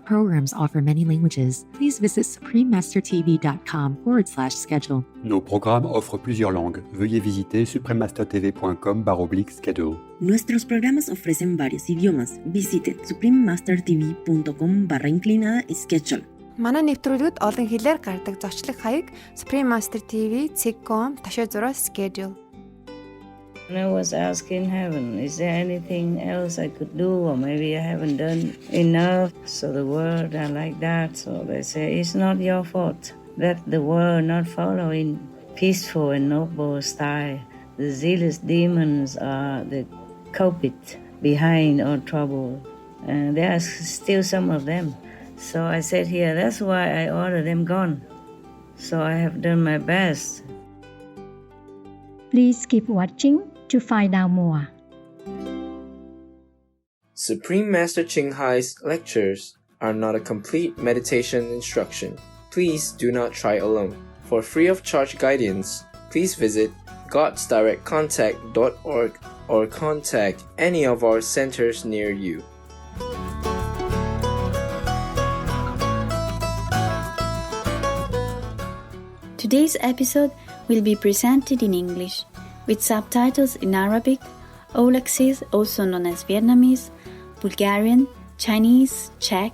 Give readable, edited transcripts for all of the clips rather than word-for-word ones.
programs offer many languages. Please visit suprememastertv.com/schedule. Nos programmes offrent plusieurs langues. Veuillez visiter suprememastertv.com/schedule. Nuestros programas ofrecen varios idiomas. Visite suprememastertv.com/schedule. Манай нэвтрүүлгүүд олон хэлээр гардаг зочлог хаяг Supreme Master TV ceg.com/schedule. And I was asking heaven, is there anything else I could do, or maybe I haven't done enough, so the world are like that. So they say, it's not your fault that the world not following peaceful and noble style. The zealous demons are the culprit behind all trouble, and there are still some of them. So I said here, that's why I ordered them gone. So I have done my best. Please keep watching to find out more. Supreme Master Ching Hai's lectures are not a complete meditation instruction. Please do not try alone. For free of charge guidance, please visit godsdirectcontact.org or contact any of our centers near you. Today's episode will be presented in English, with subtitles in Arabic, Aulacese, also known as Vietnamese, Bulgarian, Chinese, Czech,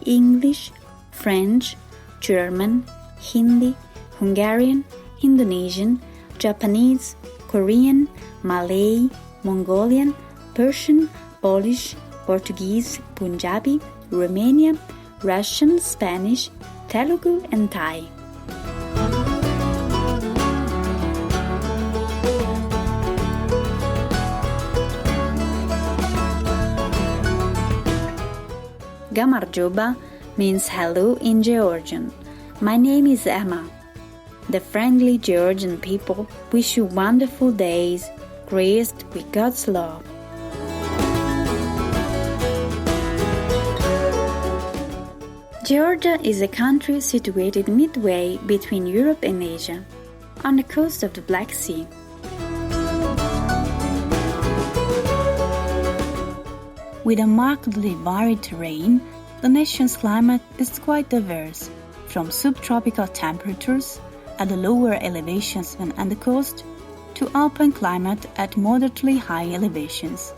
English, French, German, Hindi, Hungarian, Indonesian, Japanese, Korean, Malay, Mongolian, Persian, Polish, Portuguese, Punjabi, Romanian, Russian, Spanish, Telugu, and Thai. Gamarjoba means hello in Georgian. My name is Emma. The friendly Georgian people wish you wonderful days, graced with God's love. Georgia is a country situated midway between Europe and Asia, on the coast of the Black Sea. With a markedly varied terrain, the nation's climate is quite diverse, from subtropical temperatures at the lower elevations and the coast to alpine climate at moderately high elevations,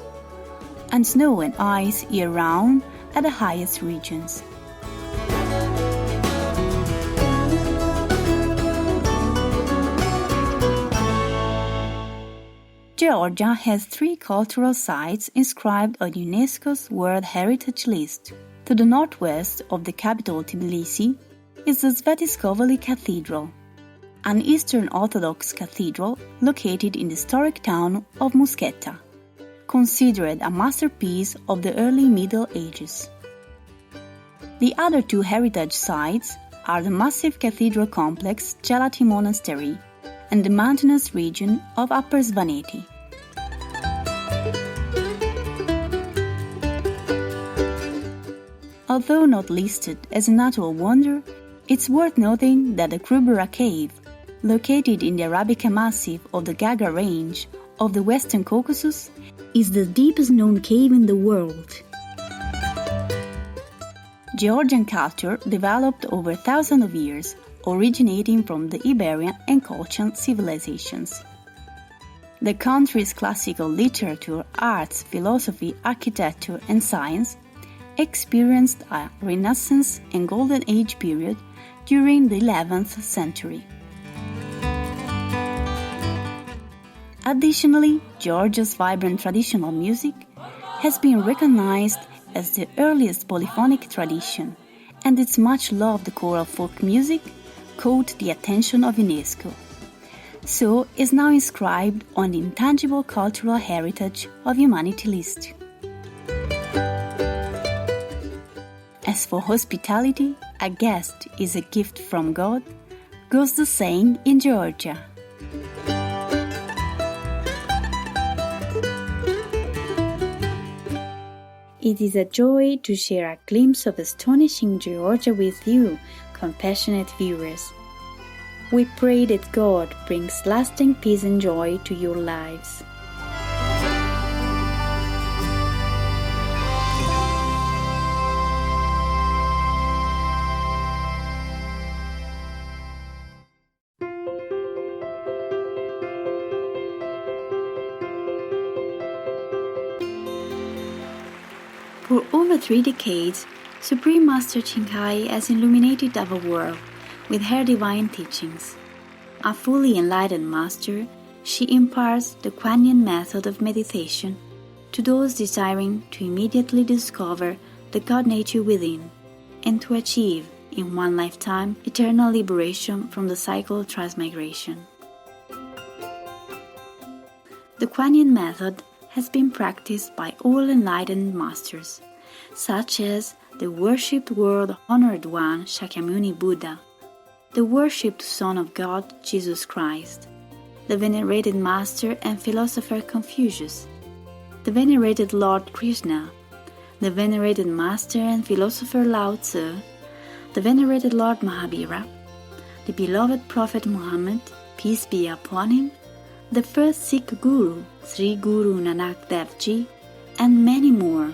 and snow and ice year-round at the highest regions. Georgia has 3 cultural sites inscribed on UNESCO's World Heritage List. To the northwest of the capital Tbilisi is the Svetiskovoly Cathedral, an Eastern Orthodox cathedral located in the historic town of Musketa, considered a masterpiece of the early Middle Ages. The other 2 heritage sites are the massive cathedral complex Gelati Monastery and the mountainous region of Upper Svaneti. Although not listed as a natural wonder, it's worth noting that the Krubera Cave, located in the Arabica Massif of the Gaga Range of the Western Caucasus, is the deepest known cave in the world. Georgian culture developed over thousands of years, originating from the Iberian and Colchian civilizations. The country's classical literature, arts, philosophy, architecture, and science experienced a Renaissance and Golden Age period during the 11th century. Additionally, Georgia's vibrant traditional music has been recognized as the earliest polyphonic tradition, and its much-loved choral folk music caught the attention of UNESCO, so is now inscribed on the Intangible Cultural Heritage of Humanity list. As for hospitality, a guest is a gift from God, goes the saying in Georgia. It is a joy to share a glimpse of astonishing Georgia with you, compassionate viewers. We pray that God brings lasting peace and joy to your lives. For over 3 decades, Supreme Master Ching Hai has illuminated our world with her divine teachings. A fully enlightened master, she imparts the Kuan Yin method of meditation to those desiring to immediately discover the God nature within and to achieve, in one lifetime, eternal liberation from the cycle of transmigration. The Kuan Yin method has been practiced by all enlightened masters, such as the worshipped world-honored one Shakyamuni Buddha, the worshipped Son of God Jesus Christ, the venerated master and philosopher Confucius, the venerated Lord Krishna, the venerated master and philosopher Lao Tzu, the venerated Lord Mahavira, the beloved Prophet Muhammad, peace be upon him, the first Sikh Guru, Sri Guru Nanak Dev Ji, and many more.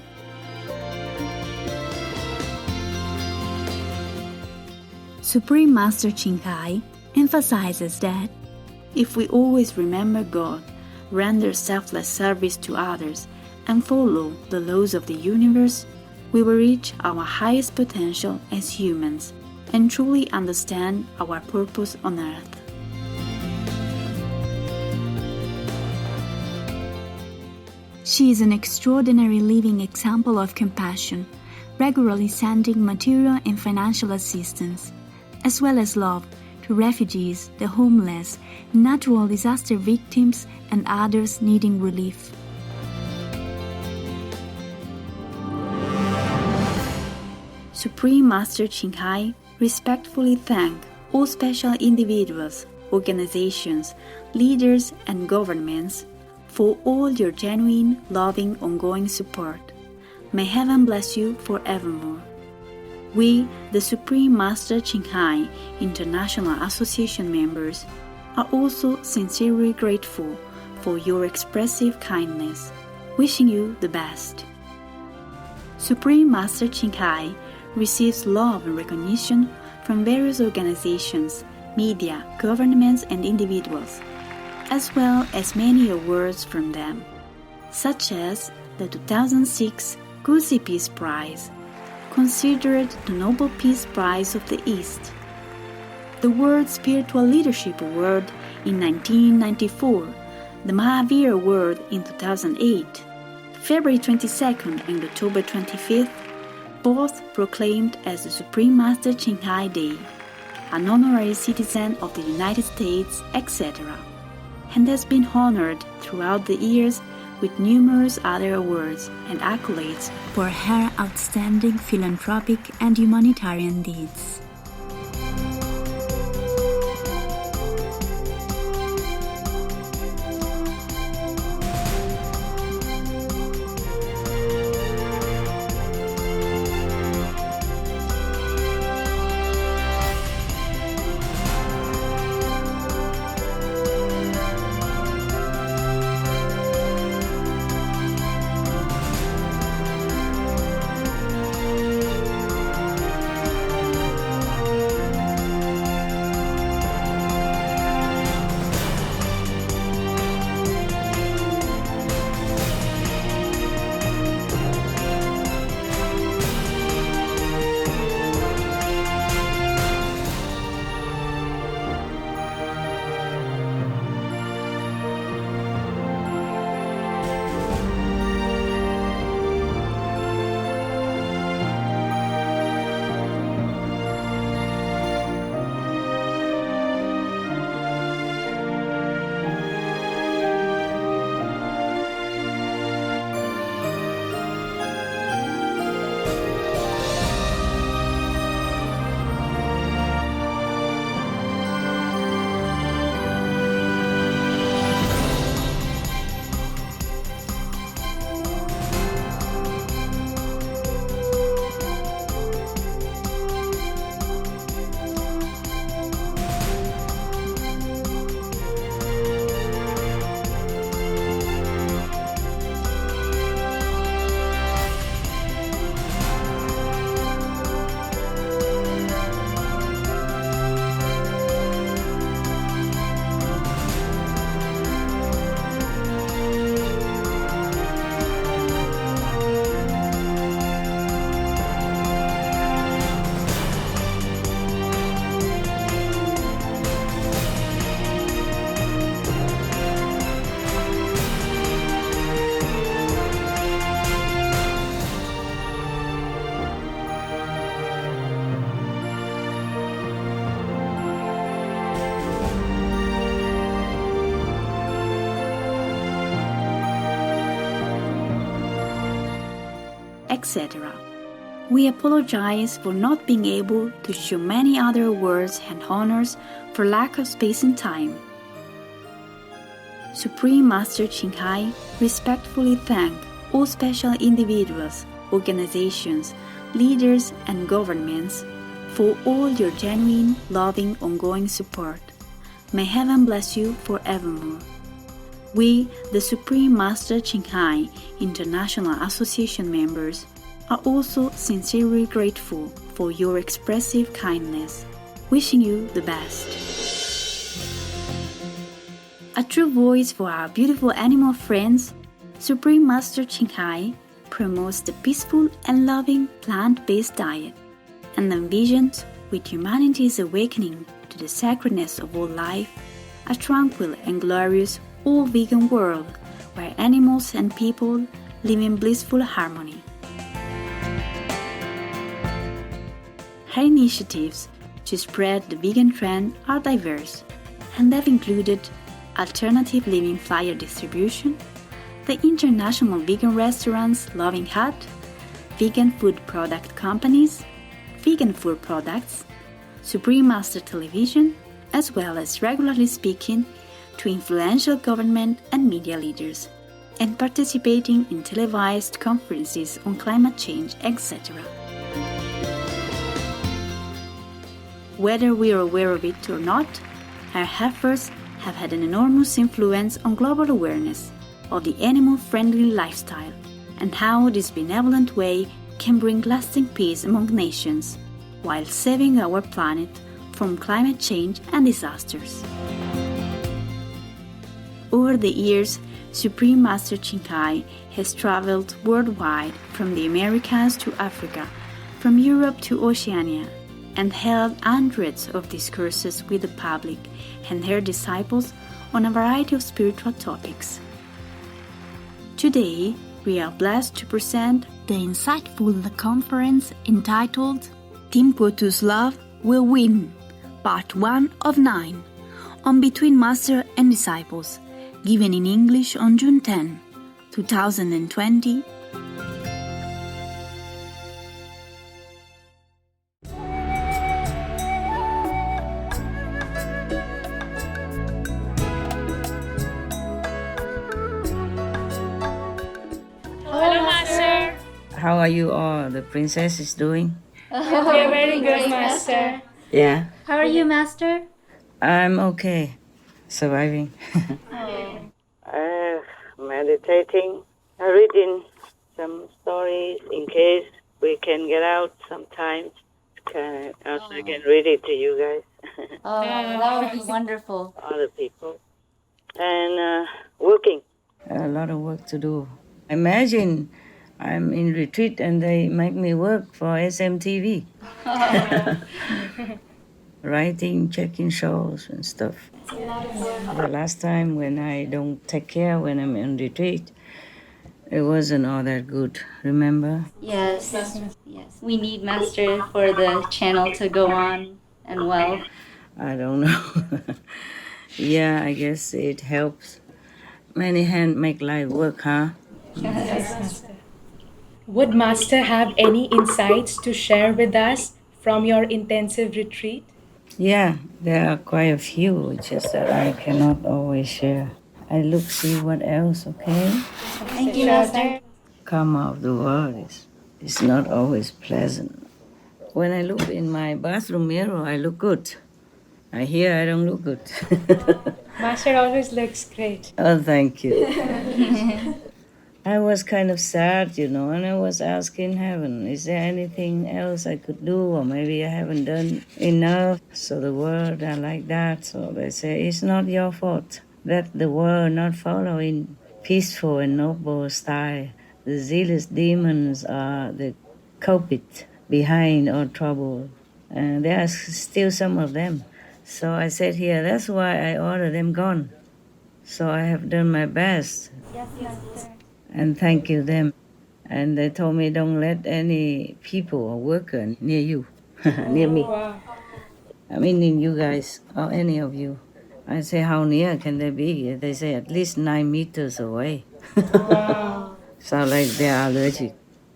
Supreme Master Ching Hai emphasizes that if we always remember God, render selfless service to others, and follow the laws of the universe, we will reach our highest potential as humans and truly understand our purpose on earth. She is an extraordinary living example of compassion, regularly sending material and financial assistance, as well as love to refugees, the homeless, natural disaster victims, and others needing relief. Supreme Master Ching Hai respectfully thank all special individuals, organizations, leaders, and governments for all your genuine, loving, ongoing support. May heaven bless you forevermore. We, the Supreme Master Ching Hai International Association members, are also sincerely grateful for your expressive kindness, wishing you the best. Supreme Master Ching Hai receives love and recognition from various organizations, media, governments, and individuals, as well as many awards from them, such as the 2006 Gusi Peace Prize, considered the Nobel Peace Prize of the East, the World Spiritual Leadership Award in 1994, the Mahavir Award in 2008, February 22nd and October 25th, both proclaimed as the Supreme Master Ching Hai Day, an honorary citizen of the United States, etc., and has been honored throughout the years with numerous other awards and accolades for her outstanding philanthropic and humanitarian deeds. etc. We apologize for not being able to show many other words and honors for lack of space and time. Supreme Master Ching Hai respectfully thank all special individuals, organizations, leaders, and governments for all your genuine, loving, ongoing support. May heaven bless you forevermore. We, the Supreme Master Ching Hai International Association members, are also sincerely grateful for your expressive kindness, wishing you the best. A true voice for our beautiful animal friends, Supreme Master Ching Hai promotes the peaceful and loving plant-based diet and envisions, with humanity's awakening to the sacredness of all life, a tranquil and glorious all-vegan world where animals and people live in blissful harmony. Her initiatives to spread the vegan trend are diverse and have included alternative living flyer distribution, the international vegan restaurants Loving Hut, vegan food product companies, vegan food products, Supreme Master Television, as well as regularly speaking to influential government and media leaders, and participating in televised conferences on climate change, etc. Whether we are aware of it or not, our efforts have had an enormous influence on global awareness of the animal-friendly lifestyle and how this benevolent way can bring lasting peace among nations while saving our planet from climate change and disasters. Over the years, Supreme Master Ching Hai has traveled worldwide from the Americas to Africa, from Europe to Oceania, and held hundreds of discourses with the public and their disciples on a variety of spiritual topics. Today, we are blessed to present the insightful conference entitled Tim Ko Tu's Love Will Win, Part 1 of 9, on Between Master and Disciples, given in English on June 10, 2020. How are you all? The princess is doing? We are very good, Master. Yeah, How are you, Master? I'm okay. Surviving. Meditating, reading some stories in case we can get out sometimes. Also can read it to you guys. Oh, that would be wonderful. Other people. And working. A lot of work to do. Imagine I'm in retreat and they make me work for SMTV. Writing, checking shows and stuff. The last time when I don't take care when I'm in retreat, it wasn't all that good, remember? Yes. Yes. We need Master for the channel to go on and well. I don't know. Yeah, I guess it helps. Many hands make light work, huh? Yes. Would Master have any insights to share with us from your intensive retreat? Yeah, there are quite a few, it's just that I cannot always share. I look, see what else, okay? Thank you, Master. Come out of the world is not always pleasant. When I look in my bathroom mirror, I look good. Here I don't look good. Master always looks great. Oh, thank you. I was kind of sad, and I was asking heaven, is there anything else I could do? Or maybe I haven't done enough. So the world are like that. So they say, it's not your fault that the world not following peaceful and noble style. The zealous demons are the culprit behind all trouble. And there are still some of them. So I said here, that's why I order them gone. So I have done my best. Yes, Master. And thank you them. And they told me don't let any people or worker near you, near me. Wow. I mean in you guys or any of you. I say how near can they be? They say at least 9 meters away. Wow. Sound like they are allergic.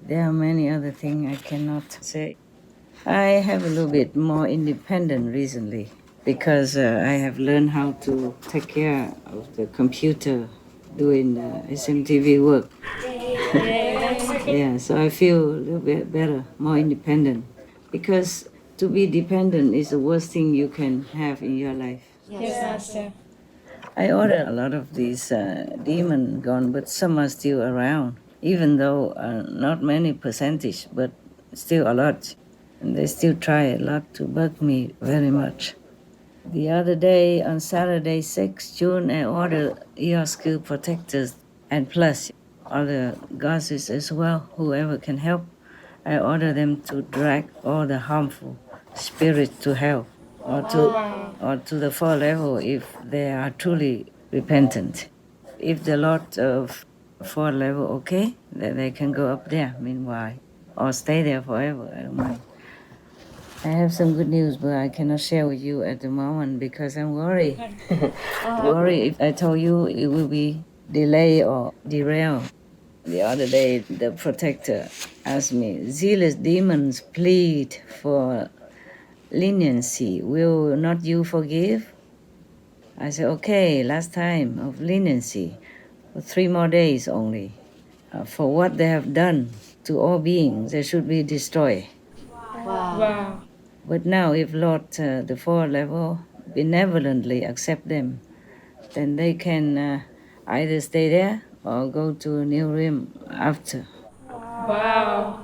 There are many other things I cannot say. I have a little bit more independent recently because I have learned how to take care of the computer doing SMTV work. Yeah, so I feel a little bit better, more independent. Because to be dependent is the worst thing you can have in your life. Yes, Master. I ordered a lot of these demons gone, but some are still around, even though not many percentage, but still a lot. And they still try a lot to bug me very much. The other day, on Saturday, 6 June, I ordered EOSQ protectors and plus other goddesses as well, whoever can help. I order them to drag all the harmful spirits to hell or to the 4th level if they are truly repentant. If the Lord of 4th level okay, then they can go up there meanwhile or stay there forever. I don't mind. I have some good news, but I cannot share with you at the moment because I'm worried. Worried if I told you it will be delayed or derailed. The other day, the protector asked me, zealous demons plead for leniency. Will not you forgive? I said, okay, last time of leniency, for 3 more days only. For what they have done to all beings, they should be destroyed. Wow. But now if Lord, the 4th level, benevolently accept them, then they can either stay there or go to a new realm after. Wow.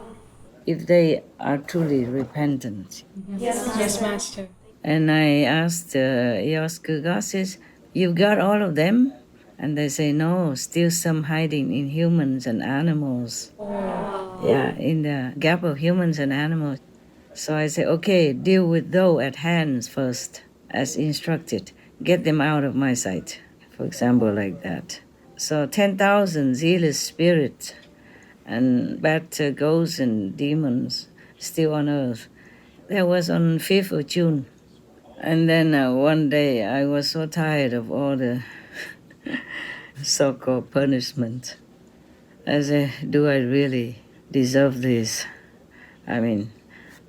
If they are truly repentant. Yes, Master. And I asked EOSQ goddesses, you've got all of them? And they say, no, still some hiding in humans and animals. Yeah, in the gap of humans and animals. So I say, okay, deal with those at hands first, as instructed. Get them out of my sight, for example, like that. So 10,000 zealous spirits and bad ghosts and demons still on earth. That was on 5th of June. And then one day I was so tired of all the so-called punishment. I said, do I really deserve this? I mean,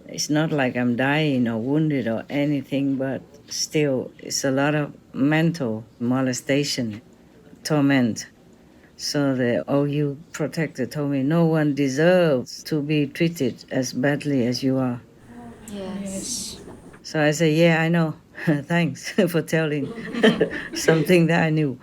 it's not like I'm dying or wounded or anything, but still it's a lot of mental molestation, torment. So the OU protector told me, no one deserves to be treated as badly as you are. Yes. So I said, yeah, I know. Thanks for telling something that I knew.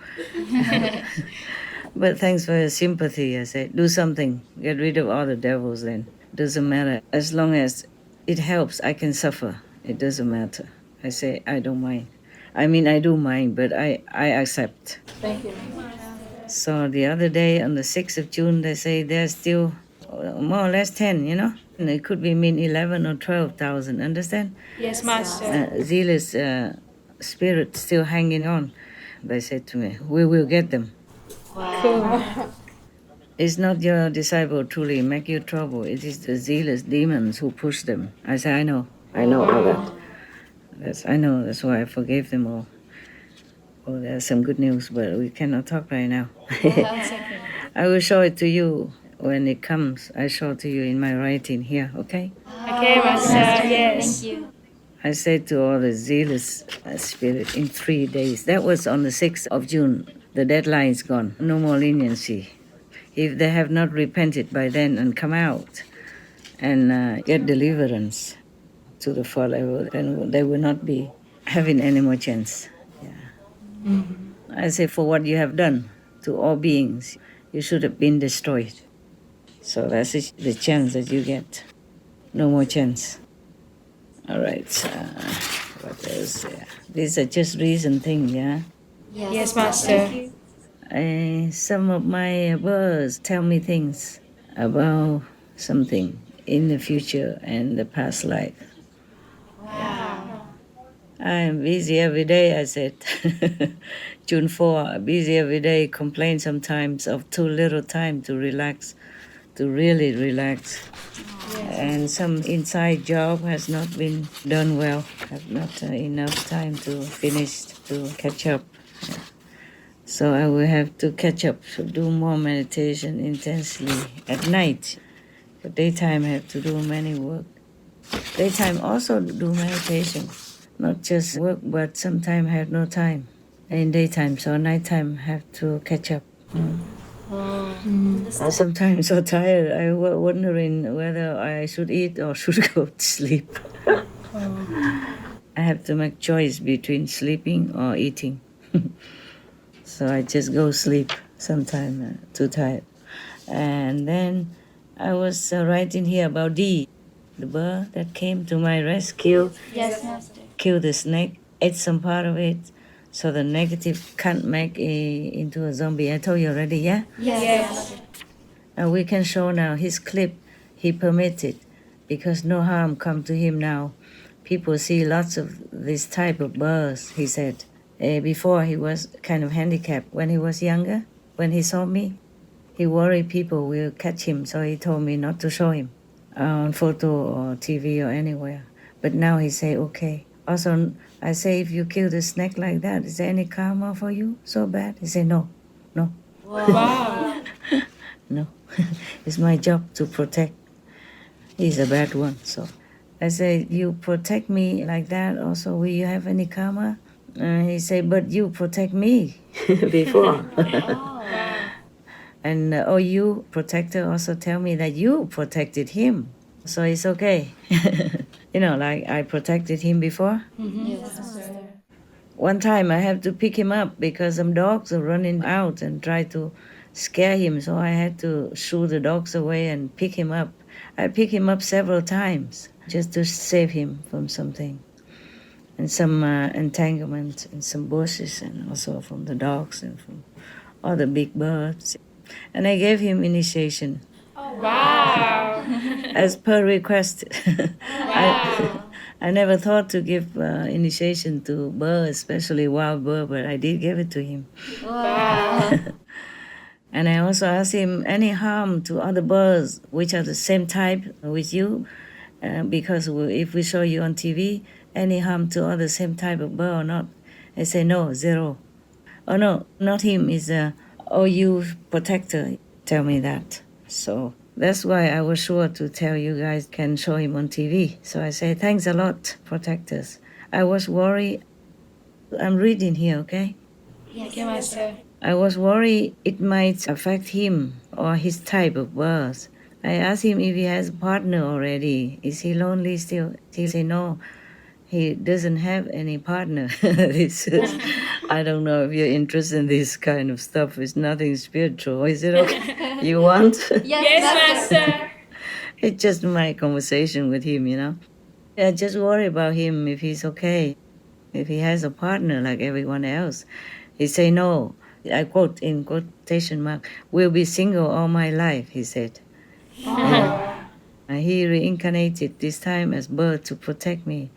But thanks for your sympathy. I said, do something. Get rid of all the devils then. Doesn't matter. As long as it helps, I can suffer. It doesn't matter. I say, I don't mind. I mean, I do mind, but I accept. Thank you. So the other day, on the 6th of June, they say there's still more or less 10, you know? And it could be mean 11 or 12,000, understand? Yes, Master. Zealous spirit still hanging on. They said to me, we will get them. Cool. It's not your disciple truly make you trouble. It is the zealous demons who push them. I say, I know all that. I know, that's why I forgave them all. Oh, there's some good news, but we cannot talk right now. I will show it to you when it comes. I show it to you in my writing here, okay? Okay, Master. Yes. Thank you. I said to all the zealous spirit in 3 days. That was on the 6th of June. The deadline is gone. No more leniency. If they have not repented by then and come out and get deliverance to the 4th level, then they will not be having any more chance. Yeah. Mm-hmm. I say, for what you have done to all beings, you should have been destroyed. So that's the chance that you get. No more chance. All right. What else? Yeah. These are just recent things, yeah? Yes, Master. Some of my birds tell me things about something in the future and the past life. Wow. I'm busy every day, I said. June 4, busy every day, complain sometimes of too little time to relax, to really relax. And some inside job has not been done well, have not enough time to finish, to catch up. Yeah. So I will have to catch up, to do more meditation intensely at night. But daytime I have to do many work. Daytime also do meditation, not just work, but sometimes have no time in daytime, so nighttime have to catch up. Sometimes so tired, I wondering whether I should eat or should go to sleep. I have to make choice between sleeping or eating. So I just go sleep sometime, too tired. And then I was writing here about D, the bird that came to my rescue. Yes, Master. Killed the snake, ate some part of it, so the negative can't make into a zombie. I told you already, yeah? Yes. We can show now his clip. He permitted, because no harm come to him now. People see lots of this type of birds, he said. Before he was kind of handicapped. When he was younger, when he saw me, he worried people will catch him, so he told me not to show him on photo or TV or anywhere. But now he say, okay. Also, I say, if you kill the snake like that, is there any karma for you so bad? He say, no. Wow. No. It's my job to protect. He's a bad one, so. I say, you protect me like that, also, will you have any karma? He say, but you protect me before. And you, protector, also tell me that you protected him. So it's okay. Like I protected him before. Yes, Master. One time I have to pick him up because some dogs are running out and try to scare him. So I had to shoo the dogs away and pick him up. I picked him up several times just to save him from something. And some entanglement in some bushes, and also from the dogs and from other big birds. And I gave him initiation. Wow. As per request. Wow. I never thought to give initiation to birds, especially wild bird, but I did give it to him. Wow. And I also asked him any harm to other birds which are the same type with you, because if we show you on TV, any harm to other same type of bird or not? I say no, zero. Oh no, not him, is OU protector tell me that. So that's why I was sure to tell you guys can show him on TV. So I say thanks a lot, protectors. I was worried. I'm reading here, okay? Yes, Master. I was worried it might affect him or his type of birds. I asked him if he has a partner already. Is he lonely still? He said no. He doesn't have any partner. I don't know if you're interested in this kind of stuff. It's nothing spiritual. Is it okay? You want? Yes, Master. It's just my conversation with him, I just worry about him if he's okay. If he has a partner like everyone else. He say no. I quote in quotation mark, will be single all my life, he said. He reincarnated this time as bird to protect me.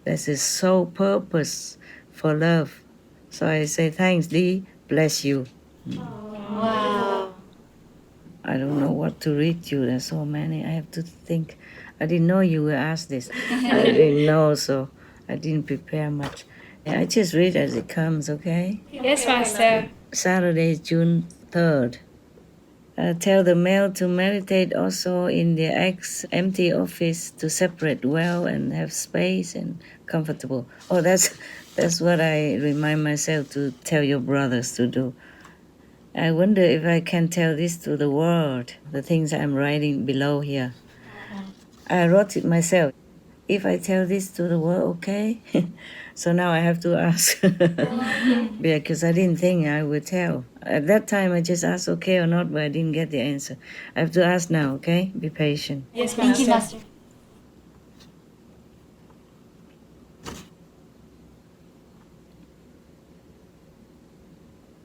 That's his sole purpose for love. So I say, thanks, Dee. Bless you. Wow. I don't know what to read you. There's so many. I have to think. I didn't know you will ask this. I didn't know, so I didn't prepare much. I just read as it comes, okay? Yes, Master. Saturday, June 3rd. Tell the male to meditate also in the empty office to separate well and have space and comfortable. Oh, that's what I remind myself to tell your brothers to do. I wonder if I can tell this to the world, the things I'm writing below here. I wrote it myself. If I tell this to the world, okay? So now I have to ask. Because I didn't think I would tell. At that time, I just asked okay or not, but I didn't get the answer. I have to ask now, okay? Be patient. Yes, Master. Thank you, Master.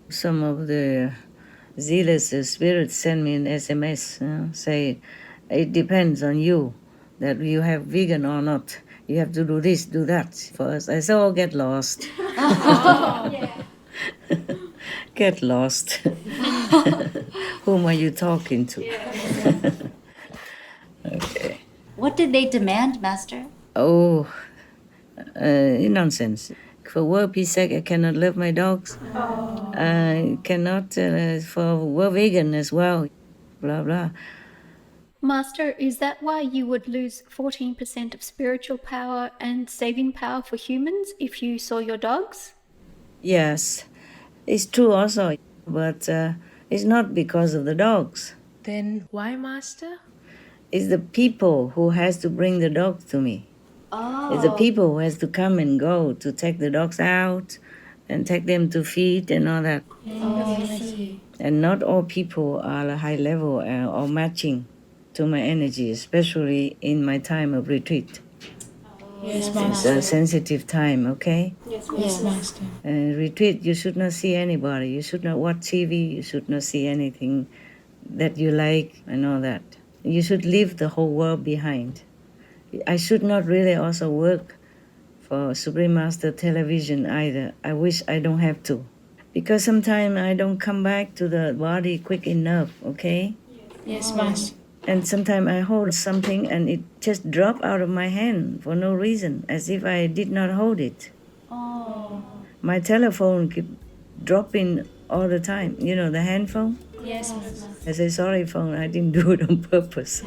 Some of the zealous spirits send me an SMS, say, it depends on you, that you have vegan or not. You have to do this, do that for us. I said, get lost. Get lost. Whom are you talking to? Okay. What did they demand, Master? Oh, nonsense. For world peace sake, I cannot love my dogs. I cannot, for we're vegan as well, blah, blah. Master, is that why you would lose 14% of spiritual power and saving power for humans if you saw your dogs? Yes, it's true also, but it's not because of the dogs. Then why, Master? It's the people who has to bring the dogs to me. It's the people who has to come and go to take the dogs out and take them to feed and all that. I see. And not all people are a high level or matching to my energy, especially in my time of retreat. Yes, It's Master. a sensitive time, okay? Yes, Master. Retreat, you should not see anybody. You should not watch TV. You should not see anything that you like and all that. You should leave the whole world behind. I should not really also work for Supreme Master Television either. I wish I don't have to. Because sometimes I don't come back to the body quick enough, okay? Yes, Master. And sometimes I hold something and it just drop out of my hand for no reason, as if I did not hold it. My telephone keep dropping all the time. You know, the hand phone? Yes, Master. I say, sorry phone, I didn't do it on purpose.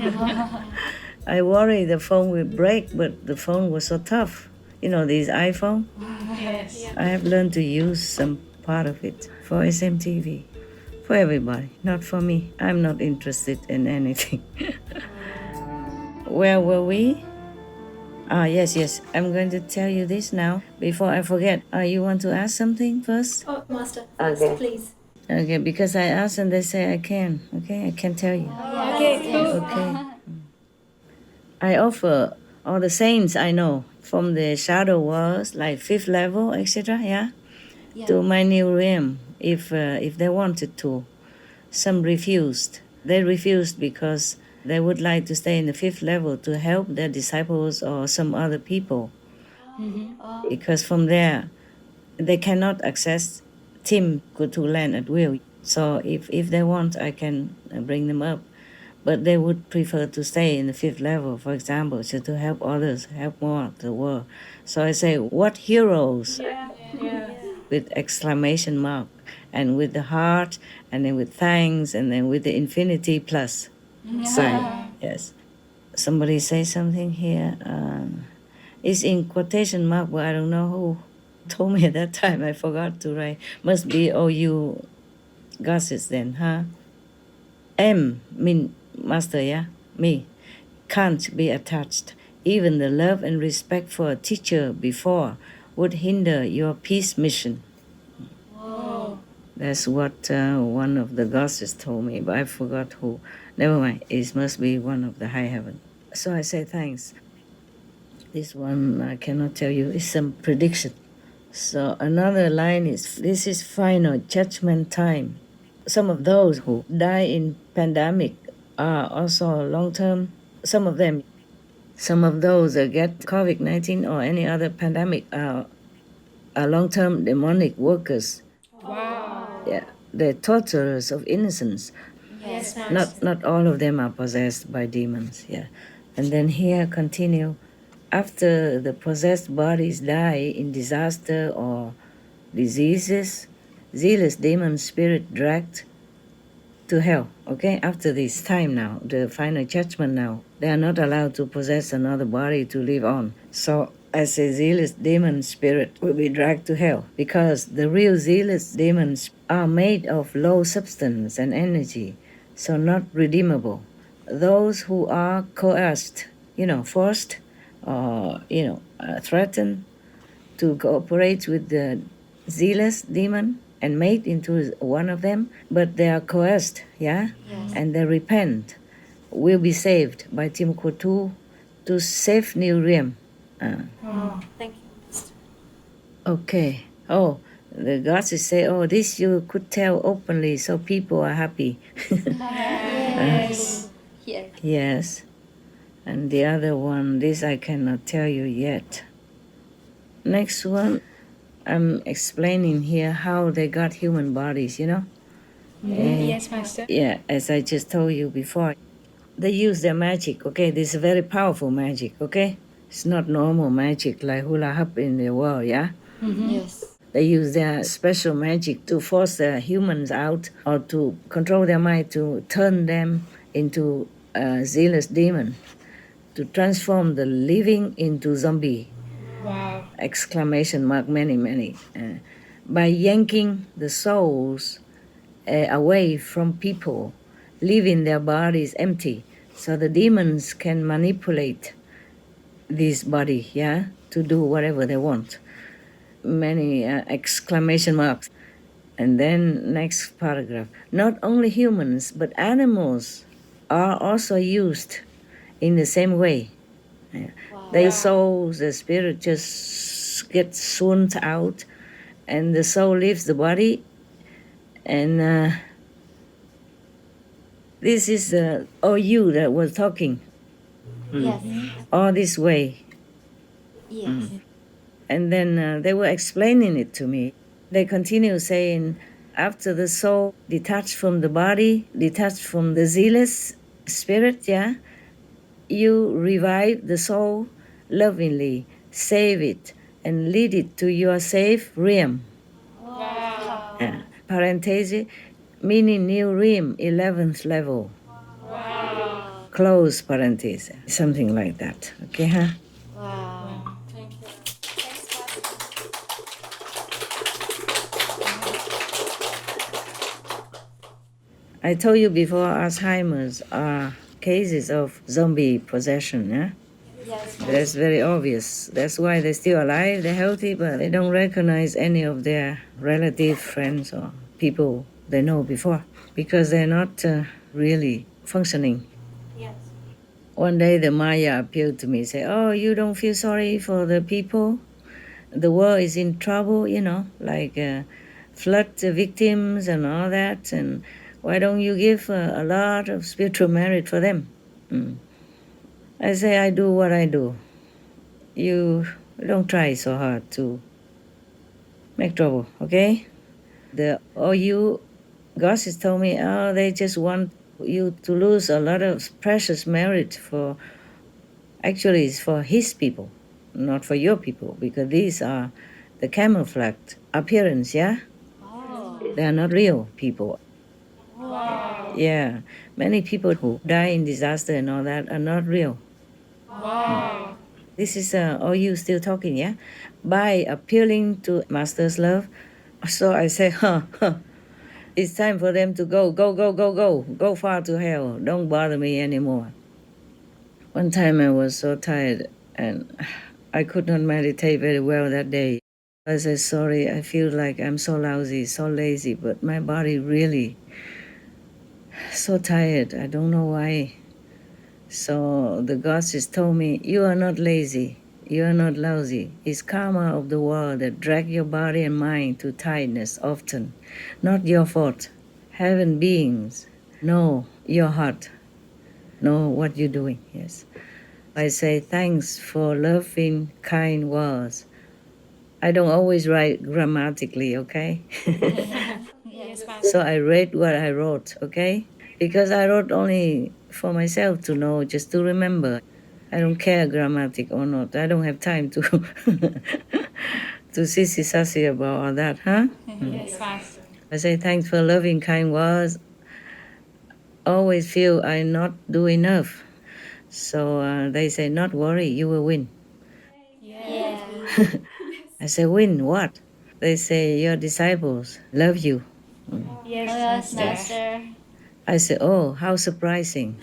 I worry the phone will break, but the phone was so tough. You know, this iPhone? Yes. I have learned to use some part of it for SMTV. For everybody, not for me. I'm not interested in anything. Where were we? Yes. I'm going to tell you this now before I forget. You want to ask something first? Oh, Master, Okay. please. Okay, because I asked and they say I can. Okay, I can tell you. Okay, cool. Okay. I offer all the saints I know from the shadow worlds, like fifth level, etc. Yeah, to my new realm. If they wanted to. Some refused. They refused because they would like to stay in the fifth level to help their disciples or some other people. Because from there, they cannot access Tim Ko Tу land at will. So if they want, I can bring them up. But they would prefer to stay in the fifth level, for example, so to help others, help more the world. So I say, what heroes? With exclamation mark, and with the heart, and then with thanks, and then with the infinity plus sign. Yes. Somebody say something here. It's in quotation mark, but I don't know who told me at that time. I forgot to write. Must be all you gossips then, huh? M mean master, yeah? Me. Can't be attached. Even the love and respect for a teacher before would hinder your peace mission. That's what one of the gossips told me, but I forgot who. Never mind, it must be one of the high heaven. So I say thanks. This one I cannot tell you, it's some prediction. So another line is, this is final judgment time. Some of those who die in pandemic are also long-term. Some of those that get COVID-19 or any other pandemic are long-term demonic workers. Wow. Yeah, they're torturers of innocence. Yes, Master. Not all of them are possessed by demons. Yeah, and then here continue. After the possessed bodies die in disaster or diseases, zealous demon spirit dragged to hell. Okay, after this time now, the final judgment now, they are not allowed to possess another body to live on. So as a zealous demon spirit will be dragged to hell, because the real zealous demons are made of low substance and energy, so not redeemable. Those who are coerced, forced, or threatened to cooperate with the zealous demon and made into one of them, but they are coerced, and they repent, will be saved by Tim Ko Tу to save new realm. Thank you, Master. Okay. Oh, the gods say, this you could tell openly, so people are happy. Yes. Yes. And the other one, this I cannot tell you yet. Next one, I'm explaining here how they got human bodies, Yes, Master. Yeah, as I just told you before. They use their magic, okay? This is very powerful magic, okay? It's not normal magic like hula hoop in the world, yeah? Yes. They use their special magic to force the humans out or to control their mind, to turn them into a zealous demon to transform the living into zombie. Wow. Exclamation mark, many. By yanking the souls away from people, leaving their bodies empty, so the demons can manipulate this body, to do whatever they want. Many exclamation marks. And then next paragraph. Not only humans, but animals are also used in the same way. Wow. Their souls, the spirit just gets swooned out, and the soul leaves the body. And this is you that was talking. Yes. All this way. Yes. And then they were explaining it to me. They continue saying, after the soul detached from the body, detached from the zealous spirit, you revive the soul lovingly, save it, and lead it to your safe realm. Wow. Parenthesis, meaning new realm, 11th level. Wow. Close parenthesis, something like that. Okay, huh? Wow. Thank you. I told you before, Alzheimer's are cases of zombie possession, Yes. That's very obvious. That's why they're still alive, they're healthy, but they don't recognize any of their relative, friends, or people they know before, because they're not really functioning. Yes. One day the Maya appeared to me and said, oh, you don't feel sorry for the people? The world is in trouble, like flood victims and all that, and why don't you give a lot of spiritual merit for them? I say, I do what I do. You don't try so hard to make trouble, okay? The OU gossips told me, they just want you to lose a lot of precious merit for, actually it's for his people, not for your people, because these are the camouflaged appearance, Oh. They are not real people. Wow. Yeah, many people who die in disaster and all that are not real. Wow. This is OU still talking, By appealing to Master's love, so I say, it's time for them to go far to hell. Don't bother me anymore. One time I was so tired and I could not meditate very well that day. I said, sorry, I feel like I'm so lousy, so lazy, but my body really so tired. I don't know why. So the gods just told me, you are not lazy. You are not lousy. It's karma of the world that drag your body and mind to tiredness often. Not your fault. Heaven beings know your heart, know what you're doing, yes. I say thanks for loving, kind words. I don't always write grammatically, okay? Yes. So I read what I wrote, okay? Because I wrote only for myself to know, just to remember. I don't care grammatic or not. I don't have time to to sissy-sassy about all that, huh? Yes, Master. I say thanks for loving, kind words. Always feel I not do enough. So they say, not worry, you will win. Yeah. I say, win what? They say, your disciples love you. Yes, Master. I say, oh, how surprising.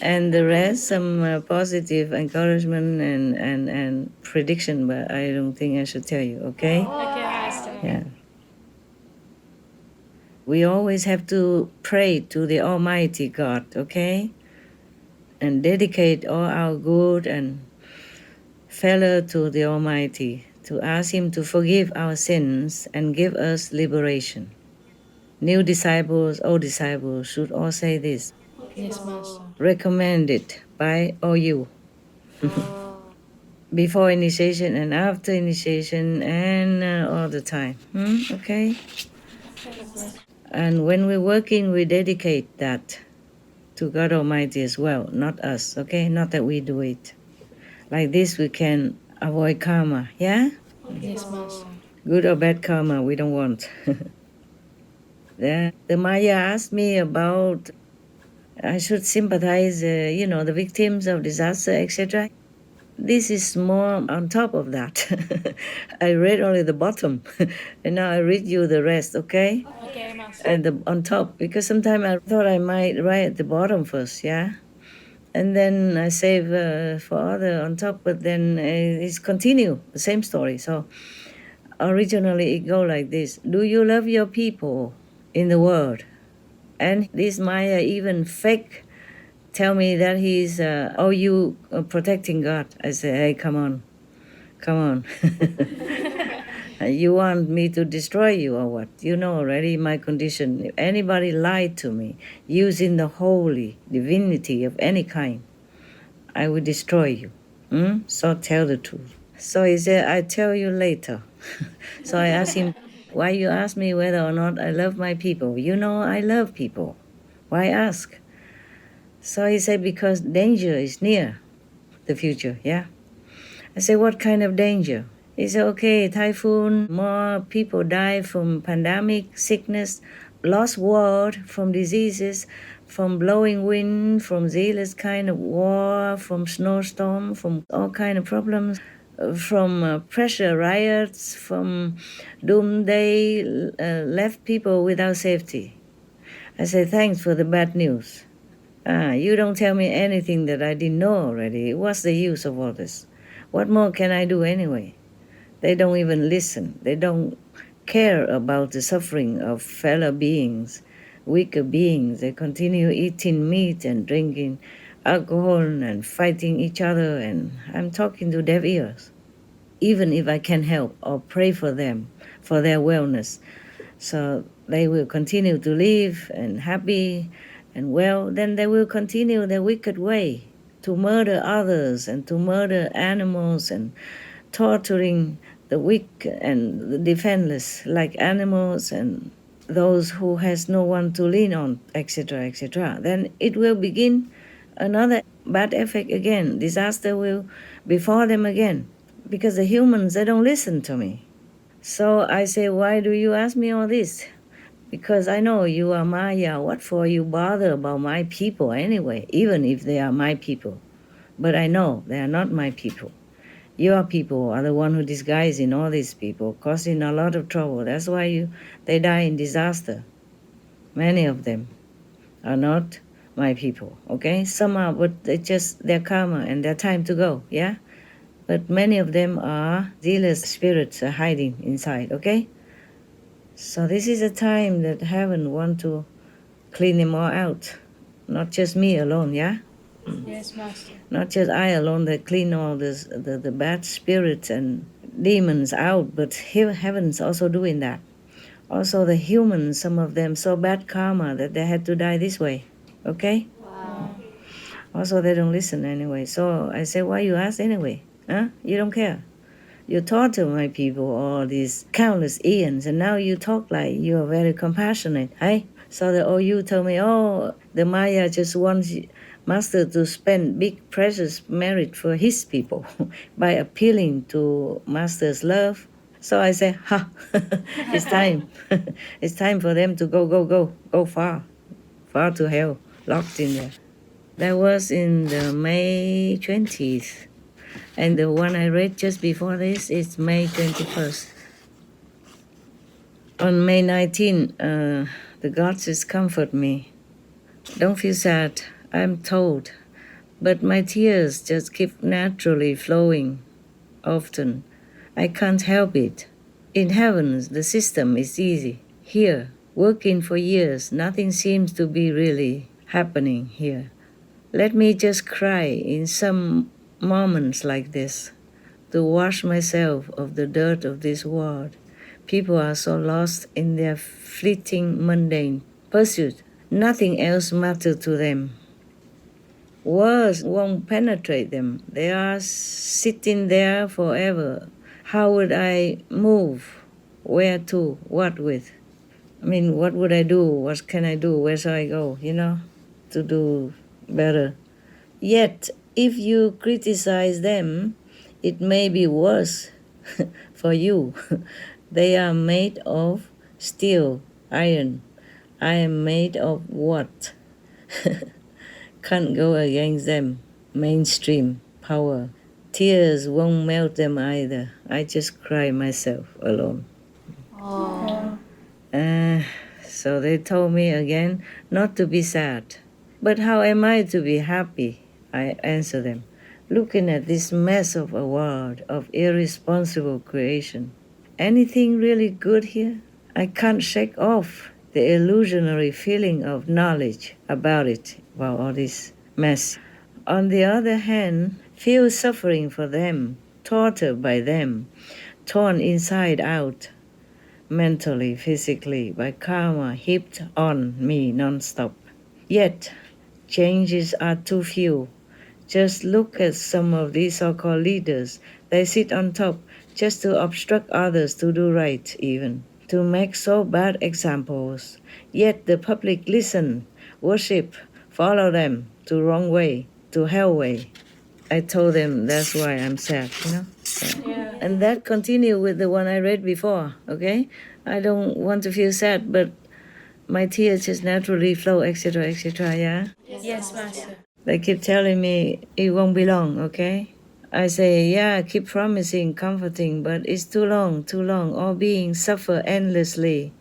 And the rest, some positive encouragement and prediction, but I don't think I should tell you, okay? Okay, Master. Yeah. We always have to pray to the Almighty God, okay? And dedicate all our good and failure to the Almighty, to ask Him to forgive our sins and give us liberation. New disciples, old disciples should all say this. Yes, Master. Recommended by OU. Before initiation and after initiation and all the time. Okay? And when we're working, we dedicate that to God Almighty as well, not us, okay? Not that we do it. Like this, we can avoid karma, yeah? Yes, Master. Good or bad karma, we don't want. The Maya asked me about I should sympathize, the victims of disaster, etc. This is more on top of that. I read only the bottom, and now I read you the rest, okay? Okay, Master. And on top, because sometimes I thought I might write at the bottom first, yeah? And then I save for other on top, but then it's continue, the same story. So originally it go like this. Do you love your people in the world? And this Maya even fake tell me that he's, you protecting God. I say, hey, come on. You want me to destroy you or what? You know already my condition. If anybody lied to me using the holy divinity of any kind, I will destroy you. So tell the truth. So he said, I tell you later. So I asked him, why you ask me whether or not I love my people? You know I love people. Why ask? So he said, because danger is near the future, yeah? I said, what kind of danger? He said, okay, typhoon, more people die from pandemic, sickness, lost world, from diseases, from blowing wind, from zealous kind of war, from snowstorm, from all kind of problems, from pressure riots, from doomsday, left people without safety. I said, thanks for the bad news. You don't tell me anything that I didn't know already. What's the use of all this? What more can I do anyway? They don't even listen. They don't care about the suffering of fellow beings, weaker beings. They continue eating meat and drinking alcohol and fighting each other, and I'm talking to deaf ears. Even if I can help or pray for them, for their wellness, so they will continue to live and happy and well, then they will continue their wicked way to murder others and to murder animals and torturing the weak and the defenseless like animals and those who has no one to lean on, etc., etc. Then it will begin another bad effect again. Disaster will befall them again because the humans, they don't listen to me. So I say, why do you ask me all this? Because I know you are Maya. What for you bother about my people anyway, even if they are my people? But I know they are not my people. Your people are the one who disguising all these people, causing a lot of trouble. That's why they die in disaster. Many of them are not my people, okay? Some are, but it's just their karma and their time to go, yeah? But many of them are zealous spirits hiding inside, okay? So this is a time that heaven want to clean them all out. Not just me alone, yeah? Yes, Master. Not just I alone that clean all the bad spirits and demons out, but heaven's also doing that. Also the humans, some of them, so bad karma that they had to die this way, okay? Wow. Also they don't listen anyway. So I say, why you ask anyway? Huh? You don't care. You torture my people all these countless eons, and now you talk like you are very compassionate, hey? So the OU told me, the Maya just wants Master to spend big precious merit for his people by appealing to Master's love. So I say, it's time. It's time for them to go far to hell, locked in there. That was in the May 20th. And the one I read just before this is May 21st. On May 19, the gods just comfort me. Don't feel sad, I'm told, but my tears just keep naturally flowing often. I can't help it. In heaven, the system is easy. Here, working for years, nothing seems to be really happening here. Let me just cry in some moments like this to wash myself of the dirt of this world. People are so lost in their fleeting mundane pursuit. Nothing else matters to them. Words won't penetrate them. They are sitting there forever. How would I move? Where to? What with? I mean, what would I do? What can I do? Where shall I go, to do better? Yet, if you criticize them, it may be worse for you. They are made of steel, iron, I am made of what? Can't go against them. Mainstream power. Tears won't melt them either. I just cry myself alone. So they told me again not to be sad. But how am I to be happy? I answer them. Looking at this mess of a world of irresponsible creation. Anything really good here? I can't shake off the illusionary feeling of knowledge about it, about all this mess. On the other hand, feel suffering for them, tortured by them, torn inside out, mentally, physically, by karma heaped on me non-stop. Yet, changes are too few. Just look at some of these so-called leaders. They sit on top just to obstruct others to do right even, to make so bad examples. Yet the public listen, worship, follow them to wrong way, to hell way. I told them that's why I'm sad, you know? Yeah. And that continue with the one I read before, okay? I don't want to feel sad, but my tears just naturally flow, etc., yeah? Yes, Master. They keep telling me it won't be long, okay? I say, yeah, keep promising, comforting, but it's too long. All beings suffer endlessly.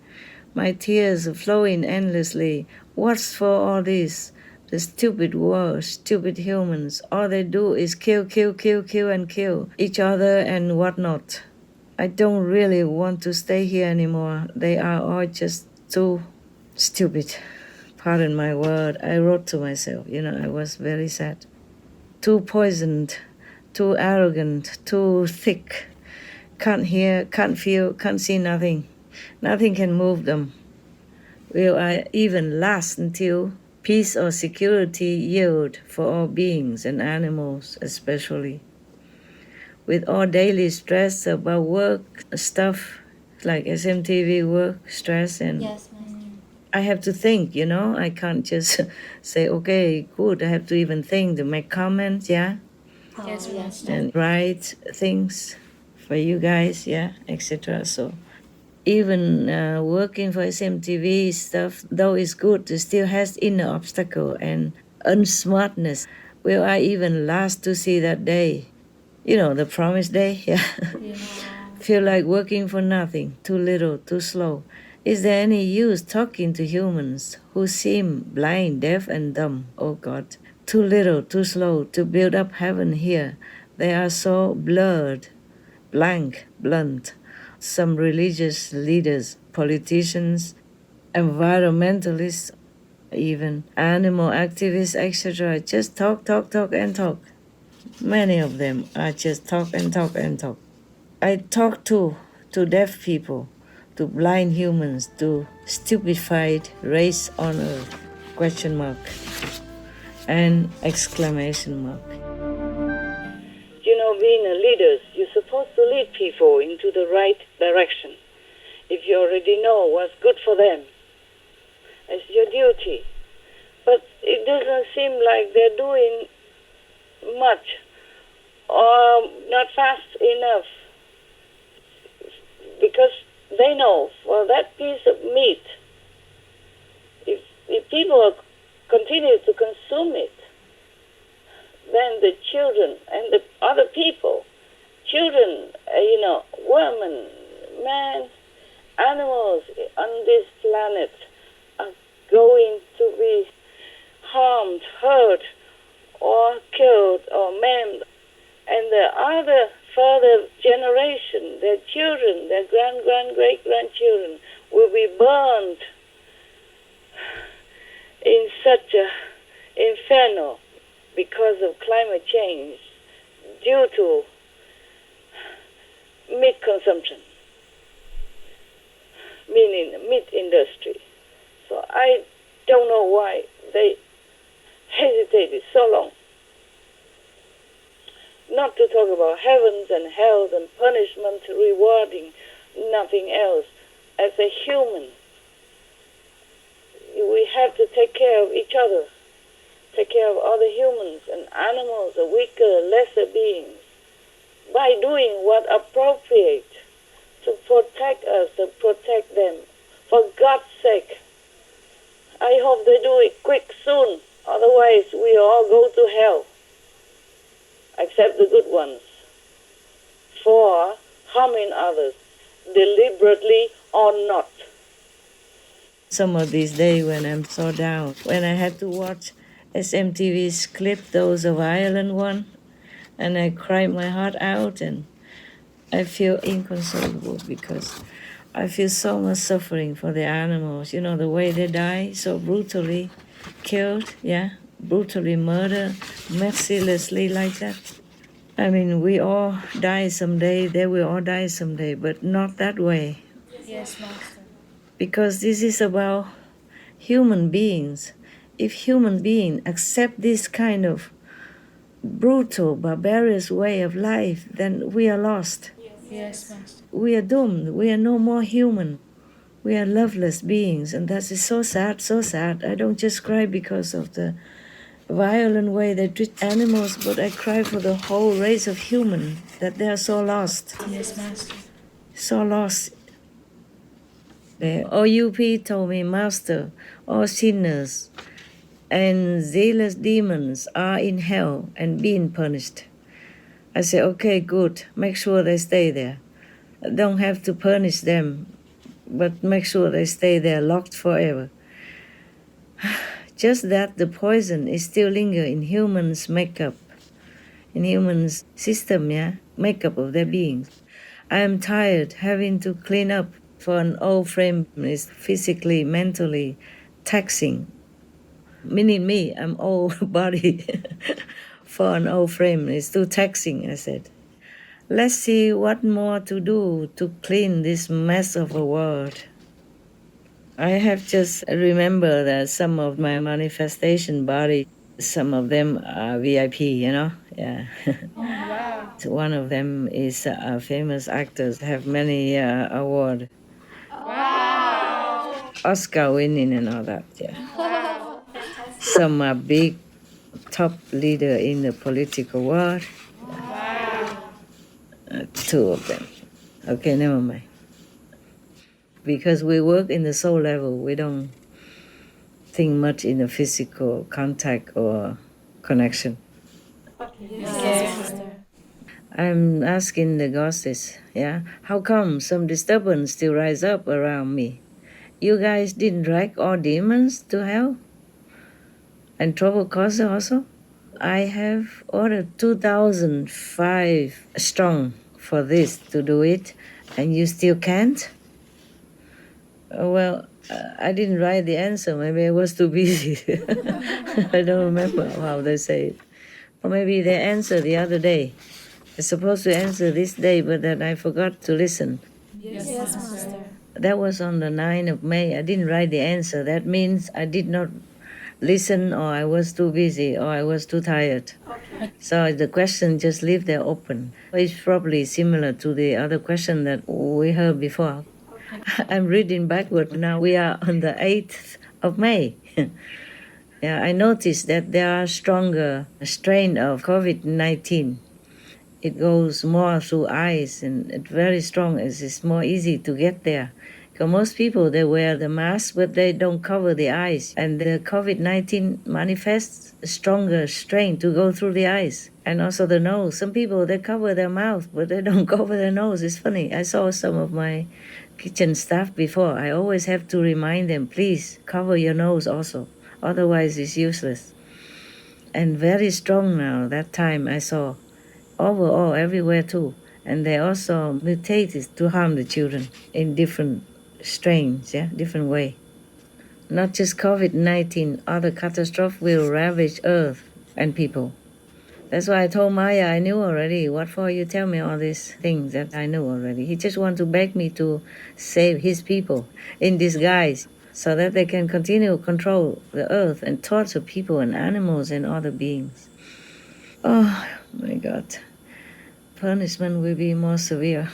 My tears are flowing endlessly. What's for all this? The stupid world, stupid humans, all they do is kill and kill each other and whatnot. I don't really want to stay here anymore. They are all just too stupid. Pardon my word, I wrote to myself, I was very sad. Too poisoned, too arrogant, too thick. Can't hear, can't feel, can't see nothing. Nothing can move them. Will I even last until peace or security yield for all beings and animals especially? With all daily stress about work stuff, like SMTV work, stress and... Yes, Master. I have to think, I can't just say, okay, good. I have to even think to make comments, yeah? Yes, Master. And write things for you guys, yeah, etc. So even working for SMTV stuff, though it's good, it still has inner obstacle and unsmartness. Will I even last to see that day? The promised day, yeah. Feel like working for nothing, too little, too slow. Is there any use talking to humans who seem blind, deaf, and dumb? Oh God, too little, too slow to build up heaven here. They are so blurred, blank, blunt. Some religious leaders, politicians, environmentalists, even animal activists, etc. just talk and talk. Many of them are just talk and talk. I talk to deaf people, to blind humans, to stupefied race on earth, ? And exclamation mark. Being a leader, you're supposed to lead people into the right direction. If you already know what's good for them, it's your duty. But it doesn't seem like they're doing much or not fast enough, because they know for that piece of meat, if people continue to consume it, then the children and the other people, children, women, men, animals on this planet are going to be harmed, hurt, or killed or maimed. And the other further generation, their children, their great-grandchildren will be burned in such a inferno because of climate change due to meat consumption, meaning the meat industry. So I don't know why they hesitated so long not to talk about heavens and hells and punishment, rewarding, nothing else. As a human, we have to take care of each other, take care of other humans and animals, the weaker, lesser beings, by doing what appropriate to protect us, to protect them. For God's sake, I hope they do it quick soon. Otherwise, we all go to hell. Except the good ones. For harming others, deliberately or not. Some of these days when I'm so down, when I had to watch SMTV's clip, those of Ireland one, and I cried my heart out, and I feel inconsolable because I feel so much suffering for the animals. You know, the way they die, so brutally killed, brutally murdered, mercilessly like that. I mean, we all die someday, they will all die someday, but not that way. Yes, Master. Because this is about human beings. If human beings accept this kind of brutal, barbarous way of life, then we are lost. Yes, Master. We are doomed. We are no more human. We are loveless beings, and that is so sad, so sad. I don't just cry because of the violent way they treat animals, but I cry for the whole race of human, that they are so lost. Yes, Master. So lost. The OUP told me, Master, all sinners and zealous demons are in hell and being punished. I said, okay, good. Make sure they stay there. Don't have to punish them, but make sure they stay there locked forever. Just that the poison is still linger in humans' makeup, in humans' system, makeup of their beings. I am tired having to clean up for an old frame. Is physically, mentally taxing. Meaning me, I'm old body. For an old frame, it's too taxing, I said. Let's see what more to do to clean this mess of a world. I have just remembered that some of my manifestation body, some of them are VIP, Yeah. Wow. One of them is a famous actor, have many awards. Wow. Oscar winning and all that, Wow. Some are big top leader in the political world. Wow. Two of them. Okay, never mind. Because we work in the soul level, we don't think much in the physical contact or connection. Yes. I'm asking the goddess, how come some disturbance still rise up around me? You guys didn't drag all demons to hell? And trouble causer also? I have ordered 2,005 strong for this to do it, and you still can't? Well, I didn't write the answer. Maybe I was too busy. I don't remember how they say it. Or maybe they answered the other day. I'm supposed to answer this day, but then I forgot to listen. Yes, Master. That was on the 9th of May. I didn't write the answer. That means I did not listen, or I was too busy, or I was too tired. Okay. So the question just leave there open. It's probably similar to the other question that we heard before. Okay. I'm reading backward now. We are on the 8th of May. I noticed that there are stronger strain of COVID-19. It goes more through eyes, and it's very strong. It's more easy to get there. Because most people, they wear the mask, but they don't cover the eyes. And the COVID-19 manifests a stronger strain to go through the eyes. And also the nose. Some people, they cover their mouth, but they don't cover their nose. It's funny. I saw some of my kitchen staff before. I always have to remind them, please cover your nose also. Otherwise, it's useless. And very strong now, that time I saw. Overall, everywhere too. And they also mutated to harm the children in different strains, different way. Not just COVID-19, other catastrophe will ravage Earth and people. That's why I told Maya I knew already. What for you tell me all these things that I knew already? He just want to beg me to save his people in disguise so that they can continue to control the Earth and torture people and animals and other beings. Oh my God. Punishment will be more severe.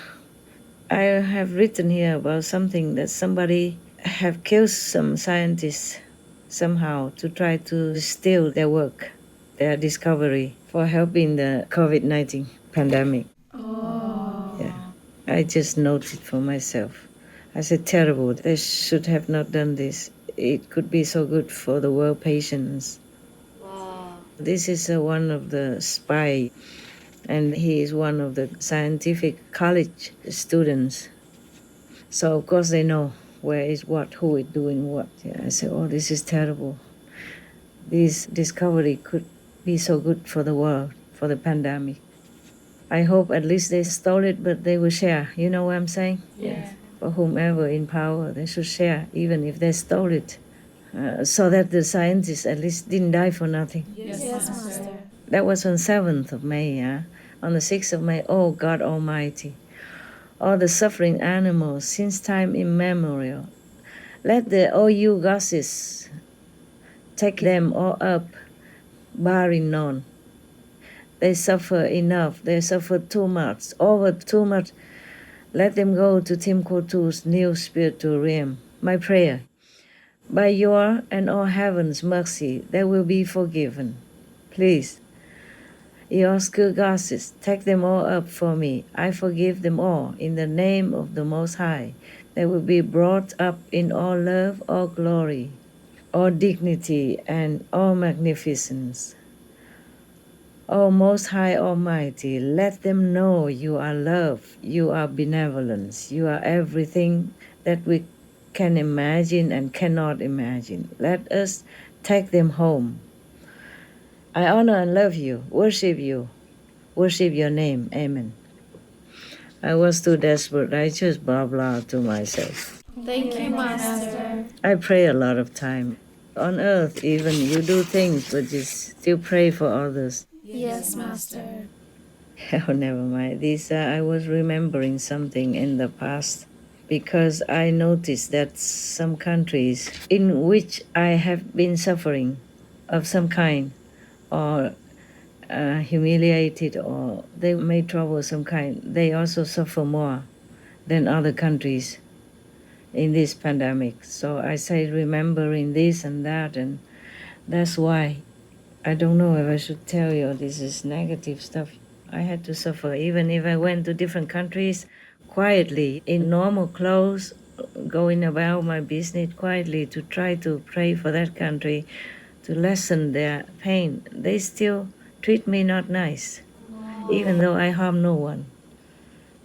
I have written here about something that somebody have killed some scientists somehow to try to steal their work, their discovery for helping the COVID-19 pandemic. I just noted for myself. I said, terrible, they should have not done this. it could be so good for the world patients. Wow. This is one of the spy, and he is one of the scientific college students. So of course they know where is what, who is doing what. Yeah, I say, oh, this is terrible. This discovery could be so good for the world, for the pandemic. I hope at least they stole it, but they will share. You know what I'm saying? Yeah. For whomever in power, they should share, even if they stole it, so that the scientists at least didn't die for nothing. Yes, Master. That was on 7th of May, yeah? On the 6th of May, oh God Almighty, all the suffering animals since time immemorial, let all you goddesses take them all up, barring none. They suffer enough, they suffer too much, over too much. Let them go to Tim Ko Tu's new spiritual realm. My prayer, by your and all heaven's mercy, they will be forgiven. Please, your good goddesses, take them all up for me. I forgive them all in the name of the Most High. They will be brought up in all love, all glory, all dignity, and all magnificence. O Most High Almighty, let them know you are love, you are benevolence, you are everything that we can imagine and cannot imagine. Let us take them home. I honor and love you, worship your name. Amen. I was too desperate. I just blah blah to myself. Thank you, Master. I pray a lot of time. On earth, even you do things, but you still pray for others. Yes, Master. Oh, never mind. I was remembering something in the past because I noticed that some countries in which I have been suffering of some kind or humiliated or they made trouble of some kind, they also suffer more than other countries in this pandemic. So I say remembering this and that, and that's why I don't know if I should tell you this is negative stuff. I had to suffer even if I went to different countries quietly, in normal clothes, going about my business quietly to try to pray for that country to lessen their pain. They still treat me not nice, even though I harm no one.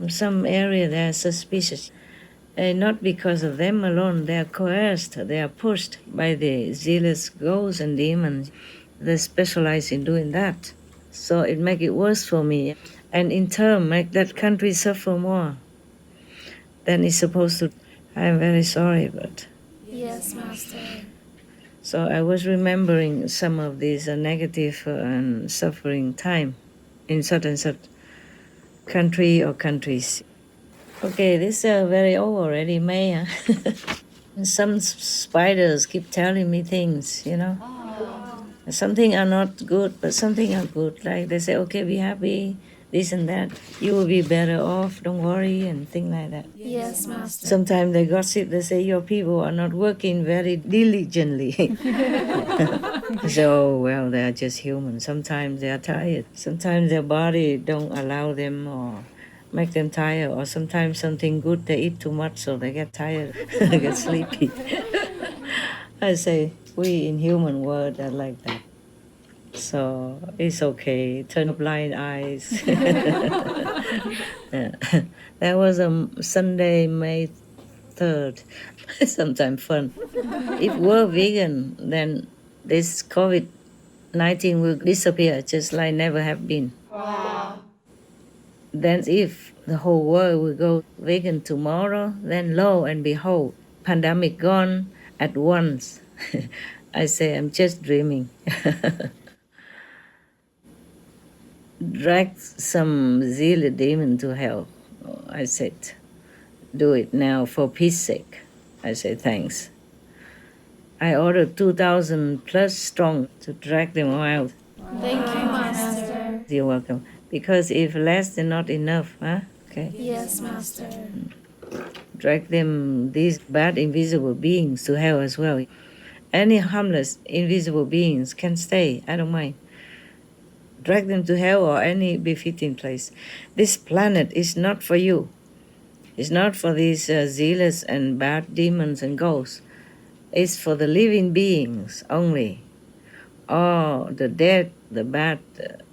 In some area they are suspicious. Not because of them alone, they are coerced, they are pushed by the zealous ghosts and demons. They specialize in doing that. So it make it worse for me. And in turn, make that country suffer more than it's supposed to. I'm very sorry, but... Yes, Master. So I was remembering some of these negative and suffering time in such and such country or countries. Okay, this is very old already, May. Huh? Some spiders keep telling me things, you know. Something are not good, but something are good. Like they say, okay, be happy, this and that. You will be better off, don't worry, and things like that. Yes, Master. Sometimes they gossip, they say, your people are not working very diligently. So, well, they are just human. Sometimes they are tired. Sometimes their body don't allow them or make them tired. Or sometimes something good, they eat too much, so they get tired, they get sleepy. I say, we in human world are like that. So it's okay, turn blind eyes. Yeah. That was a Sunday, May 3rd. Sometimes fun. If we're vegan, then this COVID-19 will disappear, just like never have been. Wow. Then if the whole world will go vegan tomorrow, then lo and behold, pandemic gone at once. I say, I'm just dreaming. Drag some zealot demon to hell. I said, do it now for peace sake. I say, thanks. I ordered 2,000 plus strong to drag them all out. Thank you, Master. You're welcome. Because if less than not enough, huh? Okay. Yes, Master. Drag them, these bad invisible beings, to hell as well. Any harmless invisible beings can stay, I don't mind. Drag them to hell or any befitting place. This planet is not for you. It's not for these zealous and bad demons and ghosts. is for the living beings only. All the dead, the bad,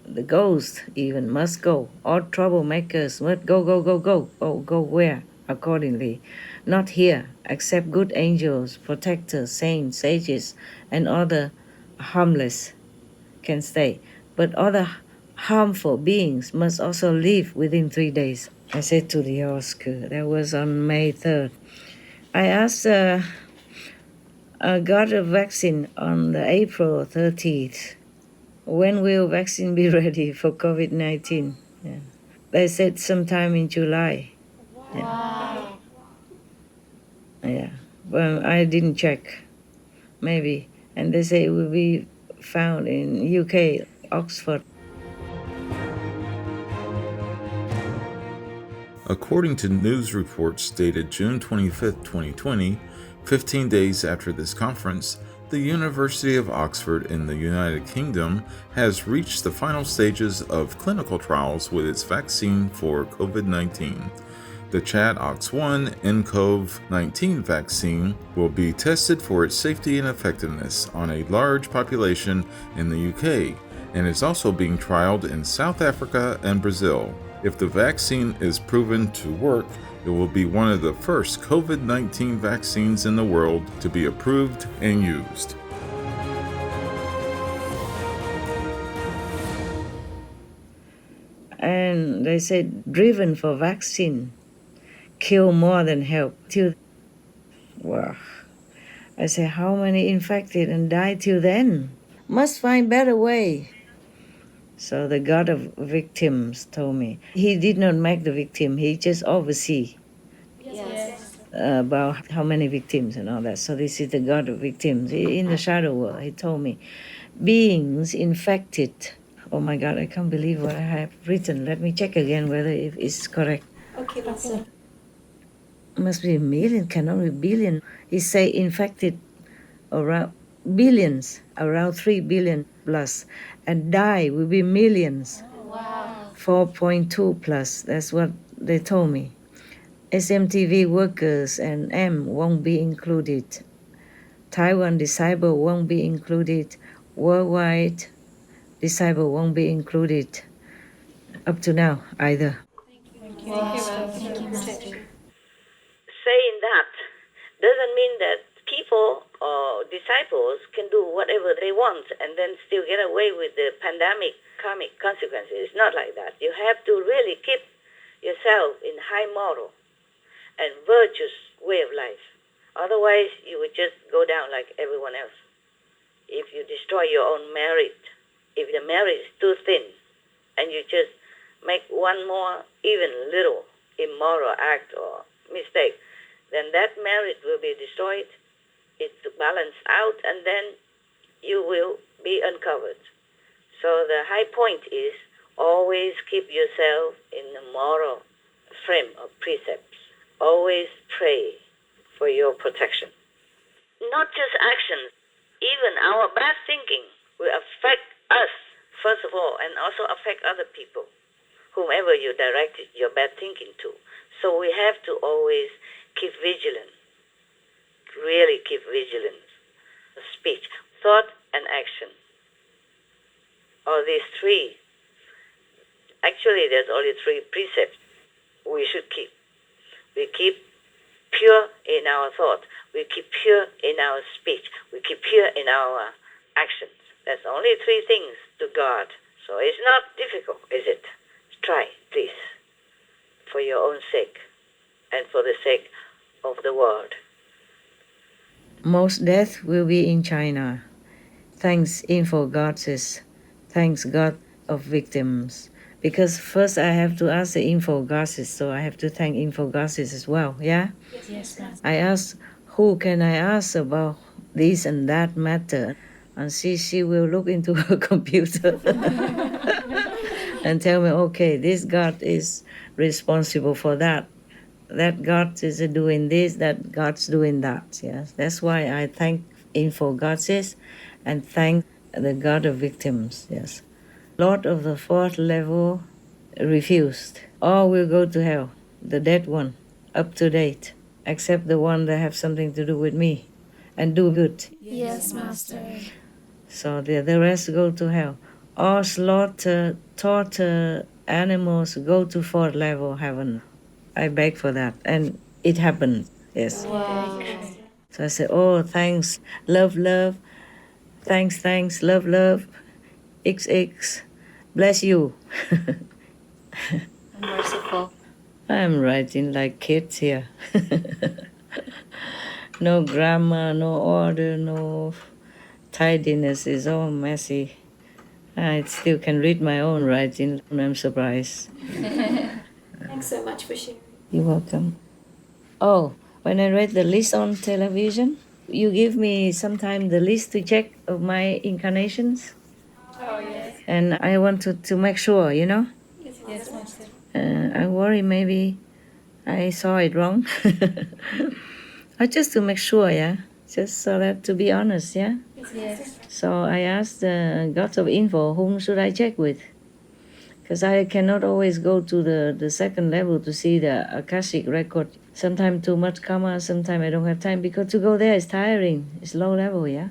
the ghosts even must go. All troublemakers must go where? Accordingly. Not here, except good angels, protectors, saints, sages, and other harmless can stay. But other harmful beings must also leave within 3 days. I said to the Oscar, that was on May 3rd. I asked I got a vaccine on the April 30th. When will vaccine be ready for COVID-19? Yeah. They said sometime in July. Wow. Yeah. Well, I didn't check. Maybe. And they say it will be found in UK, Oxford. According to news reports dated June 25, 2020, 15 days after this conference, the University of Oxford in the United Kingdom has reached the final stages of clinical trials with its vaccine for COVID-19. The ChAdOx1 nCoV-19 vaccine will be tested for its safety and effectiveness on a large population in the UK, and is also being trialed in South Africa and Brazil. If the vaccine is proven to work, it will be one of the first COVID-19 vaccines in the world to be approved and used. And they said, driven for vaccine, kill more than help. Wow. I said, how many infected and died till then? Must find better way. So the God of victims told me. He did not make the victim, he just oversee about how many victims and all that. So this is the God of victims. In the shadow world, he told me, beings infected. Oh my God, I can't believe what I have written. Let me check again whether it's correct. Okay, that's it. Must be a million, cannot be billion. He say infected around billions, around 3 billion plus, and die will be millions. Wow. 4.2 plus, that's what they told me. SMTV workers and M won't be included. Taiwan disabled won't be included. Worldwide disabled won't be included. Up to now, either. Thank you, Master. Saying that doesn't mean that people or disciples can do whatever they want and then still get away with the pandemic karmic consequences. It's not like that. You have to really keep yourself in high moral and virtuous way of life. Otherwise, you would just go down like everyone else. If you destroy your own merit, if the merit is too thin, and you just make one more even little immoral act or mistake, then that merit will be destroyed. It's balanced out, and then you will be uncovered. So the high point is always keep yourself in the moral frame of precepts. Always pray for your protection. Not just actions, even our bad thinking will affect us, first of all, and also affect other people, whomever you directed your bad thinking to. So we have to always keep vigilant, really keep vigilant. Speech, thought, and action. All these three. Actually, there's only 3 precepts we should keep. We keep pure in our thought. We keep pure in our speech. We keep pure in our actions. There's only 3 things to God. So it's not difficult, is it? Try, please, for your own sake and for the sake of the world. Most death will be in China. Thanks Info Goddess. Thanks God of victims. Because first I have to ask the Info Goddess, so I have to thank Info Goddess as well, yeah? Yes, Master. I asked, who can I ask about this and that matter? And she will look into her computer and tell me, okay, this God is responsible for that. That God is doing this, that God's doing that. Yes, that's why I thank Info Goddess and thank the God of victims. Yes, Lord of the 4th level refused. All will go to hell. The dead one, up to date, except the one that have something to do with me. and do good. Yes, Master. So the rest go to hell. All slaughter, torture animals go to fourth level heaven. I beg for that, and it happened. Yes. Wow. So I said, oh, thanks, love, love, thanks, love, love, XX, bless you. Merciful. I'm writing like kids here. No grammar, no order, no tidiness, is all messy. I still can read my own writing, and I'm surprised. Thanks so much for sharing. You're welcome. Oh, when I read the list on television, you give me sometime the list to check of my incarnations. Oh, yes. And I want to make sure, you know? Yes, Master. I worry maybe I saw it wrong. Just to make sure, yeah? Just so that to be honest, yeah? Yes. So I asked the God of Info, whom should I check with? Because I cannot always go to the second level to see the Akashic record. Sometimes too much karma, sometimes I don't have time, because to go there is tiring. It's low level, yeah?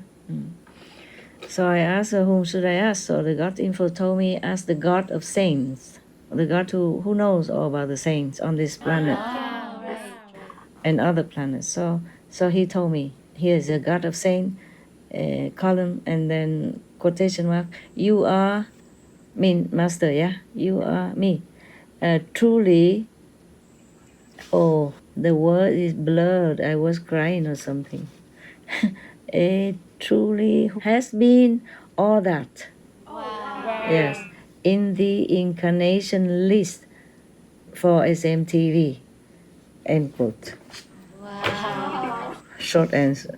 So I asked her, whom should I ask? So the God Info told me, ask the God of Saints. The God who knows all about the saints on this planet. And other planets. So he told me, here's a God of Saint, column, and then quotation mark, you are, Master, yeah? You are me. Truly, oh, the word is blurred. I was crying or something. Truly has been all that. Wow. Yes. In the incarnation list for SMTV. End quote. Wow. Short answer.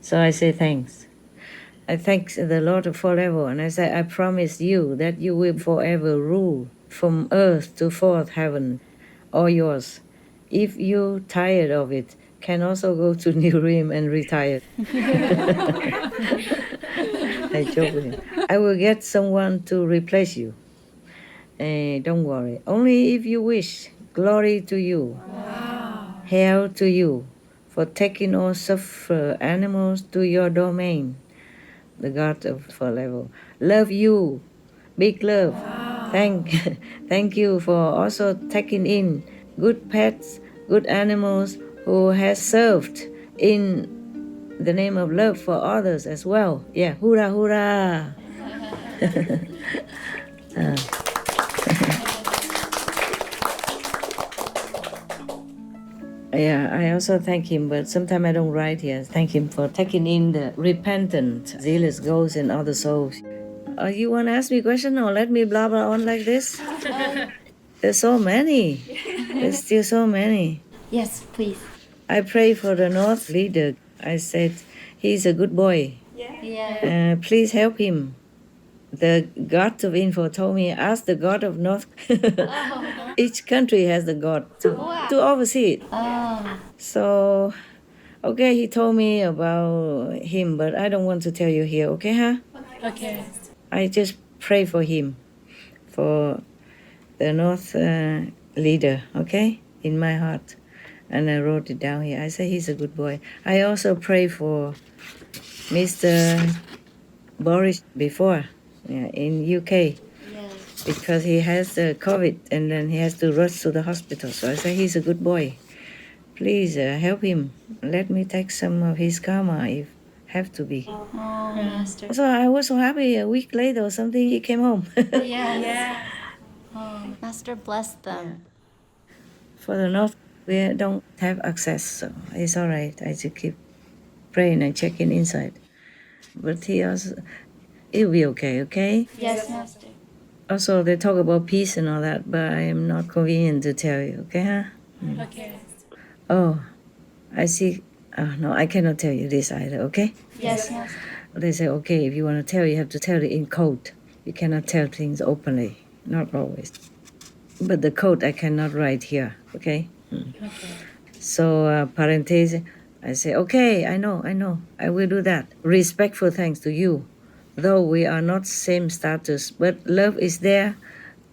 So I say thanks. I thank the Lord forever, and I say I promise you that you will forever rule from earth to fourth heaven, all yours. If you tired of it, can also go to New Rim and retire. I joke with him. I will get someone to replace you. Don't worry. Only if you wish. Glory to you. Wow. Hail to you for taking all suffer animals to your domain. The God of four level. Love you. Big love. Wow. Thank you for also taking in good pets, good animals who has served in the name of love for others as well. Yeah, hurrah, hurrah. Yeah, I also thank him, but sometimes I don't write here. Thank him for taking in the repentant, zealous ghosts and other souls. You want to ask me a question or let me blah blah on like this? There's so many. There's still so many. Yes, please. I pray for the North leader. I said, he's a good boy. Yeah. Please help him. The God of Info told me, ask the God of North. Each country has the God to oversee it. Oh. So, okay, he told me about him, but I don't want to tell you here, okay, huh? Okay. I just pray for him, for the North leader, okay, in my heart. And I wrote it down here. I say he's a good boy. I also pray for Mr. Boris before, in UK. Yes. Because he has COVID and then he has to rush to the hospital. So I say he's a good boy. Please help him. Let me take some of his karma if have to be. Oh, Master. So I was so happy. A week later or something, he came home. Yes. Oh, Master bless them. For the North, we don't have access, so it's all right. I just keep praying and checking inside. But he also, it'll be okay, okay? Yes, Master. Also, they talk about peace and all that, but I am not convenient to tell you, okay, huh? Okay. Oh, I see. Oh, no, I cannot tell you this either, okay? Yes, Master. They say, okay, if you want to tell, you have to tell it in code. You cannot tell things openly, not always. But the code I cannot write here, okay? Okay. So, parenthesis, I say, okay, I know, I will do that. Respectful thanks to you. Though we are not same status, but love is there,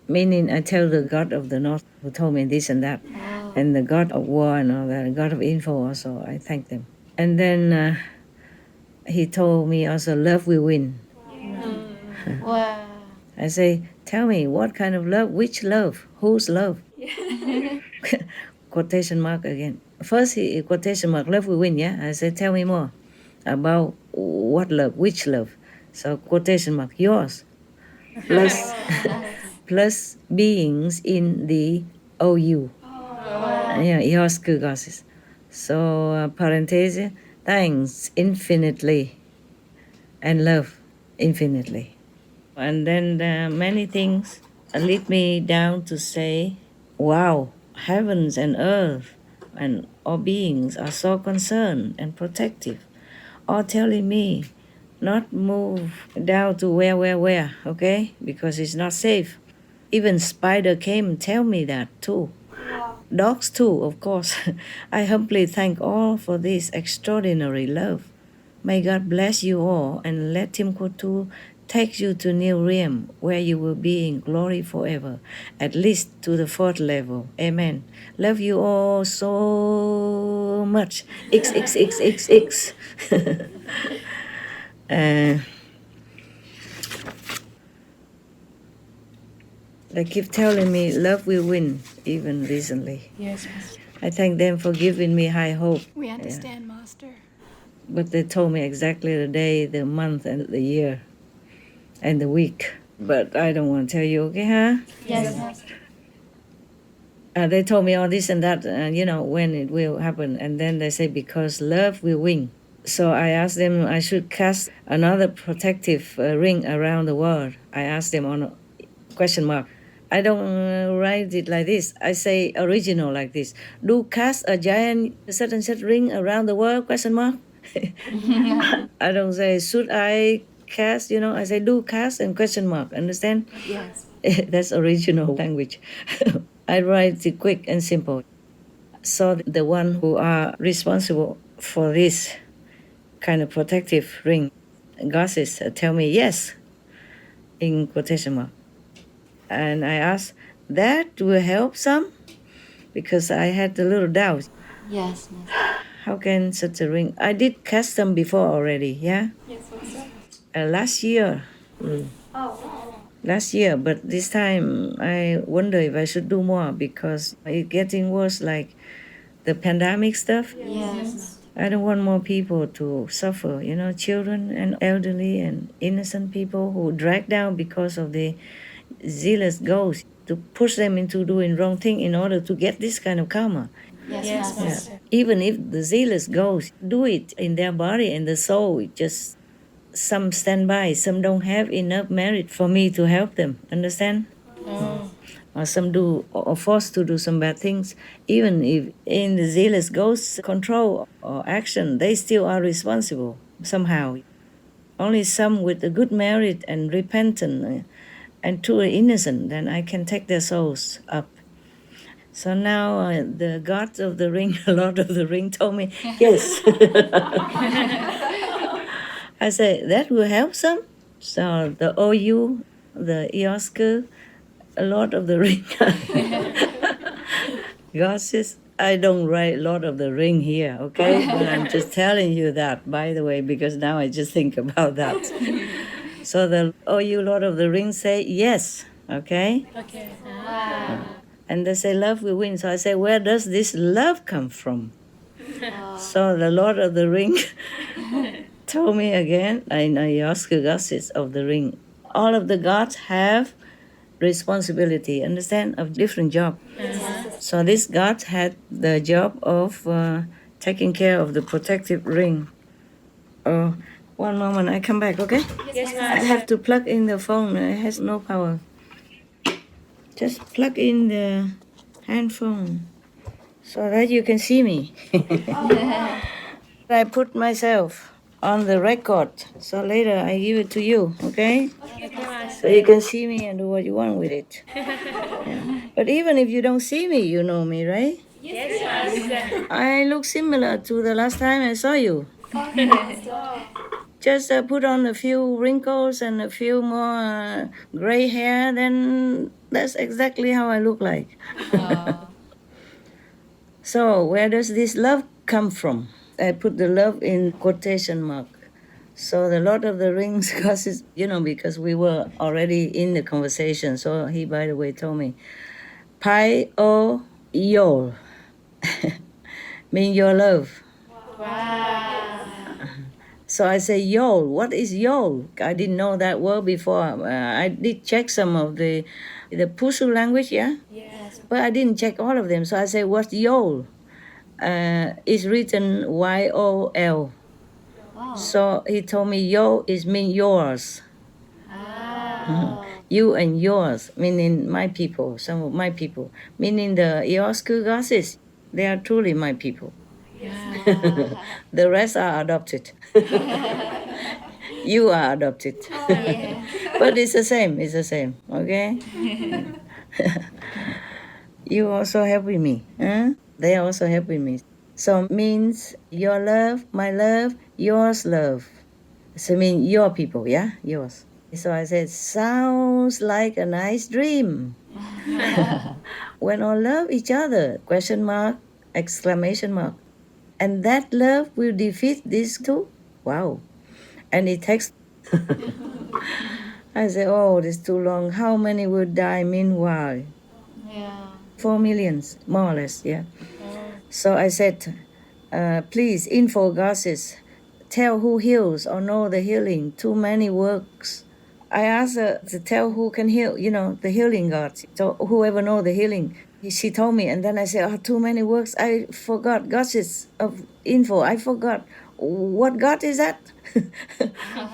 meaning I tell the God of the North who told me this and that. Wow. And the God of War and all that, the God of Info also, I thank them. And then he told me also, love will win. Wow. I say, tell me, what kind of love? Which love? Whose love? Quotation mark again. First, he quotation mark, love will win, yeah? I say, tell me more about what love, which love? So quotation mark, yours. Plus beings in the OU. Yeah, yours, goddesses. So, parenthesis, thanks infinitely and love infinitely. And then many things lead me down to say, wow, heavens and earth and all beings are so concerned and protective, all telling me not move down to where, okay? Because it's not safe. Even spider came and tell me that too. Dogs too, of course. I humbly thank all for this extraordinary love. May God bless you all and let Tim Ko Tu take you to new realm where you will be in glory forever, at least to the 4th level. Amen. Love you all so much. XXXXX. They keep telling me love will win, even recently. Yes, Master. I thank them for giving me high hope. We understand, Master. But they told me exactly the day, the month, and the year, and the week. But I don't want to tell you, okay, huh? Yes, Master. They told me all this and that, when it will happen. And then they say, because love will win. So I asked them, I should cast another protective ring around the world. I asked them on a question mark. I don't write it like this. I say original like this. Do cast a giant such and such ring around the world, question mark. I don't say, should I cast, I say do cast and question mark, understand? Yes. That's original language. I write it quick and simple. So the one who are responsible for this kind of protective ring, goddesses, tell me yes, in quotation mark. And I asked, that will help some? Because I had a little doubt. Yes, Master. How can such a ring? I did cast them before already, yeah? Yes, Master. Last year. Last year, but this time I wonder if I should do more because it's getting worse, like the pandemic stuff. Yes. I don't want more people to suffer, children and elderly and innocent people who drag down because of the zealous ghosts, to push them into doing wrong thing in order to get this kind of karma. Yes, Master. Yeah. Even if the zealous ghosts do it in their body and the soul, just some stand by, some don't have enough merit for me to help them, understand? Or some do, or forced to do some bad things. Even if in the zealous ghosts' control or action, they still are responsible somehow. Only some with a good merit and repentant and truly innocent, then I can take their souls up. So now the god of the ring, Lord of the Ring, told me, yes. I said, that will help some. So the OU, the Ioska, Lord of the Ring. God says, I don't write Lord of the Ring here, okay? But I'm just telling you that, by the way, because now I just think about that. So the OU Lord of the Rings say yes, okay? Okay. Wow. And they say love will win. So I say, where does this love come from? So the Lord of the Ring told me again, I ask the goddesses of the ring. All of the gods have responsibility, understand, of different job. So this god had the job of taking care of the protective ring. One moment, I come back, okay? Yes, I have to plug in the phone. It has no power. Just plug in the handphone so that you can see me. I put myself on the record, so later I give it to you, okay? So you can see me and do what you want with it. Yeah. But even if you don't see me, you know me, right? Yes, Master. I look similar to the last time I saw you. Just put on a few wrinkles and a few more gray hair, then that's exactly how I look like. So where does this love come from? I put the love in quotation mark. So the Lord of the Rings gossip, because we were already in the conversation. So he, by the way, told me, Pai o Yol, mean your love. Wow. So I say, Yol, what is Yol? I didn't know that word before. I did check some of the Pushu language, yeah? Yes. But I didn't check all of them. So I say, what's Yol? It's written Y-O-L. Wow. So he told me, yo is mean yours. Oh. You and yours, meaning my people, some of my people. Meaning the Iosku gossips, they are truly my people. Yeah. The rest are adopted. You are adopted. Oh, yeah. But it's the same, okay? You also helping me, huh? They also helping me. So means your love, my love, yours love. So mean your people, yeah? Yours. So I said, sounds like a nice dream. When all love each other, question mark, exclamation mark. And that love will defeat these two? Wow. And it takes... I said, oh, this is too long. How many will die meanwhile? Yeah. 4 million, more or less, yeah. So I said, please, info gossips, tell who heals or know the healing. Too many works. I asked her to tell who can heal, the healing gods. So whoever know the healing. She told me, and then I said, oh, too many works. I forgot gossips of info. I forgot. What god is that?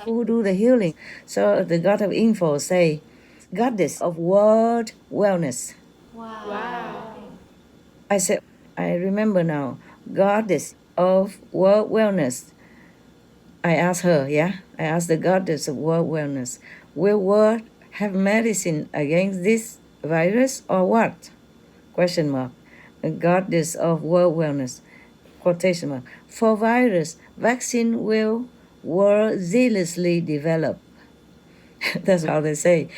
Who do the healing? So the god of info say, goddess of world wellness. Wow. I said, I remember now, goddess of world wellness. I asked her, yeah? I asked the goddess of world wellness, will world have medicine against this virus or what? Question mark. The goddess of world wellness. Quotation mark. For virus, vaccine will world zealously develop. That's how they say.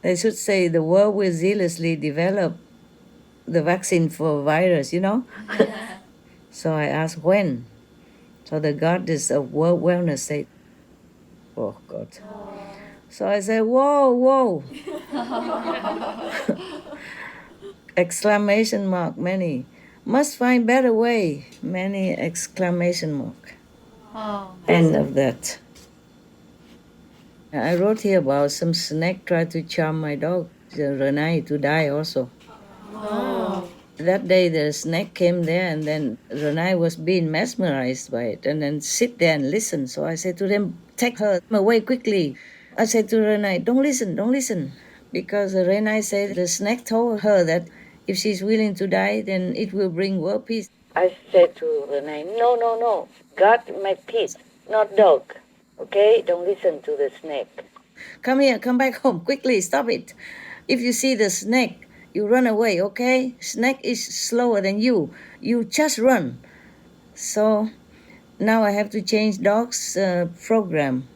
They should say the world will zealously develop the vaccine for virus, So I asked when. So the goddess of world wellness said, oh God. So I said, whoa. Exclamation mark, many. Must find better way, many exclamation mark. Oh. End of that. I wrote here about some snake tried to charm my dog, Renai, to die also. Oh. That day the snake came there and then Renai was being mesmerized by it and then sit there and listen. So I said to them, take her away quickly. I said to Renai, don't listen. Because Renai said the snake told her that if she's willing to die, then it will bring world peace. I said to Renai, no. God make peace, not dog. Okay? Don't listen to the snake. Come here, come back home, quickly, stop it. If you see the snake, you run away, okay? Snake is slower than you. You just run. So now I have to change dog's program.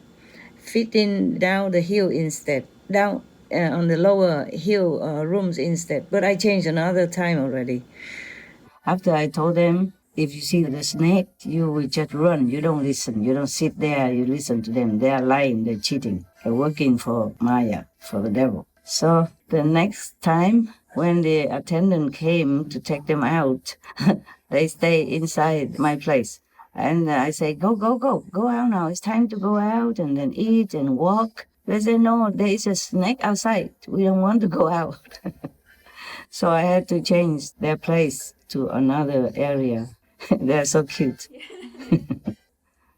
Fitting down the hill instead. Down on the lower hill rooms instead. But I changed another time already. After I told them, if you see the snake, you will just run. You don't listen. You don't sit there. You listen to them. They are lying. They're cheating. They're working for Maya, for the devil. So the next time when the attendant came to take them out, they stay inside my place. And I say, go out now. It's time to go out and then eat and walk. They say, no, there is a snake outside. We don't want to go out. So I had to change their place to another area. They're so cute.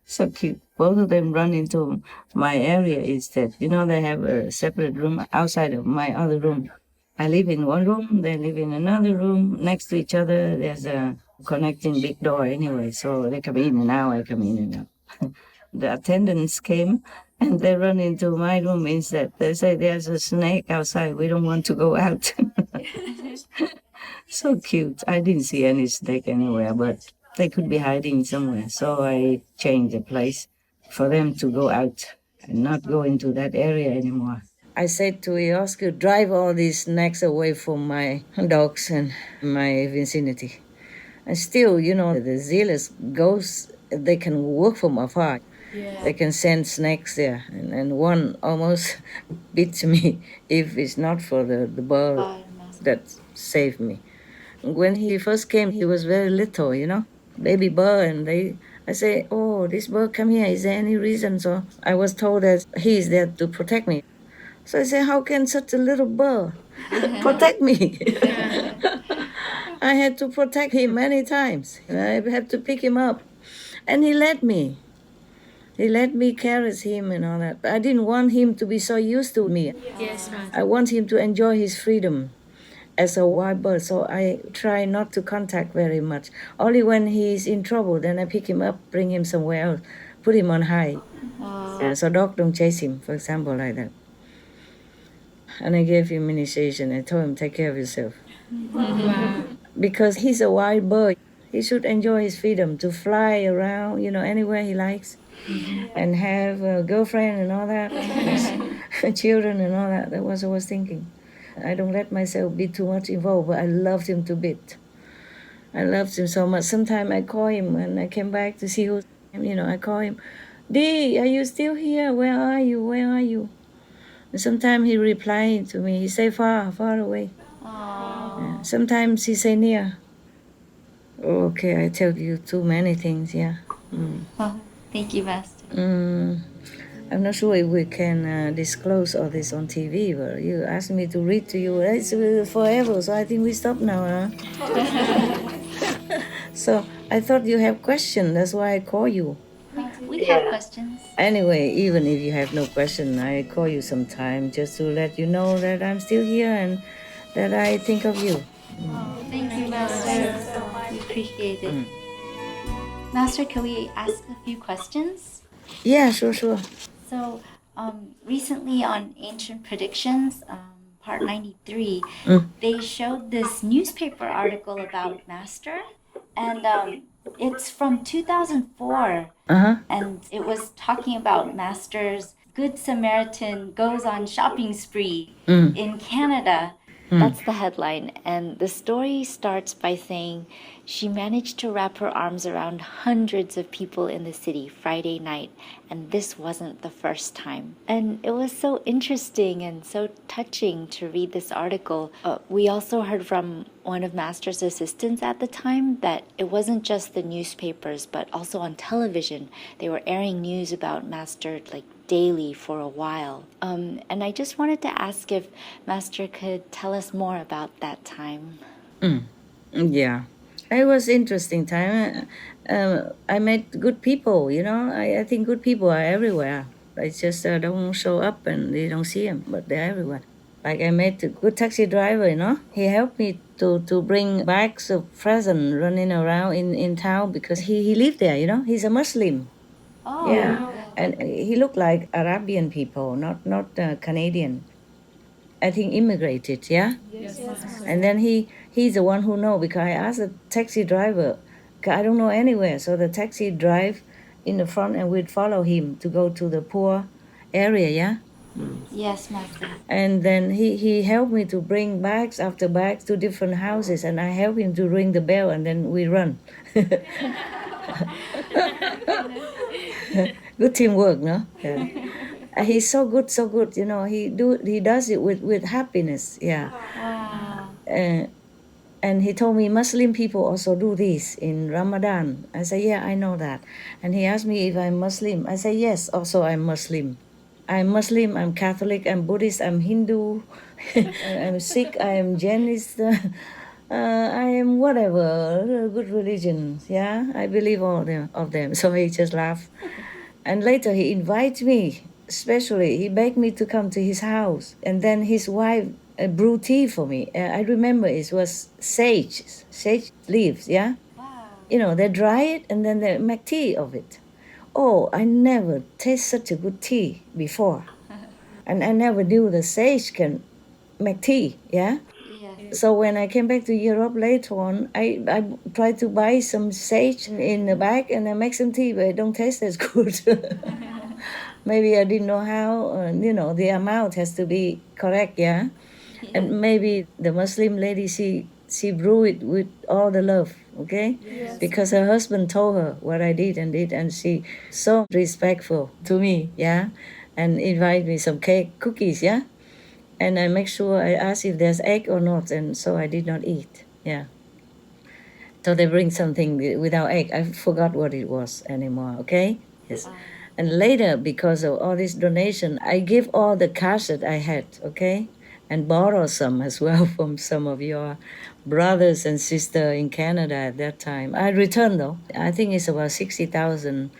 So cute. Both of them run into my area instead. They have a separate room outside of my other room. I live in one room, they live in another room next to each other. There's a connecting big door anyway, so they come in and out, I come in and out. The attendants came and they run into my room instead. They say, there's a snake outside, we don't want to go out. So cute. I didn't see any snake anywhere, but they could be hiding somewhere. So I changed the place for them to go out and not go into that area anymore. I said to Oscar, drive all these snakes away from my dogs and my vicinity. And still, the zealous ghosts, they can work from afar. Yeah. They can send snakes there. And one almost bit me if it's not for the bird that saved me. When he first came, he was very little, baby bird. And I say, oh, this bird come here. Is there any reason? So I was told that he is there to protect me. So I say, how can such a little bird protect me? I had to protect him many times. I had to pick him up. And he let me. He let me carry him and all that. I didn't want him to be so used to me. Yes, ma'am. I want him to enjoy his freedom as a wild bird. So I try not to contact very much. Only when he's in trouble, then I pick him up, bring him somewhere else, put him on high. So dog don't chase him, for example, like that. And I gave him initiation. I told him, take care of yourself. Wow. Because he's a wild bird. He should enjoy his freedom to fly around, anywhere he likes. And have a girlfriend and all that. Children and all that. That was what I was thinking. I don't let myself be too much involved, but I loved him to bits. I loved him so much. Sometimes I call him when I came back to see I call him, D, are you still here? Where are you? Where are you? And sometimes he replied to me. He say far, far away. Yeah. Sometimes he say near. Okay, I tell you too many things, yeah. Oh, thank you, Master. I'm not sure if we can disclose all this on TV, but you asked me to read to you. It's forever, so I think we stop now. So I thought you have questions. That's why I call you. We have questions. Anyway, even if you have no question, I call you sometime just to let you know that I'm still here and that I think of you. Thank you, Master. We appreciate it. Master, can we ask a few questions? Yeah, sure. So, recently on Ancient Predictions, part 93, they showed this newspaper article about Master, and it's from 2004, and it was talking about Master's Good Samaritan goes on shopping spree in Canada. That's the headline. And the story starts by saying she managed to wrap her arms around hundreds of people in the city Friday night, and this wasn't the first time. And it was so interesting and so touching to read this article. We also heard from one of Master's assistants at the time that it wasn't just the newspapers, but also on television. They were airing news about Master daily for a while. And I just wanted to ask if Master could tell us more about that time. Yeah. It was interesting time. I met good people, I think good people are everywhere. They just don't show up and they don't see them, but they're everywhere. Like I met a good taxi driver, he helped me to bring bags of presents running around in town because he lived there, he's a Muslim. Oh. Yeah. And he looked like Arabian people, not Canadian. I think immigrated, yeah? Yes. And then he's the one who know because I asked the taxi driver, I don't know anywhere. So the taxi drive in the front and we'd follow him to go to the poor area, yeah? Yes, Master. And then he helped me to bring bags after bags to different houses and I helped him to ring the bell and then we run. Good teamwork, no? Yeah. He's so good, he does it with happiness, yeah. Wow. And he told me Muslim people also do this in Ramadan. I said, yeah, I know that. And he asked me if I'm Muslim. I said, yes, also I'm Muslim. I'm Muslim, I'm Catholic, I'm Buddhist, I'm Hindu, I'm Sikh, I'm Jainist, I am whatever, good religions, yeah? I believe all of them. So he just laughed. And later he invites me, especially, he begged me to come to his house. And then his wife brewed tea for me. I remember it was sage leaves, yeah? Wow. They dry it and then they make tea of it. Oh, I never taste such a good tea before. And I never knew the sage can make tea, yeah? So when I came back to Europe later on, I tried to buy some sage in the bag and I make some tea, but it don't taste as good. Maybe I didn't know how, the amount has to be correct, yeah? And maybe the Muslim lady, she brew it with all the love, okay? Because her husband told her what I did, and she so respectful to me, yeah? And invite me some cake, cookies, yeah? And I make sure I ask if there's egg or not, and so I did not eat, yeah. So they bring something without egg. I forgot what it was anymore, okay? Yes. And later, because of all this donation, I give all the cash that I had, okay? And borrow some as well from some of your brothers and sisters in Canada at that time. I returned though. I think it's about 60,000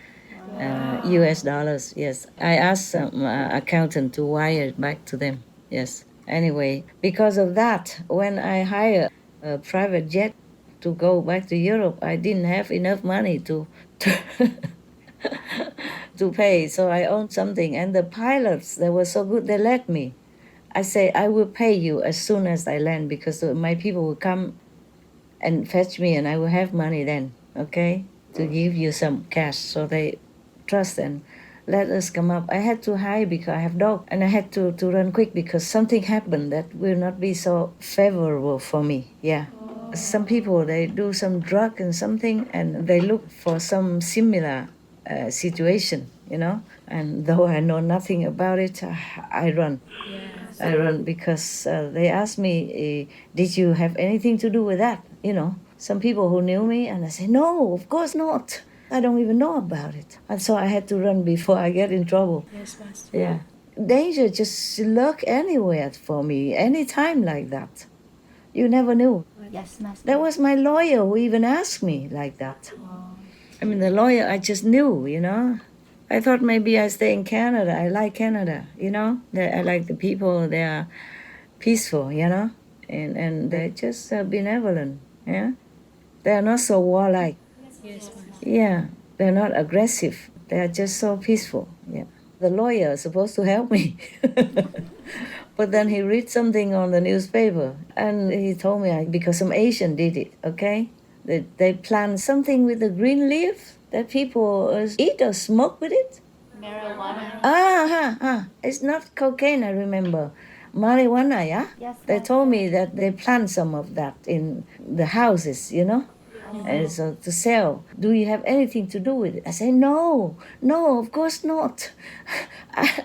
US dollars, yes. I asked some accountant to wire it back to them, yes. Anyway, because of that, when I hired a private jet to go back to Europe, I didn't have enough money to to pay, so I owned something. And the pilots, they were so good, they let me. I say, I will pay you as soon as I land, because my people will come and fetch me, and I will have money then, okay, to give you some cash. So they trust and let us come up. I had to hide because I have dog, and I had to run quick because something happened that will not be so favorable for me, yeah. Some people, they do some drug and something, and they look for some similar situation, you know. And though I know nothing about it, I run. Yes. I run because they asked me, did you have anything to do with that? You know, some people who knew me, and I say, no, of course not. I don't even know about it. And so I had to run before I get in trouble. Yes, Master. Yeah. Danger just lurk anywhere for me, any time like that. You never knew. Yes, Master. That was my lawyer who even asked me like that. Oh. I mean, the lawyer, I just knew, you know. I thought maybe I stay in Canada. I like Canada, you know. I like the people. They are peaceful, you know. And they're just benevolent, yeah. They are not so warlike. Yes, Master. Yeah, they're not aggressive. They are just so peaceful, yeah. The lawyer is supposed to help me. But then he read something on the newspaper, and he told me because some Asian did it, okay? They plant something with the green leaf that people eat or smoke with it. Marijuana. It's not cocaine, I remember. Marijuana, yeah? Yes. They told me that they plant some of that in the houses, you know? And so to sell. Do you have anything to do with it? I say, no, of course not.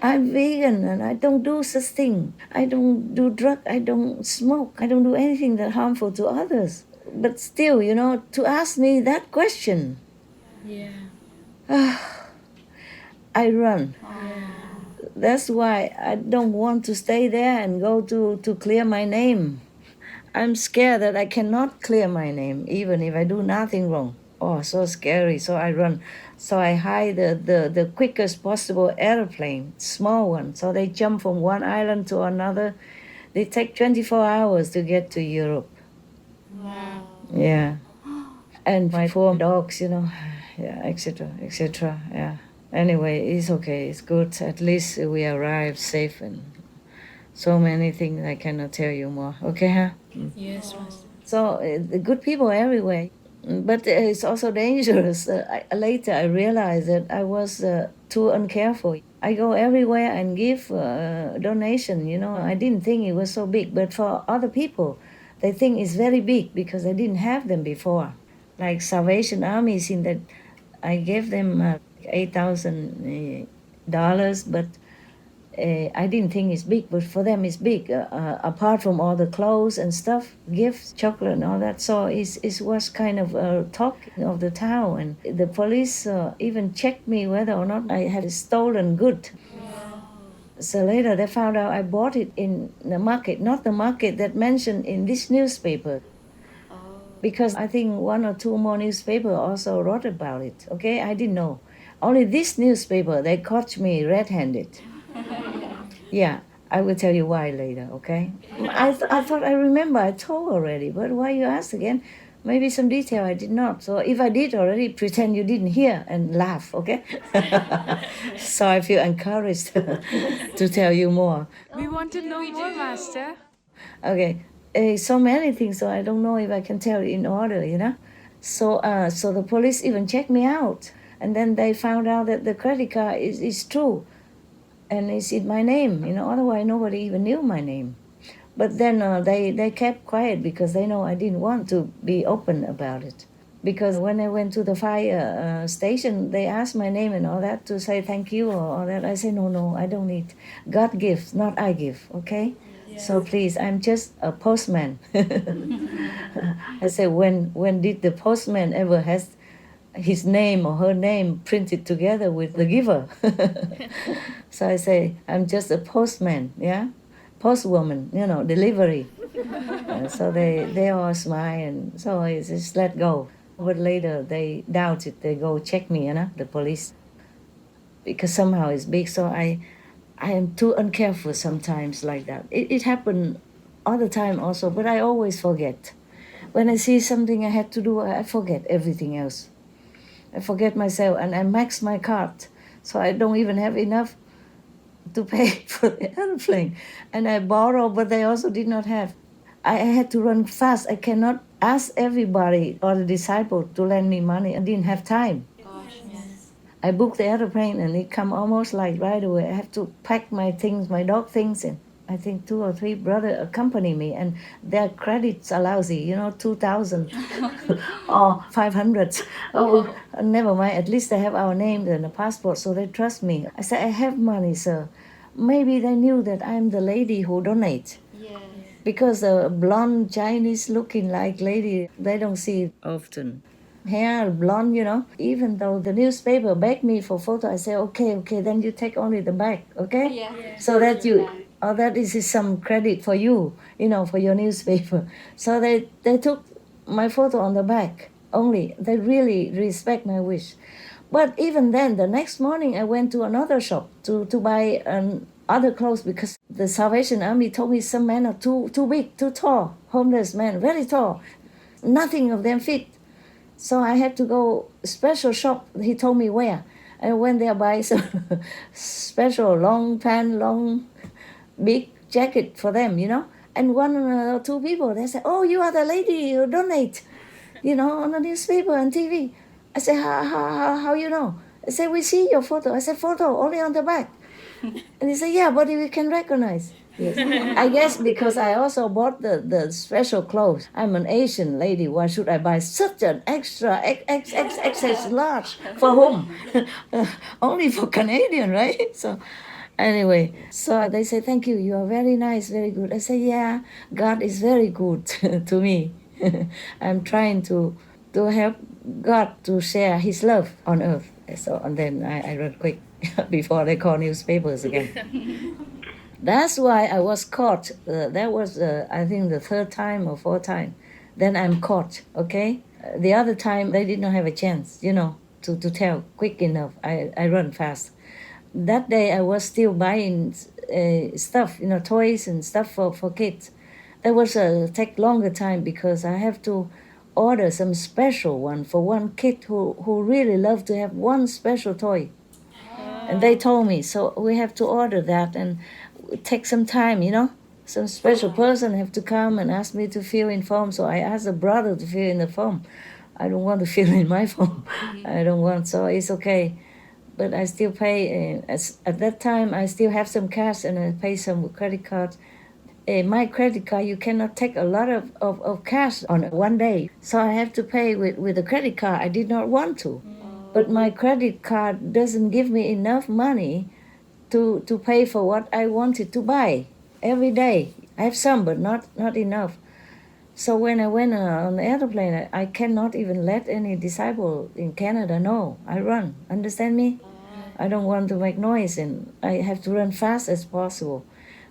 I'm vegan and I don't do such thing. I don't do drug, I don't smoke, I don't do anything that's harmful to others. But still, you know, to ask me that question. Yeah. I run. Yeah. That's why I don't want to stay there and go to clear my name. I'm scared that I cannot clear my name, even if I do nothing wrong. Oh, so scary. So I run. So I hire the quickest possible airplane, small one. So they jump from one island to another. They take 24 hours to get to Europe. Wow. Yeah. And my 4 dogs, you know, yeah, etc., yeah. Anyway, it's okay. It's good. At least we arrived safe and so many things I cannot tell you more. Okay, huh? Yes, Master. So the good people everywhere, but it's also dangerous. Later I realized that I was too uncareful. I go everywhere and give donation. You know, I didn't think it was so big, but for other people, they think it's very big because I didn't have them before. Like Salvation Army, seen that I gave them $8,000, but I didn't think it's big, but for them it's big. Apart from all the clothes and stuff, gifts, chocolate and all that. So it was kind of a talk of the town. And the police even checked me whether or not I had stolen good. Wow. So later they found out I bought it in the market, not the market that mentioned in this newspaper. Because I think 1 or 2 more newspapers also wrote about it, okay? I didn't know. Only this newspaper, they caught me red-handed. Yeah, I will tell you why later, okay? I thought I remember, I told already, but why you ask again? Maybe some detail I did not. So if I did already, pretend you didn't hear and laugh, okay? So I feel encouraged to tell you more. We want to know more, Master. Okay, so many things, so I don't know if I can tell in order, you know? So the police even checked me out. And then they found out that the credit card is true. And it's in my name, you know, otherwise nobody even knew my name. But then they kept quiet because they know I didn't want to be open about it. Because when I went to the fire station, they asked my name and all that to say thank you or all that. I say, no, I don't need. God gives, not I give, okay? Yes. So please, I'm just a postman. I say, when did the postman ever has his name or her name printed together with the giver? So I say, I'm just a postman, yeah? Postwoman, delivery. So they all smile, and so I just let go. But later they doubt it. They go check me, the police, because somehow it's big. So I am too uncareful sometimes like that. It happened all the time also, but I always forget. When I see something I had to do, I forget everything else. I forget myself, and I max my card, so I don't even have enough to pay for the airplane. And I borrow, but they also did not have. I had to run fast. I cannot ask everybody or the disciple to lend me money. I didn't have time. Gosh, yes. I booked the airplane and it come almost like right away. I have to pack my things, my dog things in. I think 2 or 3 brothers accompany me, and their credits are lousy, 2,000 or 500. Oh, never mind. At least they have our names and a passport, so they trust me. I said, I have money, sir. Maybe they knew that I'm the lady who donates. Yes. Because a blonde Chinese looking like lady, they don't see it often. Hair blonde, Even though the newspaper begged me for photo, I say, okay, then you take only the back, okay? Yeah. So that that is some credit for you, for your newspaper. So they took my photo on the back only. They really respect my wish. But even then, the next morning I went to another shop to buy other clothes, because the Salvation Army told me some men are too big, too tall, homeless men, very tall. Nothing of them fit. So I had to go special shop. He told me where. I went there, buy some special long pant, long big jacket for them, And 1 or 2 people, they said, oh, you are the lady who donate, on the newspaper and TV. I said, how you know? I said, we see your photo. I said, photo, only on the back. And he said, yeah, but we can recognize. Yes. I guess because I also bought the special clothes. I'm an Asian lady. Why should I buy such an extra XXX large? For whom? Only for Canadian, right? So anyway, so they say, thank you. You are very nice, very good. I say, yeah, God is very good to me. I'm trying to help God to share his love on earth. So, and then I run quick before they call newspapers again. That's why I was caught. That was, I think, the 3rd time or 4th time. Then I'm caught, okay? The other time, they did not have a chance, to tell quick enough. I run fast. That day, I was still buying stuff, toys and stuff for kids. That was take longer time because I have to order some special one for one kid who really loved to have one special toy. And they told me, so we have to order that and take some time, Some special person have to come and ask me to fill in form. So I asked a brother to fill in the form. I don't want to fill in my form. I don't want, so it's okay. But I still pay. At that time, I still have some cash and I pay some credit cards. My credit card, you cannot take a lot of cash on one day. So I have to pay with a credit card. I did not want to. But my credit card doesn't give me enough money to pay for what I wanted to buy every day. I have some, but not enough. So when I went on the airplane, I cannot even let any disciple in Canada know. I run. Understand me? I don't want to make noise, and I have to run fast as possible.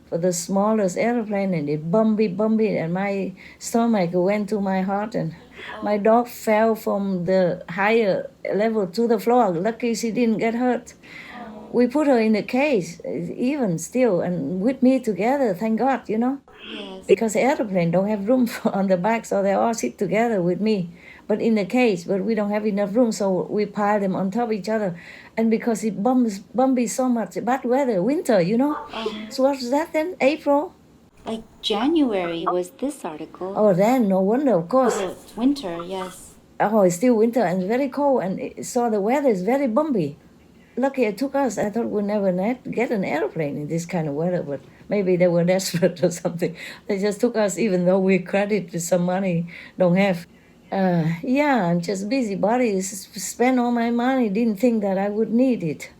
For the smallest airplane, and it bumpy, and my stomach went to my heart, and my dog fell from the higher level to the floor. Lucky she didn't get hurt. We put her in the cage, even still, and with me together, thank God, Yes. Because the airplane don't have room on the back, so they all sit together with me. But in the cage, but we don't have enough room, so we pile them on top of each other. And because it bumpy so much, bad weather, winter, So what was that then? April? Like January was this article. Oh, then, no wonder, of course. Oh, winter, yes. Oh, it's still winter and very cold, and so the weather is very bumpy. Lucky it took us. I thought we'd never get an airplane in this kind of weather, but maybe they were desperate or something. They just took us, even though we credit with some money don't have. Yeah, I'm just busybody. Spend all my money. Didn't think that I would need it.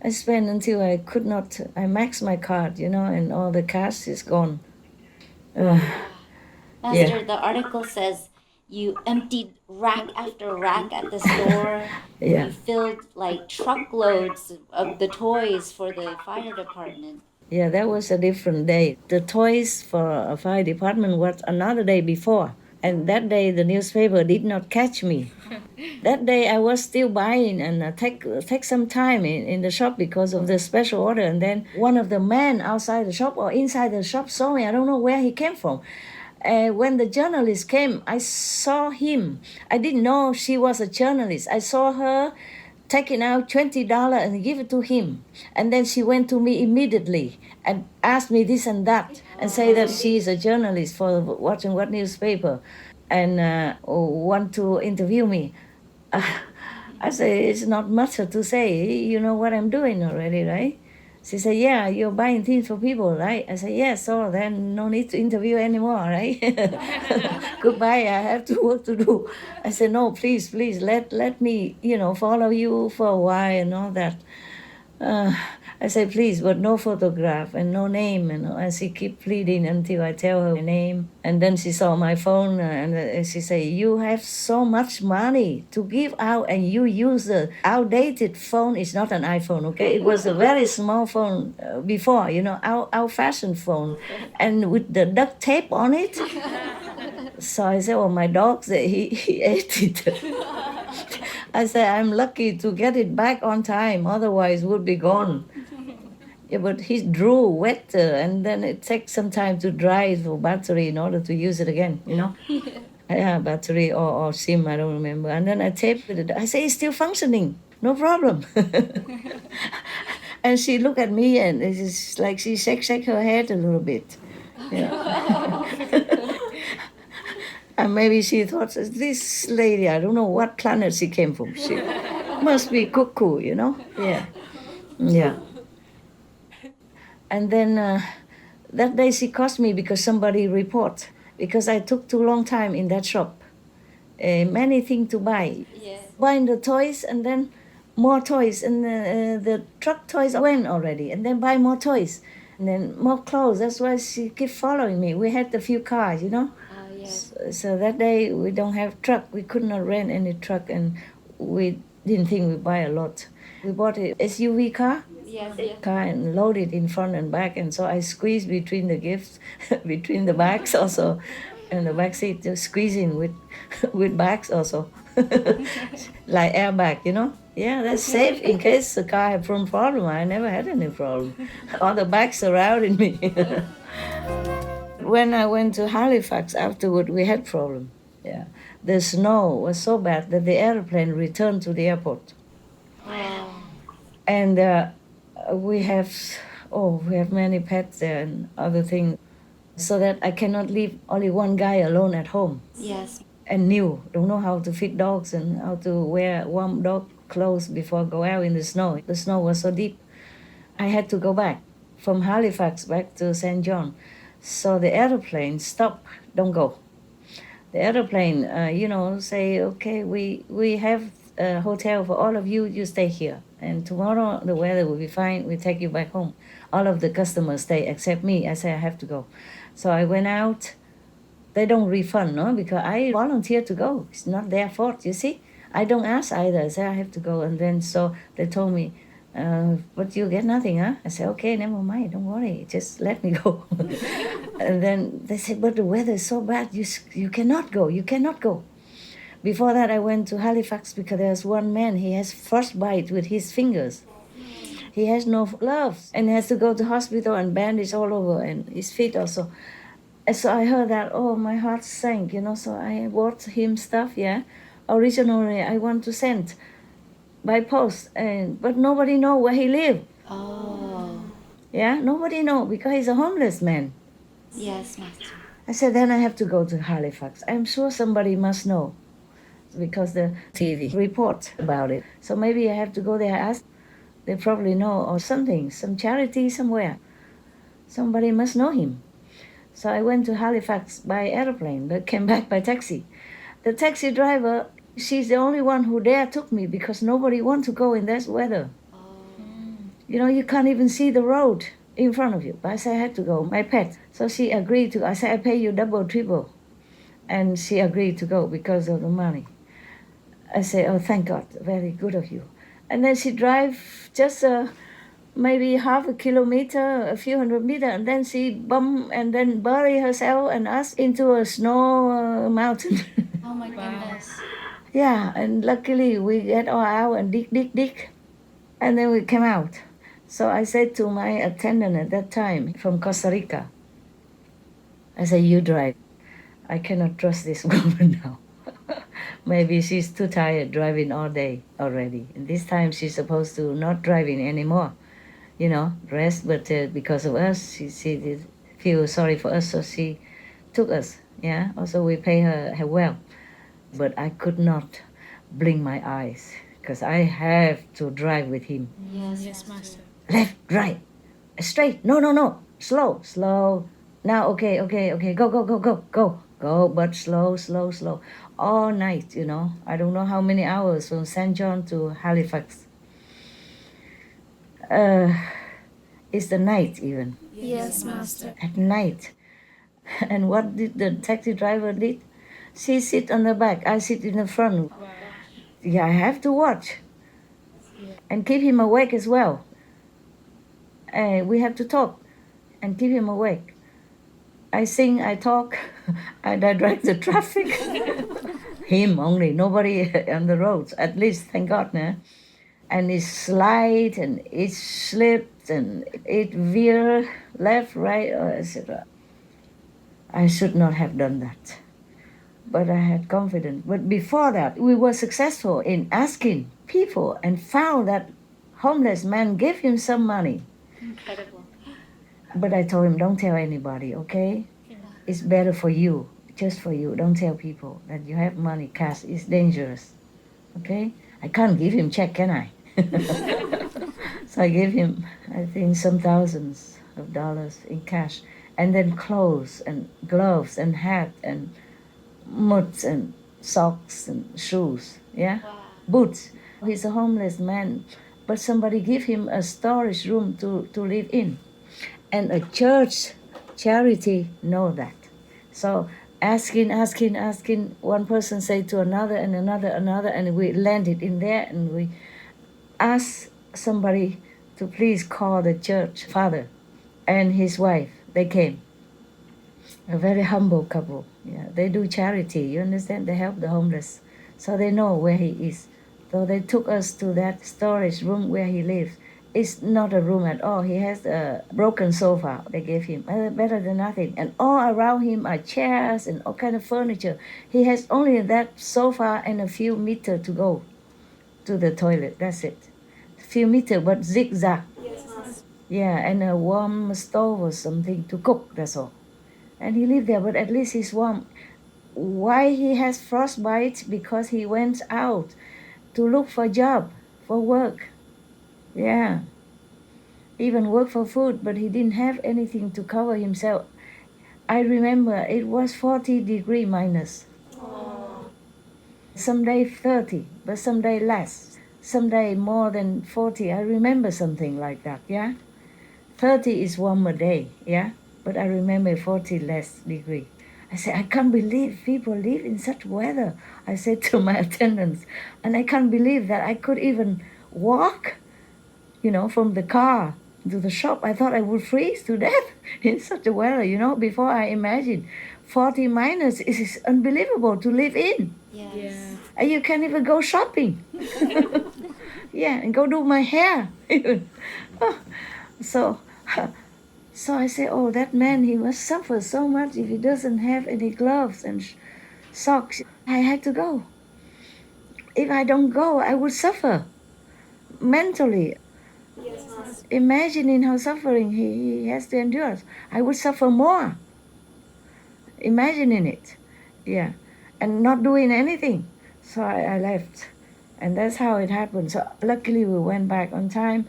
I spent until I could not. I maxed my card, and all the cash is gone. Master, the article says you emptied rack after rack at the store. Yeah. You filled like truckloads of the toys for the fire department. Yeah, that was a different day. The toys for a fire department was another day before. And that day, the newspaper did not catch me. That day, I was still buying and take some time in the shop because of the special order. And then one of the men outside the shop or inside the shop saw me. I don't know where he came from. When the journalist came, I saw him. I didn't know she was a journalist. I saw her taking out $20 and give it to him. And then she went to me immediately and asked me this and that and say that she is a journalist for watching what newspaper and want to interview me. I say, it's not much to say. You know what I'm doing already, right? She said, yeah, you're buying things for people, right? I said, yes, so then no need to interview anymore, right? Goodbye, I have to work to do. I said, no, please, let me, follow you for a while and all that. I said, please, but no photograph and no name. And she keep pleading until I tell her my name. And then she saw my phone and she said, you have so much money to give out and you use the outdated phone. It's not an iPhone, okay? It was a very small phone before, old-fashioned phone. And with the duct tape on it. So I said, well, my dog said he ate it. I said, I'm lucky to get it back on time, otherwise it would be gone. Yeah, but he drew wet and then it takes some time to dry for battery in order to use it again, Yeah, battery or SIM, I don't remember. And then I taped it. I say, it's still functioning, no problem. And she looked at me and it's like she shake her head a little bit. And maybe she thought, this lady, I don't know what planet she came from. She must be cuckoo, Yeah. And then that day she cost me because somebody report. Because I took too long time in that shop. Many things to buy. Yes. Buying the toys and then more toys. And the truck toys went already. And then buy more toys. And then more clothes. That's why she kept following me. We had a few cars, Yes. So that day we don't have truck. We could not rent any truck and we didn't think we'd buy a lot. We bought an SUV car. Yes. Car and load it in front and back, and so I squeezed between the gifts, between the bags also, and the back seat just squeezing with bags also, like airbag, Yeah, that's safe in case the car had some problem. I never had any problem. All the bags surrounding me. When I went to Halifax afterward, we had problem. Yeah, the snow was so bad that the airplane returned to the airport. Wow. And we have many pets there and other things, so that I cannot leave only one guy alone at home. Yes. And don't know how to feed dogs and how to wear warm dog clothes before go out in the snow. The snow was so deep. I had to go back from Halifax back to St. John. So the airplane stopped, don't go. The airplane, say, okay, we have a hotel for all of you, you stay here. And tomorrow the weather will be fine, we take you back home. All of the customers stay except me. I say I have to go. So I went out. They don't refund, no, because I volunteered to go. It's not their fault, you see. I don't ask either. I say I have to go. And then so they told me, but you get nothing, huh? I said, okay, never mind, don't worry, just let me go. And then they said, but the weather is so bad, you cannot go. Before that, I went to Halifax because there's one man, he has frostbite with his fingers. He has no gloves and has to go to hospital and bandage all over and his feet also. And so I heard that, my heart sank, so I bought him stuff, yeah. Originally, I want to send by post, but nobody know where he lived. Oh. Yeah, nobody know because he's a homeless man. Yes, Master. I said, then I have to go to Halifax. I'm sure somebody must know because the TV report about it. So maybe I have to go there, ask. They probably know or something, some charity somewhere. Somebody must know him. So I went to Halifax by airplane, but came back by taxi. The taxi driver, she's the only one who took me because nobody wants to go in that weather. You know, you can't even see the road in front of you. But I said I had to go, my pet. So she agreed to. I said I pay you double, triple. And she agreed to go because of the money. I said, oh, thank God, very good of you. And then she drive just maybe half a kilometer, a few hundred meters, and then she bump and then bury herself and us into a snow mountain. Oh my goodness. Yeah, and luckily we get all out and dig. And then we came out. So I said to my attendant at that time from Costa Rica, I said, you drive. I cannot trust this woman now. Maybe she's too tired driving all day already. And this time she's supposed to not driving anymore, you know, rest. But because of us, she did feel sorry for us, so she took us. Yeah. Also, we pay her well. But I could not blink my eyes because I have to drive with him. Yes, Master. Left, right, straight. No. Slow. Now, okay. Go, but slow. All night, you know. I don't know how many hours from St. John to Halifax. It's the night even. Yes, Master. At night. And what did the taxi driver did? She sit on the back, I sit in the front. Wow. Yeah, I have to watch. And keep him awake as well. We have to talk and keep him awake. I sing, I talk, I direct the traffic. Him only, nobody on the roads, at least, thank God. Nah? And it slide and it slipped and it veer left, right, etc. I should not have done that. But I had confidence. But before that, we were successful in asking people and found that homeless man gave him some money. Incredible. But I told him, don't tell anybody, okay? Yeah. It's better for you, just for you. Don't tell people that you have money, cash. It's dangerous, okay? I can't give him check, can I? So I gave him, I think, some thousands of dollars in cash. And then clothes and gloves and hat and mitts and socks and shoes, yeah? Wow. Boots. He's a homeless man, but somebody give him a storage room to live in. And a church charity know that. So asking, one person say to another and another, and we landed in there and we asked somebody to please call the church father and his wife. They came. A very humble couple. Yeah, they do charity, you understand? They help the homeless. So they know where he is. So they took us to that storage room where he lives. It's not a room at all. He has a broken sofa they gave him, better than nothing. And all around him are chairs and all kind of furniture. He has only that sofa and a few meters to go to the toilet. That's it. A few meters, but zigzag. Yes. Yeah, and a warm stove or something to cook, that's all. And he lived there, but at least he's warm. Why he has frostbite? Because he went out to look for a job, for work. Yeah. Even work for food, but he didn't have anything to cover himself. I remember it was 40 degrees minus. Oh. Some day 30, but some day less. Some day more than 40. I remember something like that, yeah? 30 is warmer day, yeah? But I remember 40 less degree. I said, I can't believe people live in such weather. I said to my attendants, and I can't believe that I could even walk, you know, from the car to the shop. I thought I would freeze to death in such a weather, you know, before I imagined 40 minus is unbelievable to live in. Yes. Yeah. And you can't even go shopping. Yeah, and go do my hair even. So I say, oh, that man, he must suffer so much if he doesn't have any gloves and socks. I had to go. If I don't go, I would suffer mentally. Yes. Imagining how suffering he has to endure. I would suffer more. Imagining it. Yeah. And not doing anything. So I left. And that's how it happened. So luckily we went back on time.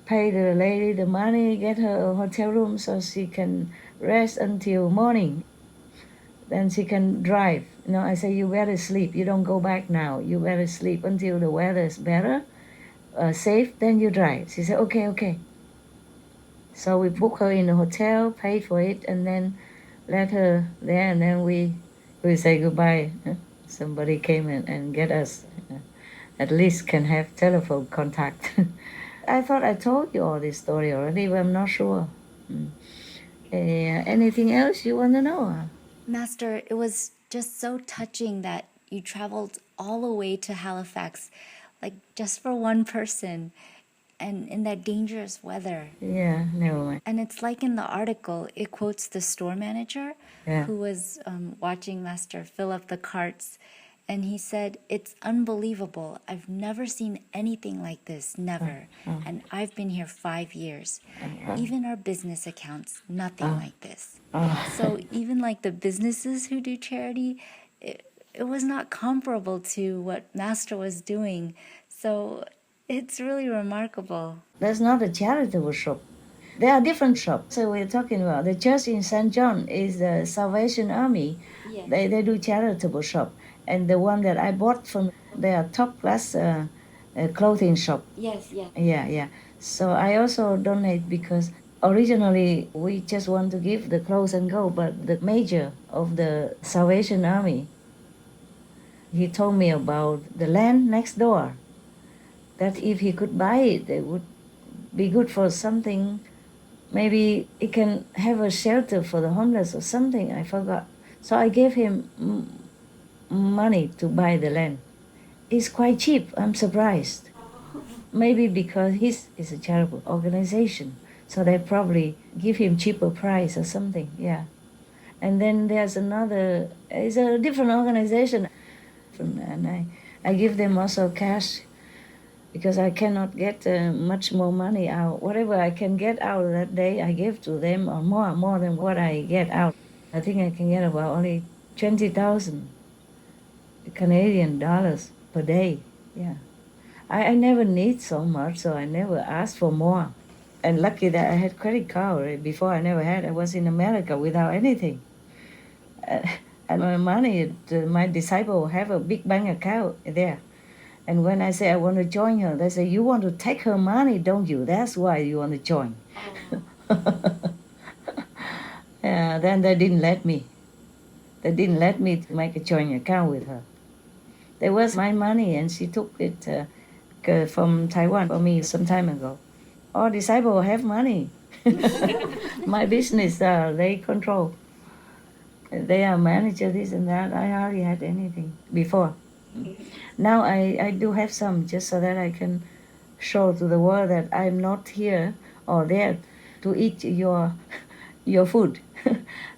Pay the lady the money, get her a hotel room so she can rest until morning. then she can drive. I say, you better sleep. You don't go back now. You better sleep until the weather is better, safe, then you drive. She said, okay. So we book her in a hotel, pay for it, and then let her there, and then we say goodbye. Somebody came and get us. At least can have telephone contact. I thought I told you all this story already, but I'm not sure. Anything else you want to know? Master, it was just so touching that you traveled all the way to Halifax, like just for one person, and in that dangerous weather. Yeah, never mind. And it's like in the article, it quotes the store manager who was watching Master fill up the carts. And he said, it's unbelievable. I've never seen anything like this, never. And I've been here 5 years. Even our business accounts, nothing like this. So even like the businesses who do charity, it was not comparable to what Master was doing. So it's really remarkable. That's not a charitable shop. There are different shops. So we're talking about the church in St. John is the Salvation Army. Yes. They do charitable shop. And the one that I bought from their top class clothing shop. Yes. Yeah. So I also donate because originally we just want to give the clothes and go, but the major of the Salvation Army, he told me about the land next door, that if he could buy it, it would be good for something. Maybe he can have a shelter for the homeless or something, I forgot. So I gave him money to buy the land. It's quite cheap, I'm surprised. Maybe because his is a charitable organization, so they probably give him cheaper price or something, yeah. And then there's another, it's a different organization, and I give them also cash because I cannot get much more money out. Whatever I can get out that day, I give to them, or more than what I get out. I think I can get about only 20,000 Canadian dollars per day, yeah. I never need so much, so I never ask for more. And lucky that I had credit card. Before I never had. I was in America without anything. And my money, my disciple have a big bank account there. And when I say I want to join her, they say, you want to take her money, don't you? That's why you want to join. Yeah, then they didn't let me. They didn't let me to make a joint account with her. There was my money, and she took it from Taiwan for me some time ago. All disciples have money. My business, they control. They are manager, this and that. I hardly had anything before. Now I do have some, just so that I can show to the world that I'm not here or there to eat your food.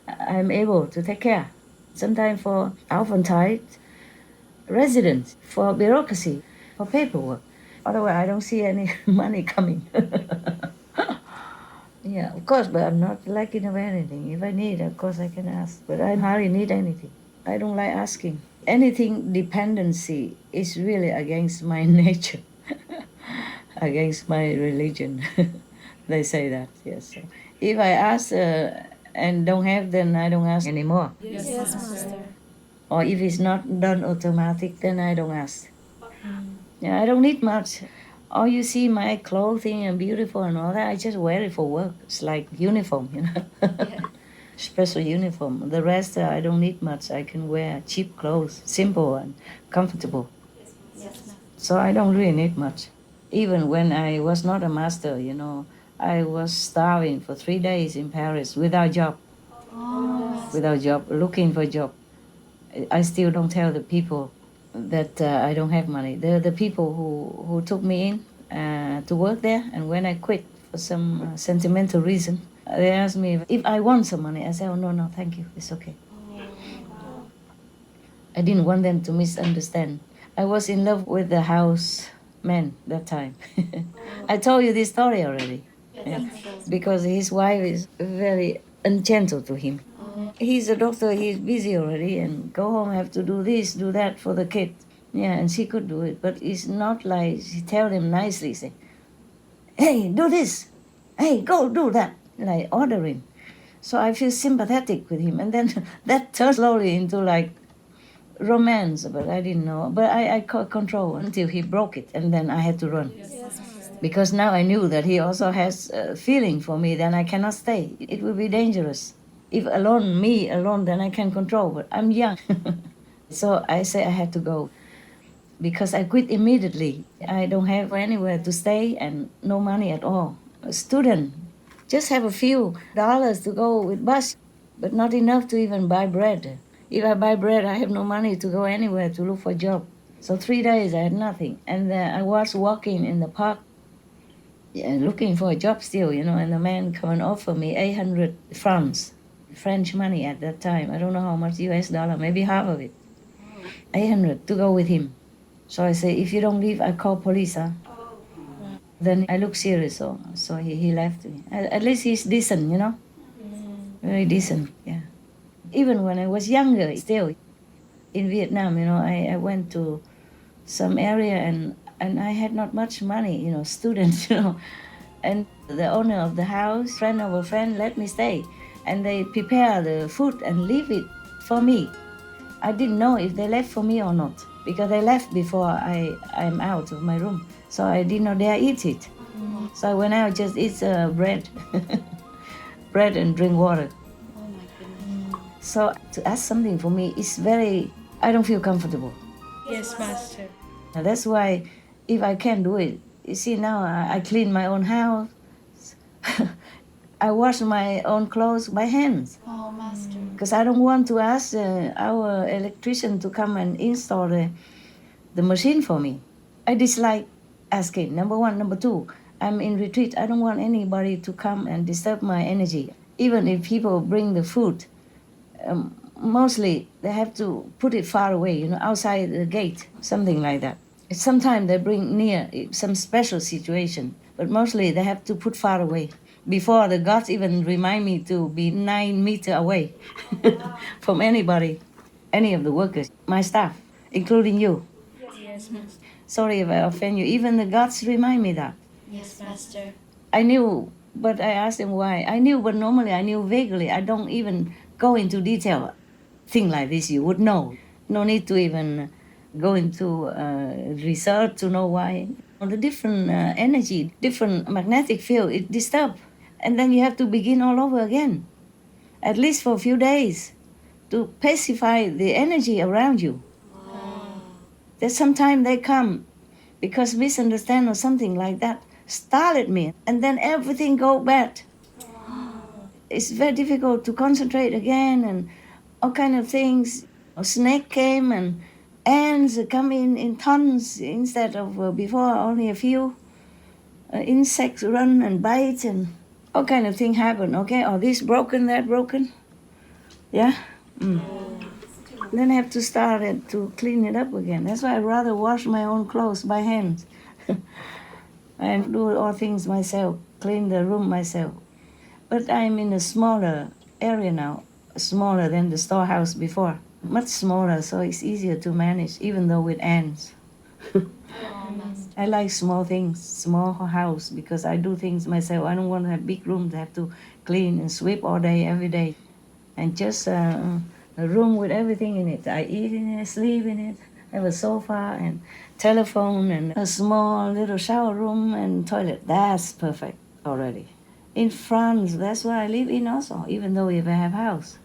I'm able to take care. Sometimes for Aufenthalt, residence, for bureaucracy, for paperwork. Otherwise, I don't see any money coming. Yeah, of course, but I'm not lacking of anything. If I need, of course, I can ask. But I hardly need anything. I don't like asking. Anything dependency is really against my nature, against my religion. They say that, yes. So if I ask and don't have, then I don't ask anymore. Yes, Master. Or if it's not done automatic, then I don't ask. Yeah, I don't need much. All you see my clothing and beautiful and all that, I just wear it for work. It's like uniform, you know. Yeah. Special uniform. The rest, I don't need much. I can wear cheap clothes, simple and comfortable. Yes. So I don't really need much. Even when I was not a master, you know, I was starving for 3 days in Paris without job. Oh. Without job, looking for a job. I still don't tell the people that I don't have money. They're the people who took me in to work there, and when I quit for some sentimental reason, they asked me if I want some money. I said, oh, no, thank you, it's okay. I didn't want them to misunderstand. I was in love with the house man that time. I told you this story already. Yeah. Because his wife is very ungentle to him. He's a doctor, he's busy already, and go home, have to do this, do that for the kid. Yeah, and she could do it, but it's not like she tell him nicely, say, hey, do this, hey, go do that, like ordering. So I feel sympathetic with him. And then that turned slowly into like romance, but I didn't know. But I could control until he broke it, and then I had to run. Because now I knew that he also has a feeling for me, then I cannot stay. It will be dangerous. If me alone, then I can control, but I'm young. So I say I had to go. Because I quit immediately. I don't have anywhere to stay and no money at all. A student, just have a few dollars to go with bus, but not enough to even buy bread. If I buy bread, I have no money to go anywhere to look for a job. So 3 days I had nothing. And I was walking in the park, looking for a job still, and the man come and offer me 800 francs, French money at that time. I don't know how much US dollar, maybe half of it. 800 to go with him. So I say, if you don't leave, I call police, huh? Then I look serious, so he left me. At least he's decent, Very decent, yeah. Even when I was younger, still, in Vietnam, I went to some area and I had not much money, student, And the owner of the house, friend of a friend, let me stay. And they prepare the food and leave it for me. I didn't know if they left for me or not, because they left before I'm out of my room. So I did not dare eat it. So I went out, just eat bread. Bread and drink water. Oh my goodness. So to ask something for me is I don't feel comfortable. Yes, Master. That's why if I can do it, you see now I clean my own house. I wash my own clothes by hands. Oh, Master. Because I don't want to ask our electrician to come and install the machine for me. I dislike asking, number one. Number two, I'm in retreat. I don't want anybody to come and disturb my energy. Even if people bring the food, mostly they have to put it far away, outside the gate, something like that. Sometimes they bring near some special situation, but mostly they have to put far away. Before the gods even remind me to be 9 meters away from anybody, any of the workers, my staff, including you. Yes, Master. Sorry if I offend you. Even the gods remind me that. Yes, Master. I knew, but I asked them why. I knew, but normally I knew vaguely. I don't even go into detail. Thing like this, you would know. No need to even go into research to know why. The different energy, different magnetic field, it disturbs. And then you have to begin all over again, at least for a few days, to pacify the energy around you. Wow. That sometimes they come because misunderstand or something like that, startled me, and then everything go bad. It's very difficult to concentrate again, and all kind of things. A snake came and ants come in tons instead of before only a few. Insects run and bite and all kind of thing happen, okay? Or this broken, that broken. Yeah? Then I have to start to clean it up again. That's why I'd rather wash my own clothes by hand. And do all things myself, clean the room myself. But I'm in a smaller area now, smaller than the storehouse before. Much smaller, so it's easier to manage, even though with ants. I like small things, small house, because I do things myself. I don't want to have big rooms. I have to clean and sweep all day, every day. And just a room with everything in it. I eat in it, sleep in it, have a sofa and telephone and a small little shower room and toilet. That's perfect already. In France, that's where I live in also, even though if I have house.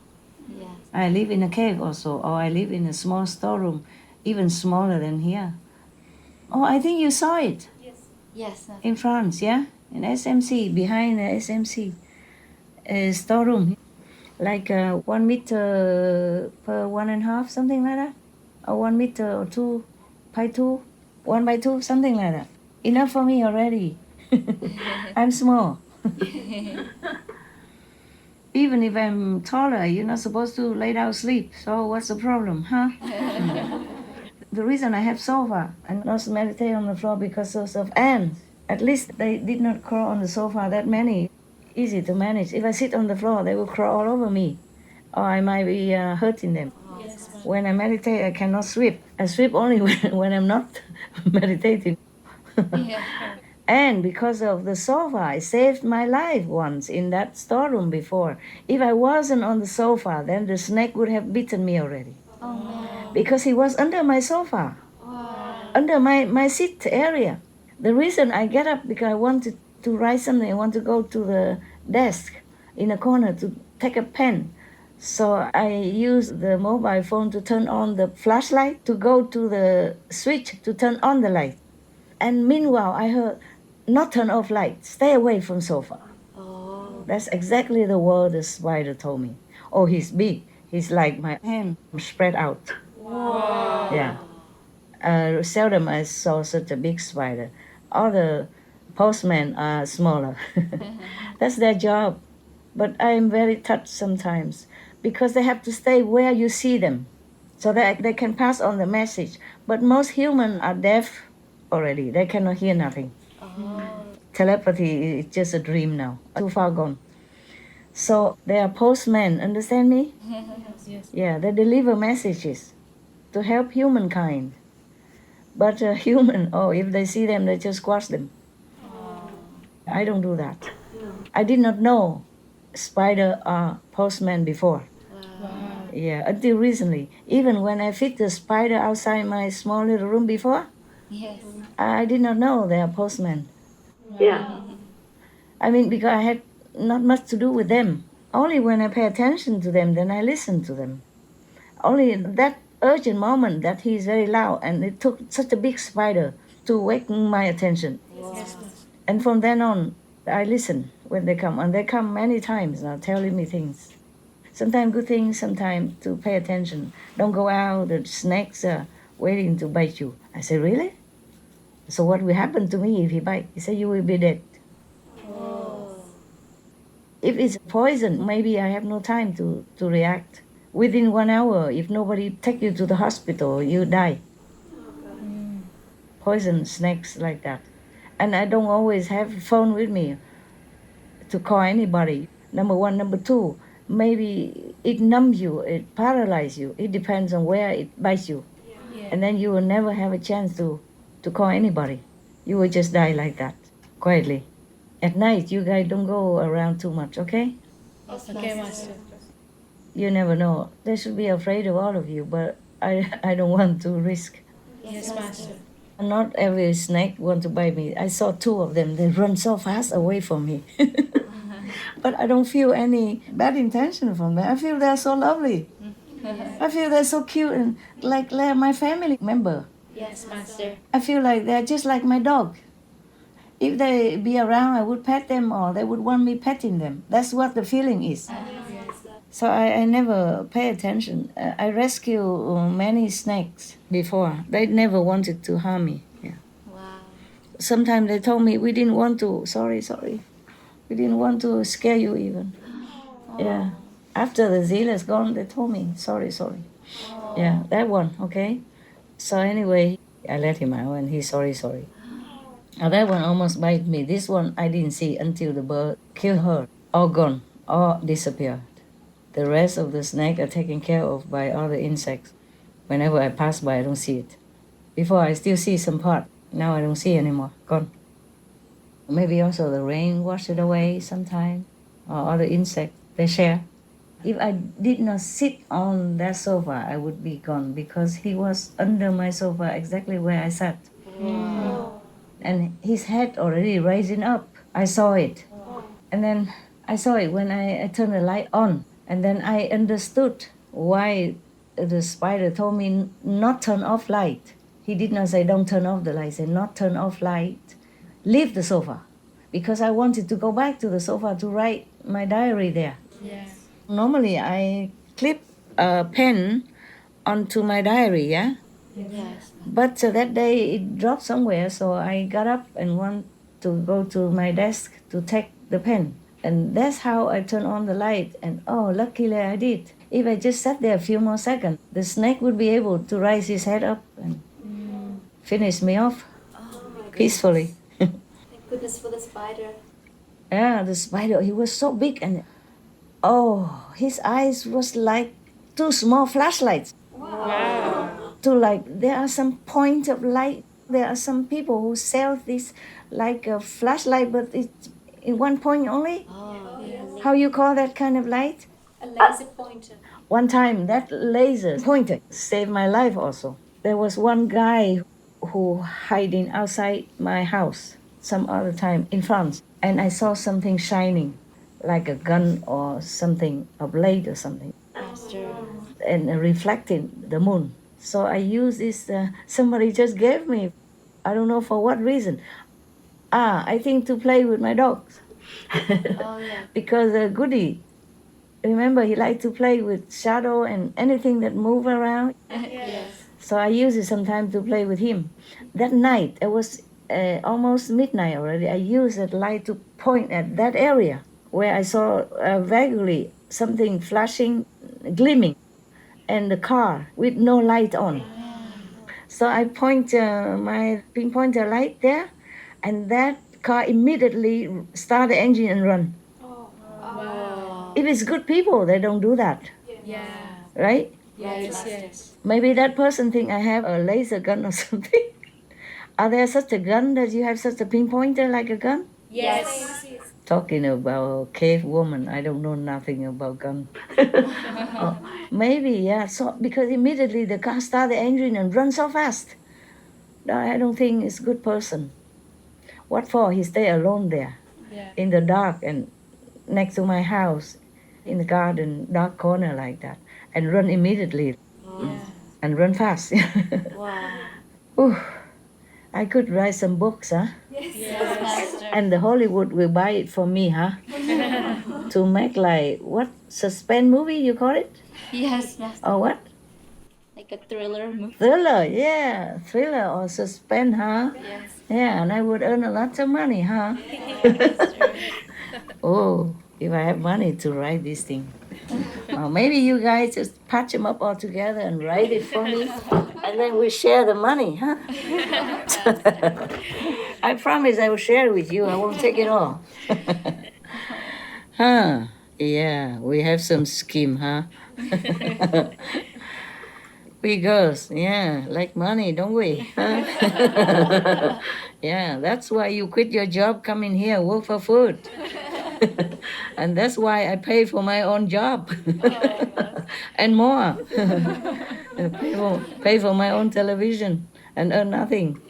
Yes. I live in a cave also, or I live in a small storeroom, even smaller than here. Oh, I think you saw it. Yes. In France, yeah? In SMC, behind the SMC storeroom. Like 1 meter per 1.5, something like that. Or 1 meter or 2 by 2, 1 by 2, something like that. Enough for me already. I'm small. Even if I'm taller, you're not supposed to lay down sleep. So what's the problem, huh? The reason I have sofa and not meditate on the floor because of ants. At least they did not crawl on the sofa that many. Easy to manage. If I sit on the floor, they will crawl all over me. Or I might be hurting them. Yes, when I meditate, I cannot sweep. I sweep only when I'm not meditating. And because of the sofa, it saved my life once in that storeroom before. If I wasn't on the sofa, then the snake would have bitten me already. Because he was under my sofa, under my seat area. The reason I get up because I wanted to write something. I want to go to the desk in a corner to take a pen. So I used the mobile phone to turn on the flashlight, to go to the switch to turn on the light. And meanwhile, I heard, not turn off light, stay away from sofa. That's exactly the word the spider told me. Oh, he's big. He's like my hand spread out. Wow. Yeah. Seldom I saw such a big spider. All the postmen are smaller. That's their job. But I am very touched sometimes because they have to stay where you see them so that they can pass on the message. But most humans are deaf already. They cannot hear nothing. Telepathy is just a dream now, too far gone. So they are postmen, understand me? Yes. Yeah, they deliver messages to help humankind. But human, if they see them, they just squash them. I don't do that. I did not know spider are postmen before. Wow. Yeah, until recently. Even when I fit the spider outside my small little room before, Yes. I did not know they are postmen. Yeah. I mean, because I had not much to do with them. Only when I pay attention to them, then I listen to them. Only that urgent moment that he's very loud, and it took such a big spider to wake my attention. Yes. And from then on, I listen when they come. And they come many times now telling me things. Sometimes good things, sometimes to pay attention. Don't go out, the snakes are waiting to bite you. I say, really? So what will happen to me if he bites? He said, you will be dead. If it's poison, maybe I have no time to react. Within 1 hour, if nobody take you to the hospital, you die. Poison snakes like that. And I don't always have a phone with me to call anybody. Number one. Number two, maybe it numbs you, it paralyzes you. It depends on where it bites you. And then you will never have a chance to call anybody. You will just die like that, quietly. At night, you guys don't go around too much, okay? Okay, Master. You never know. They should be afraid of all of you, but I don't want to risk. Yes, Master. Not every snake want to bite me. I saw 2 of them. They run so fast away from me. But I don't feel any bad intention from them. I feel they're so lovely. I feel they're so cute and like they're my family member. Yes, Master. I feel like they're just like my dog. If they be around, I would pet them or they would want me petting them. That's what the feeling is. So I never pay attention. I rescue many snakes before. They never wanted to harm me. Yeah. Wow. Sometimes they told me, we didn't want to, sorry. We didn't want to scare you even. Yeah. After the zeal is gone, they told me, sorry. Yeah, that one, okay? So anyway, I let him out and he's sorry. Now that one almost bit me. This one I didn't see until the bird killed her. All gone, all disappeared. The rest of the snake are taken care of by other insects. Whenever I pass by, I don't see it. Before I still see some part. Now I don't see anymore. Gone. Maybe also the rain washed it away sometime. Or other insects, they share. If I did not sit on that sofa, I would be gone because he was under my sofa exactly where I sat. And his head already rising up. I saw it. And then I saw it when I turned the light on. And then I understood why the spider told me not turn off light. He did not say don't turn off the light. He said not turn off light. Leave the sofa. Because I wanted to go back to the sofa to write my diary there. Yes. Normally I clip a pen onto my diary, yeah? Yes. But that day it dropped somewhere, so I got up and went to go to my desk to take the pen. And that's how I turned on the light. And luckily I did. If I just sat there a few more seconds, the snake would be able to raise his head up and finish me off peacefully. Thank goodness for the spider. Yeah, the spider, he was so big and his eyes was like 2 small flashlights. Wow. There are some points of light. There are some people who sell these like a flashlight, but it's in one point only. How you call that kind of light? A laser pointer. One time, that laser pointer saved my life also. There was one guy who hiding outside my house some other time in France, and I saw something shining, like a gun or something, a blade or something, and reflecting the moon. So I used this, somebody just gave me, I don't know for what reason. I think to play with my dogs. Because Goody, remember, he liked to play with shadow and anything that move around. So I use it sometimes to play with him. That night, it was almost midnight already. I used that light to point at that area where I saw vaguely something flashing, gleaming, and the car with no light on. So I point my pinpointer light there, and that car immediately start the engine and run. If it's good people, they don't do that. Right? Yes. Maybe that person think I have a laser gun or something. Are there such a gun that you have such a pinpointer like a gun? Yes. Talking about cave woman, I don't know nothing about gun. Maybe, yeah. So because immediately the car start the engine and run so fast. I don't think it's a good person. What for? He stay alone there in the dark and next to my house in the garden, dark corner like that, and run immediately and run fast. Ooh, I could write some books, huh? Yes. And the Hollywood will buy it for me, huh? To make like, what, suspense movie you call it? Yes, Master. Or what? Like a thriller movie. Thriller, yeah. Thriller or suspense, huh? Yes. Yeah, and I would earn a lot of money, huh? Oh, if I have money to write this thing. Maybe you guys just patch them up all together and write it for me, and then we share the money, huh? I promise I will share it with you. I won't take it all. Huh? Yeah, we have some scheme, huh? We girls, yeah, like money, don't we? Huh? Yeah, that's why you quit your job, come in here, work for food. And that's why I pay for my own job. And more. Pay for my own television and earn nothing.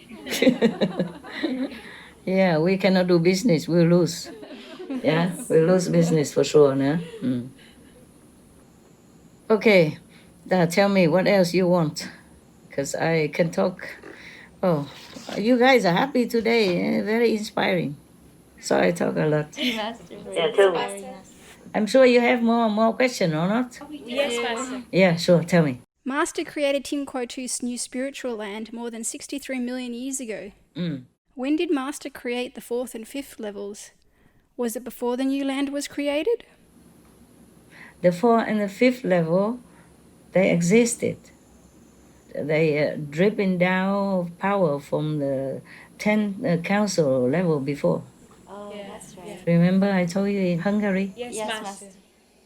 Yeah, we cannot do business, we'll lose. Yeah, we'll lose business for sure, no? Okay. Tell me what else you want, because I can talk. Oh, you guys are happy today, very inspiring. So I talk a lot. Yeah, tell me. I'm sure you have more questions, or not? Yes, Master. Yeah, sure, tell me. Master created Tim Ko Tu's new spiritual land more than 63 million years ago. When did Master create the 4th and 5th levels? Was it before the new land was created? The 4th and the 5th level, they existed. They dripping down power from the 10th council level before. Oh, that's right. Remember I told you in Hungary? Yes, Master.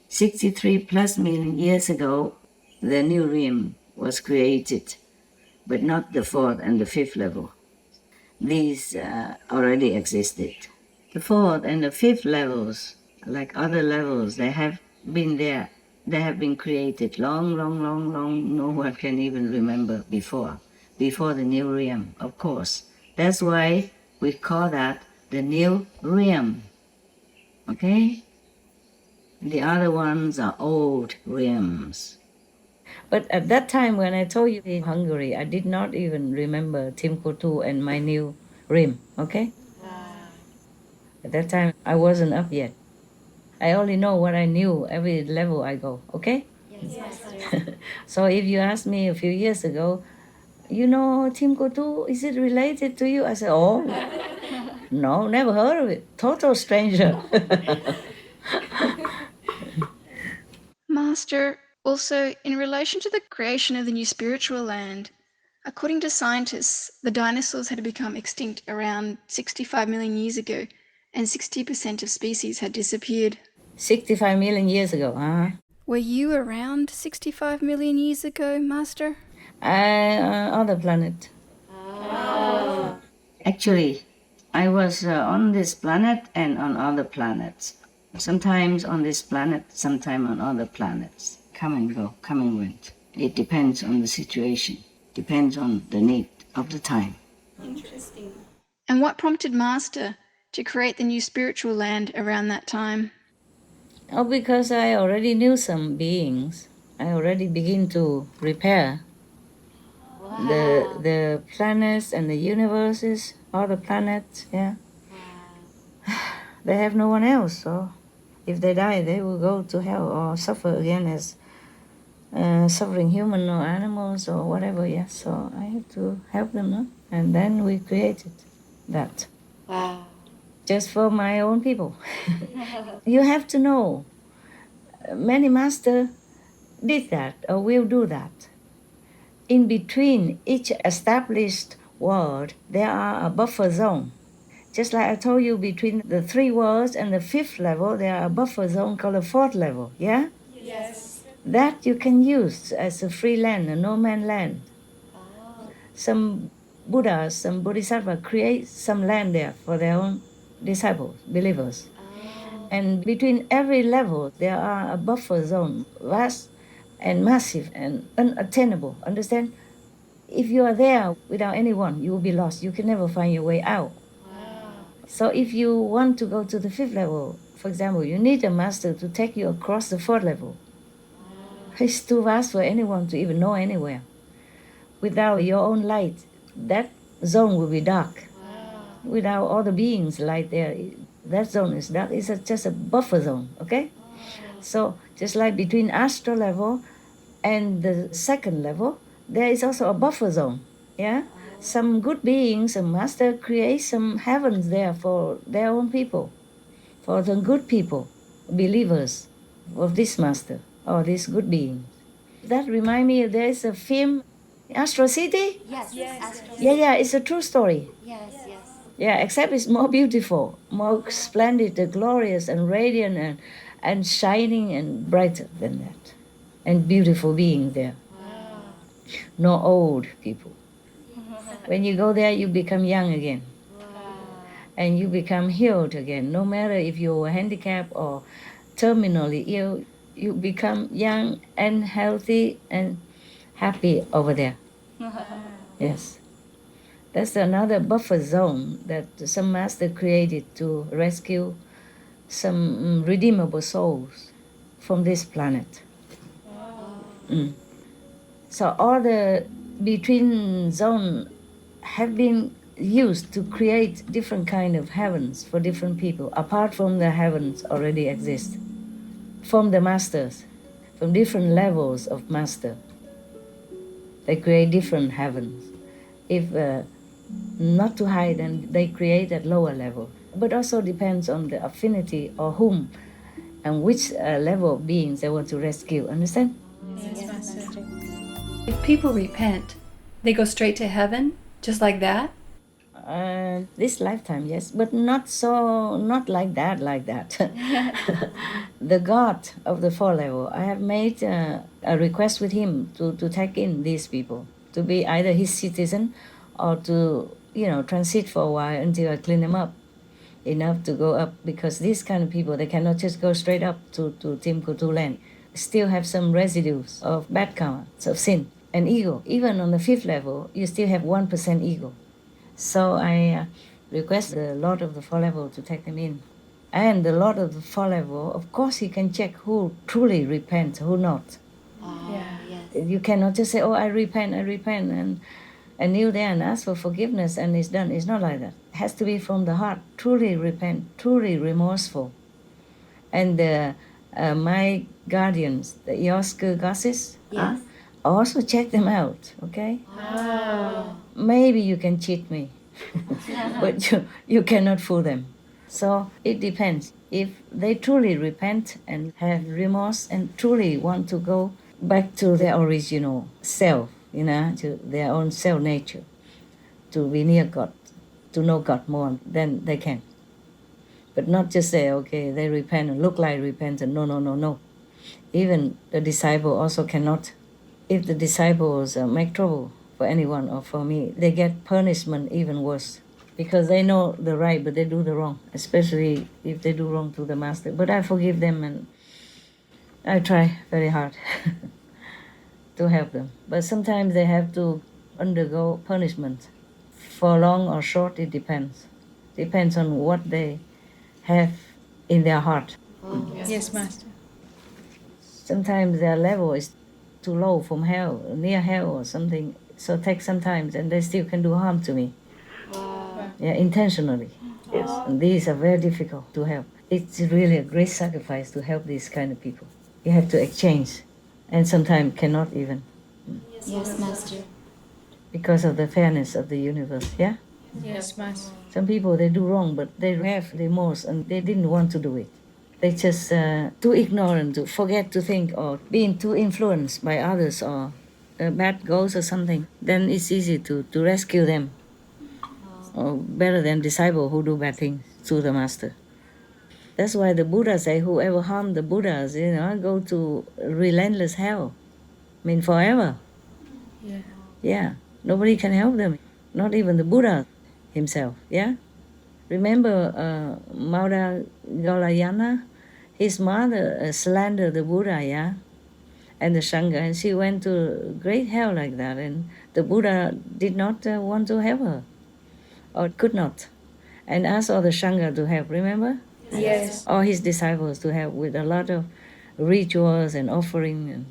63 plus million years ago, the new realm was created, but not the 4th and the 5th level. These already existed. The 4th and the 5th levels, like other levels, they have been there. They have been created long. No one can even remember before the new realm, of course. That's why we call that the new realm. Okay? The other ones are old realms. But at that time when I told you in Hungary, I did not even remember Tim Ko Tу and my new realm, okay? At that time, I wasn't up yet. I only know what I knew every level I go, okay? Yes. So if you asked me a few years ago, you know Tim Ko Tу, is it related to you? I said, oh, no, never heard of it. Total stranger. Master, also, in relation to the creation of the new spiritual land, according to scientists, the dinosaurs had become extinct around 65 million years ago, and 60% of species had disappeared. 65 million years ago, huh? Were you around 65 million years ago, Master? Other planet. Actually, I was on this planet and on other planets. Sometimes on this planet, sometimes on other planets. Come and go, come and went. It depends on the situation, depends on the need of the time. Interesting. And what prompted Master to create the new spiritual land around that time? Oh, because I already knew some beings. I already begin to repair the planets and the universes, all the planets, yeah. They have no one else, so if they die, they will go to hell or suffer again as suffering human or animals or whatever, yeah. So I have to help them, no? And then we created that. Wow. Just for my own people. You have to know, many masters did that or will do that. In between each established world, there are a buffer zone. Just like I told you, between the 3 worlds and the 5th level, there are a buffer zone called a 4th level, yeah? Yes. That you can use as a free land, a no-man land. Oh. Some Buddhas, some Bodhisattvas create some land there for their own disciples, believers. Oh. And between every level, there are a buffer zone, vast and massive and unattainable, understand? If you are there without anyone, you will be lost. You can never find your way out. Wow. So if you want to go to the 5th level, for example, you need a master to take you across the 4th level. Wow. It's too vast for anyone to even know anywhere. Without your own light, that zone will be dark. Wow. Without all the beings light there, that zone is dark. It's just a buffer zone, okay? So just like between astral level and the 2nd level, there is also a buffer zone, yeah? Some good beings, some master create some heavens there for their own people, for the good people, believers of this master or this good being. That remind me, there is a film, Astro City? Yes. Astral Yeah, it's a true story. Yes. Yeah, except it's more beautiful, more splendid, glorious and radiant and shining and brighter than that. And beautiful beings there. Wow. No old people. When you go there, you become young again. Wow. And you become healed again. No matter if you're handicapped or terminally ill, you become young and healthy and happy over there. Yes. That's another buffer zone that some master created to rescue some redeemable souls from this planet. So all the between zone have been used to create different kind of heavens for different people, apart from the heavens already exist, from the masters, from different levels of master. They create different heavens. If not too high, then they create at lower level. But also depends on the affinity or whom and which level of beings they want to rescue. Understand? Yes, Master. If people repent, they go straight to heaven, just like that? This lifetime, yes, but not like that. The God of the 4th level, I have made a request with him to take in these people, to be either his citizen or to, transit for a while until I clean them up enough to go up, because these kind of people, they cannot just go straight up to Tim Ko Tu land. Still have some residues of bad karma, of sin and ego. Even on the 5th level, you still have 1% ego. So I request the Lord of the 4th level to take them in. And the Lord of the 4th level, of course, he can check who truly repents, who not. Yes. You cannot just say, oh, I repent, and kneel there and ask for forgiveness and it's done. It's not like that. It has to be from the heart, truly repent, truly remorseful. And my guardians, the Yosker goddesses, Yes. also check them out, okay? Wow. Maybe you can cheat me, but you cannot fool them. So it depends. If they truly repent and have remorse and truly want to go back to their original self, to their own self nature, to be near God, to know God more, then they can. But not just say, okay, they repent and look like repentant. No. Even the disciple also cannot. If the disciples make trouble for anyone or for me, they get punishment even worse. because they know the right, but they do the wrong, especially if they do wrong to the master. But I forgive them and I try very hard to help them. But sometimes they have to undergo punishment. For long or short, it depends. Depends on what they have in their heart. Yes, Master. Sometimes their level is too low from hell, near hell or something. So it takes some time and they still can do harm to me. Yeah, intentionally. Yes. And these are very difficult to help. It's really a great sacrifice to help these kind of people. You have to exchange, and sometimes cannot even. Yes, Master. Because of the fairness of the universe, yeah? Yes, Master. Some people, they do wrong, but they have remorse and they didn't want to do it. They just too ignorant to forget to think or being too influenced by others or bad goals or something. Then it's easy to rescue them. Or better than disciples who do bad things to the master. That's why the Buddha say whoever harmed the Buddhas, go to relentless hell. I mean forever. Yeah. Yeah. Nobody can help them. Not even the Buddha himself. Yeah. Remember Maura Gaulayana? His mother slandered the Buddha, yeah? And the Sangha, and she went to great hell like that, and the Buddha did not want to help her. Or could not, and asked all the Sangha to help, remember? Yes. All his disciples to help with a lot of rituals and offering,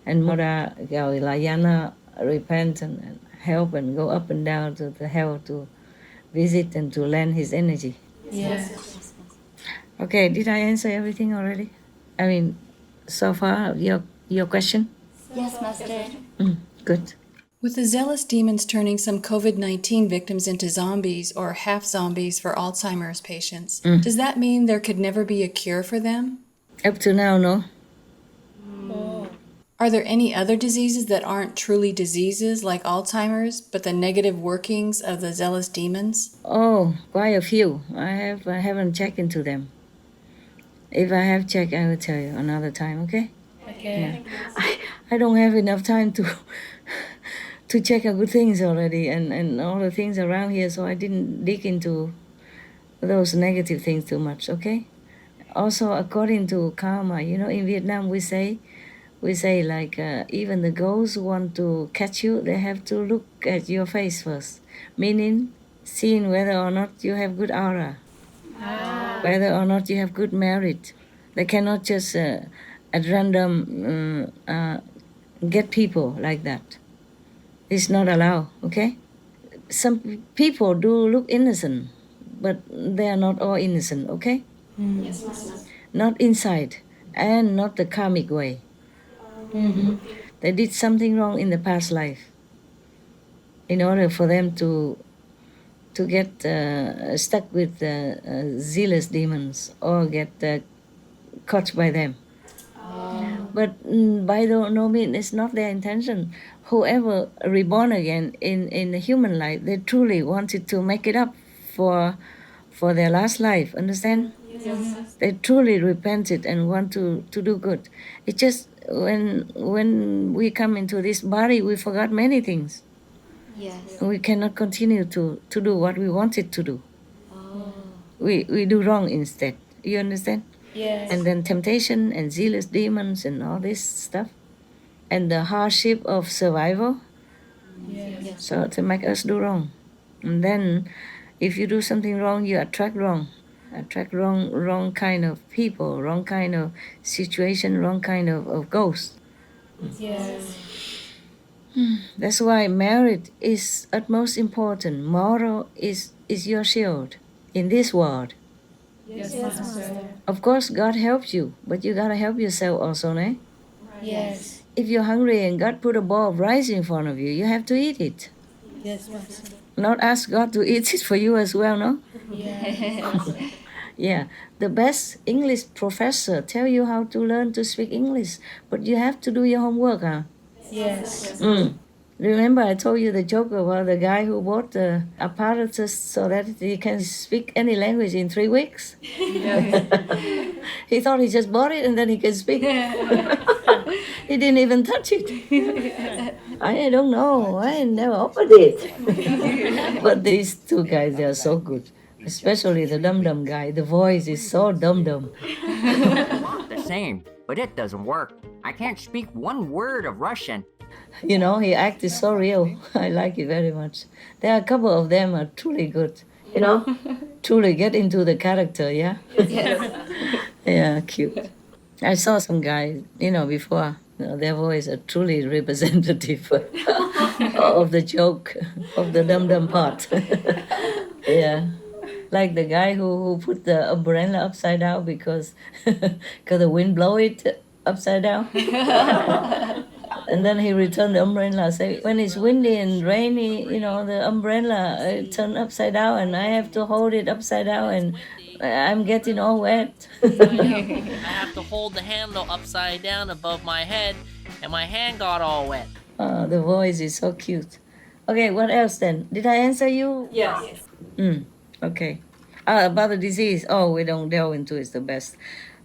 and Mother Gaulayana repent and help and go up and down to the hell to visit and to lend his energy. Yes. Okay, did I answer everything already? I mean, so far, your question? Yes, Master. Good. With the zealous demons turning some COVID-19 victims into zombies or half zombies for Alzheimer's patients, does that mean there could never be a cure for them? Up to now, no. Are there any other diseases that aren't truly diseases like Alzheimer's, but the negative workings of the zealous demons? Oh, quite a few. I haven't checked into them. If I have checked, I will tell you another time, okay? Okay. Yeah. I don't have enough time to check out good things already and all the things around here, so I didn't dig into those negative things too much, okay? Also, according to karma, in Vietnam we say like even the ghosts want to catch you, they have to look at your face first, meaning seeing whether or not you have good aura, whether or not you have good merit. They cannot just at random get people like that. It's not allowed, okay? Some people do look innocent, but they are not all innocent, okay? Yes, Not inside, and not the karmic way. They did something wrong in the past life in order for them to get stuck with zealous demons or get caught by them. But by no means, it's not their intention. Whoever reborn again in the human life, they truly wanted to make it up for their last life, understand? Yes. They truly repented and want to do good. It's just when we come into this body, we forgot many things. Yes. We cannot continue to do what we wanted to do. We do wrong instead. You understand? Yes. And then temptation and zealous demons and all this stuff. And the hardship of survival. Yes. So to make us do wrong. And then if you do something wrong, you attract wrong. Attract wrong kind of people, wrong kind of situation, wrong kind of ghost. Yes. That's why merit is utmost important. Moral is your shield in this world. Yes, Master. Of course, God helps you, but you gotta help yourself also, eh? Yes. If you're hungry and God put a ball of rice in front of you, you have to eat it. Yes, Master. Not ask God to eat it for you as well, no? Yes. Yeah, the best English professor tell you how to learn to speak English, but you have to do your homework, huh? Yes. Remember I told you the joke about the guy who bought the apparatus so that he can speak any language in 3 weeks? He thought he just bought it and then he can speak. He didn't even touch it. I don't know. I never opened it. But these two guys, they are so good. Especially the dum-dum guy. The voice is so dum-dum. The same, but it doesn't work. I can't speak one word of Russian. You know, he acted so real. I like it very much. There are a couple of them are truly good. You know, truly get into the character, yeah? Yes. Yeah, cute. I saw some guys, before. Their voice are truly representative of the joke, of the dum-dum part. Yeah. Like the guy who put the umbrella upside down because the wind blow it upside down. And then he returned the umbrella. Say, when it's windy and rainy, the umbrella turned upside down and I have to hold it upside down and I'm getting all wet. I have to hold the handle upside down above my head and my hand got all wet. The voice is so cute. Okay, what else then? Did I answer you? Yes. Okay. About the disease, we don't delve into it's the best.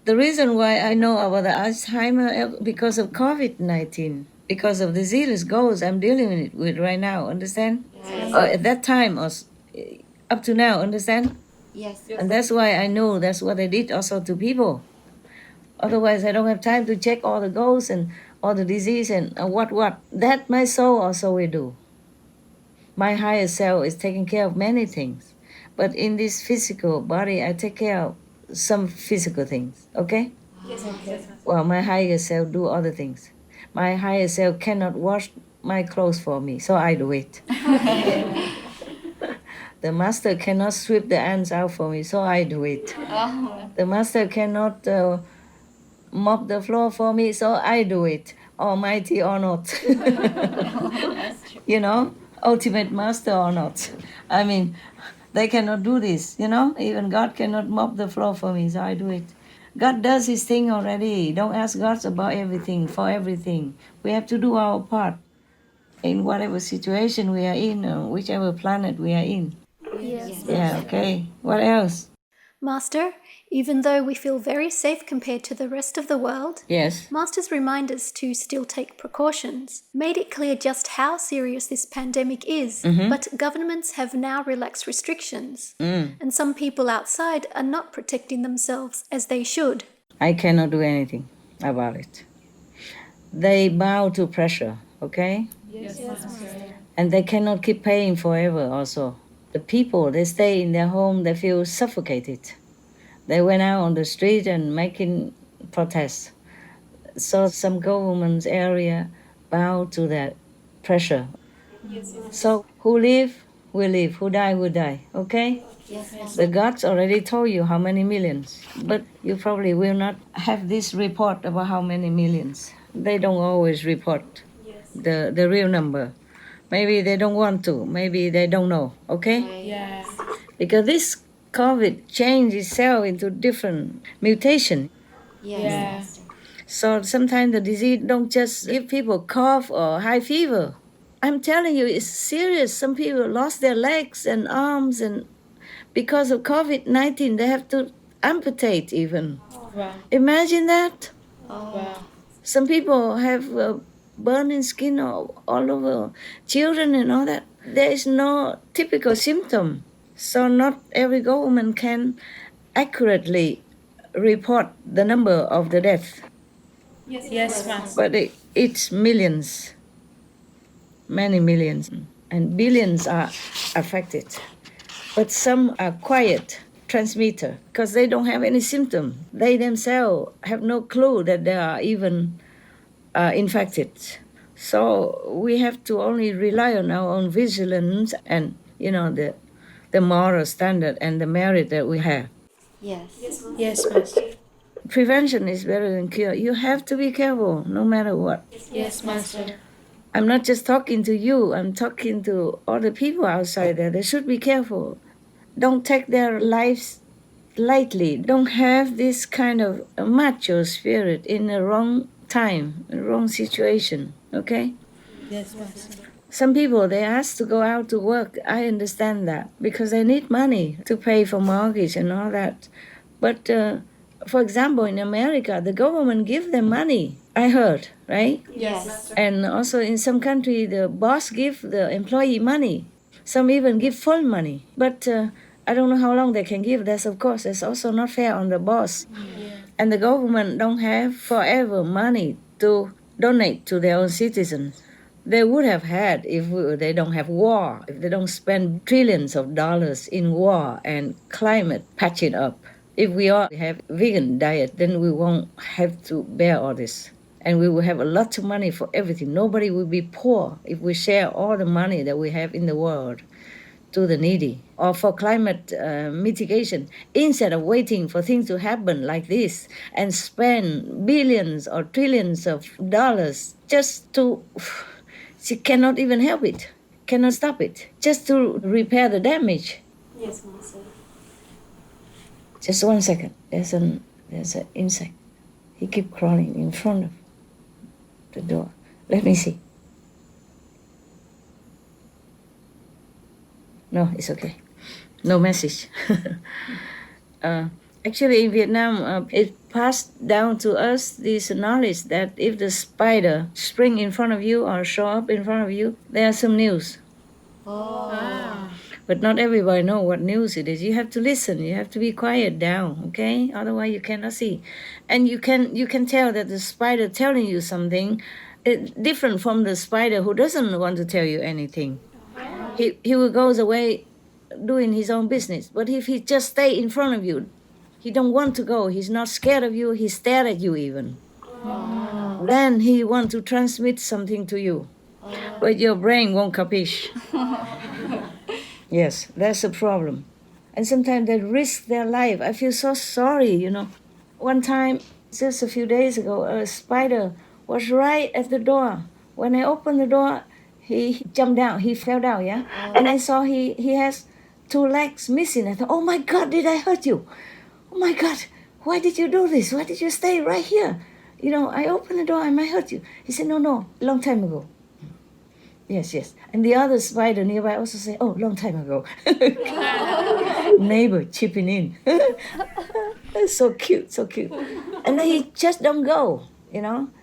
The reason why I know about the Alzheimer because of COVID-19, because of the zealous goals I'm dealing with right now, understand? Yes. At that time, or up to now, understand? Yes. And that's why I know that's what I did also to people. Otherwise, I don't have time to check all the goals and all the disease and what. That my soul also will do. My higher self is taking care of many things. But in this physical body, I take care of some physical things, okay? Yes. Well, my higher self do other things. My higher self cannot wash my clothes for me, so I do it. The master cannot sweep the ants out for me, so I do it. Oh. The master cannot mop the floor for me, so I do it, almighty or not. Ultimate master or not. I mean, they cannot do this, Even God cannot mop the floor for me, so I do it. God does his thing already. Don't ask God about everything, for everything. We have to do our part in whatever situation we are in, or whichever planet we are in. Yes. Yeah, okay. What else? Master, even though we feel very safe compared to the rest of the world, Yes. Masters remind us to still take precautions, made it clear just how serious this pandemic is, but governments have now relaxed restrictions, and some people outside are not protecting themselves as they should. I cannot do anything about it. They bow to pressure, okay? Yes, Master. And they cannot keep paying forever also. The people, they stay in their home, they feel suffocated. They went out on the street and making protests. So some government area bow to that pressure. Yes. So who live, will live. Who die, will die. Okay? Yes. The gods already told you how many millions. But you probably will not have this report about how many millions. They don't always report the real number. Maybe they don't want to. Maybe they don't know. Okay? Yes. Because this COVID changed itself into different mutation. Yes. So sometimes the disease don't just give people cough or high fever. I'm telling you, it's serious. Some people lost their legs and arms, and because of COVID-19, they have to amputate even. Wow. Imagine that. Wow. Some people have burning skin all over, children and all that. There is no typical symptom. So not every government can accurately report the number of the death. Yes, Master. But it's millions, many millions, and billions are affected. But some are quiet transmitter because they don't have any symptom. They themselves have no clue that they are even infected. So we have to only rely on our own vigilance and, the moral standard and the merit that we have. Yes. Yes, Master. Prevention is better than cure. You have to be careful no matter what. Yes, Master. I'm not just talking to you, I'm talking to all the people outside there. They should be careful. Don't take their lives lightly. Don't have this kind of macho spirit in the wrong time, wrong situation, okay? Yes, Master. Some people, they ask to go out to work. I understand that because they need money to pay for mortgage and all that. But For example, in America, the government give them money. I heard, right? Yes. And also in some country, the boss give the employee money. Some even give full money. But I don't know how long they can give. That's also not fair on the boss. And the government don't have forever money to donate to their own citizens. They would have had if they don't have war, if they don't spend trillions of dollars in war and climate patching up. If we all have vegan diet, then we won't have to bear all this. And we will have a lot of money for everything. Nobody will be poor if we share all the money that we have in the world to the needy. Or for climate mitigation, instead of waiting for things to happen like this and spend billions or trillions of dollars just to, she cannot even help it, cannot stop it, just to repair the damage. Yes, Master. Just 1 second. There's an insect. He keep crawling in front of the door. Let me see. No, it's okay. No message. Actually, in Vietnam, it passed down to us this knowledge that if the spider spring in front of you or show up in front of you, there's some news. But not everybody know what news it is. You have to listen. You have to be quiet down, okay? Otherwise, you cannot see. And you can tell that the spider telling you something different from the spider who doesn't want to tell you anything. He will goes away doing his own business. But if he just stay in front of you, he don't want to go. He's not scared of you. He stare at you even. Then he want to transmit something to you. But your brain won't capiche. Yes, that's a problem. And sometimes they risk their life. I feel so sorry, One time, just a few days ago, a spider was right at the door. When I opened the door, he jumped down. He fell down, yeah? And I saw he has 2 legs missing. I thought, oh my God, did I hurt you? Oh my God, why did you do this? Why did you stay right here? I opened the door, I might hurt you. He said, no, long time ago. Yes. And the other spider nearby also said, oh, long time ago. Neighbor chipping in. So cute. And then he just don't go,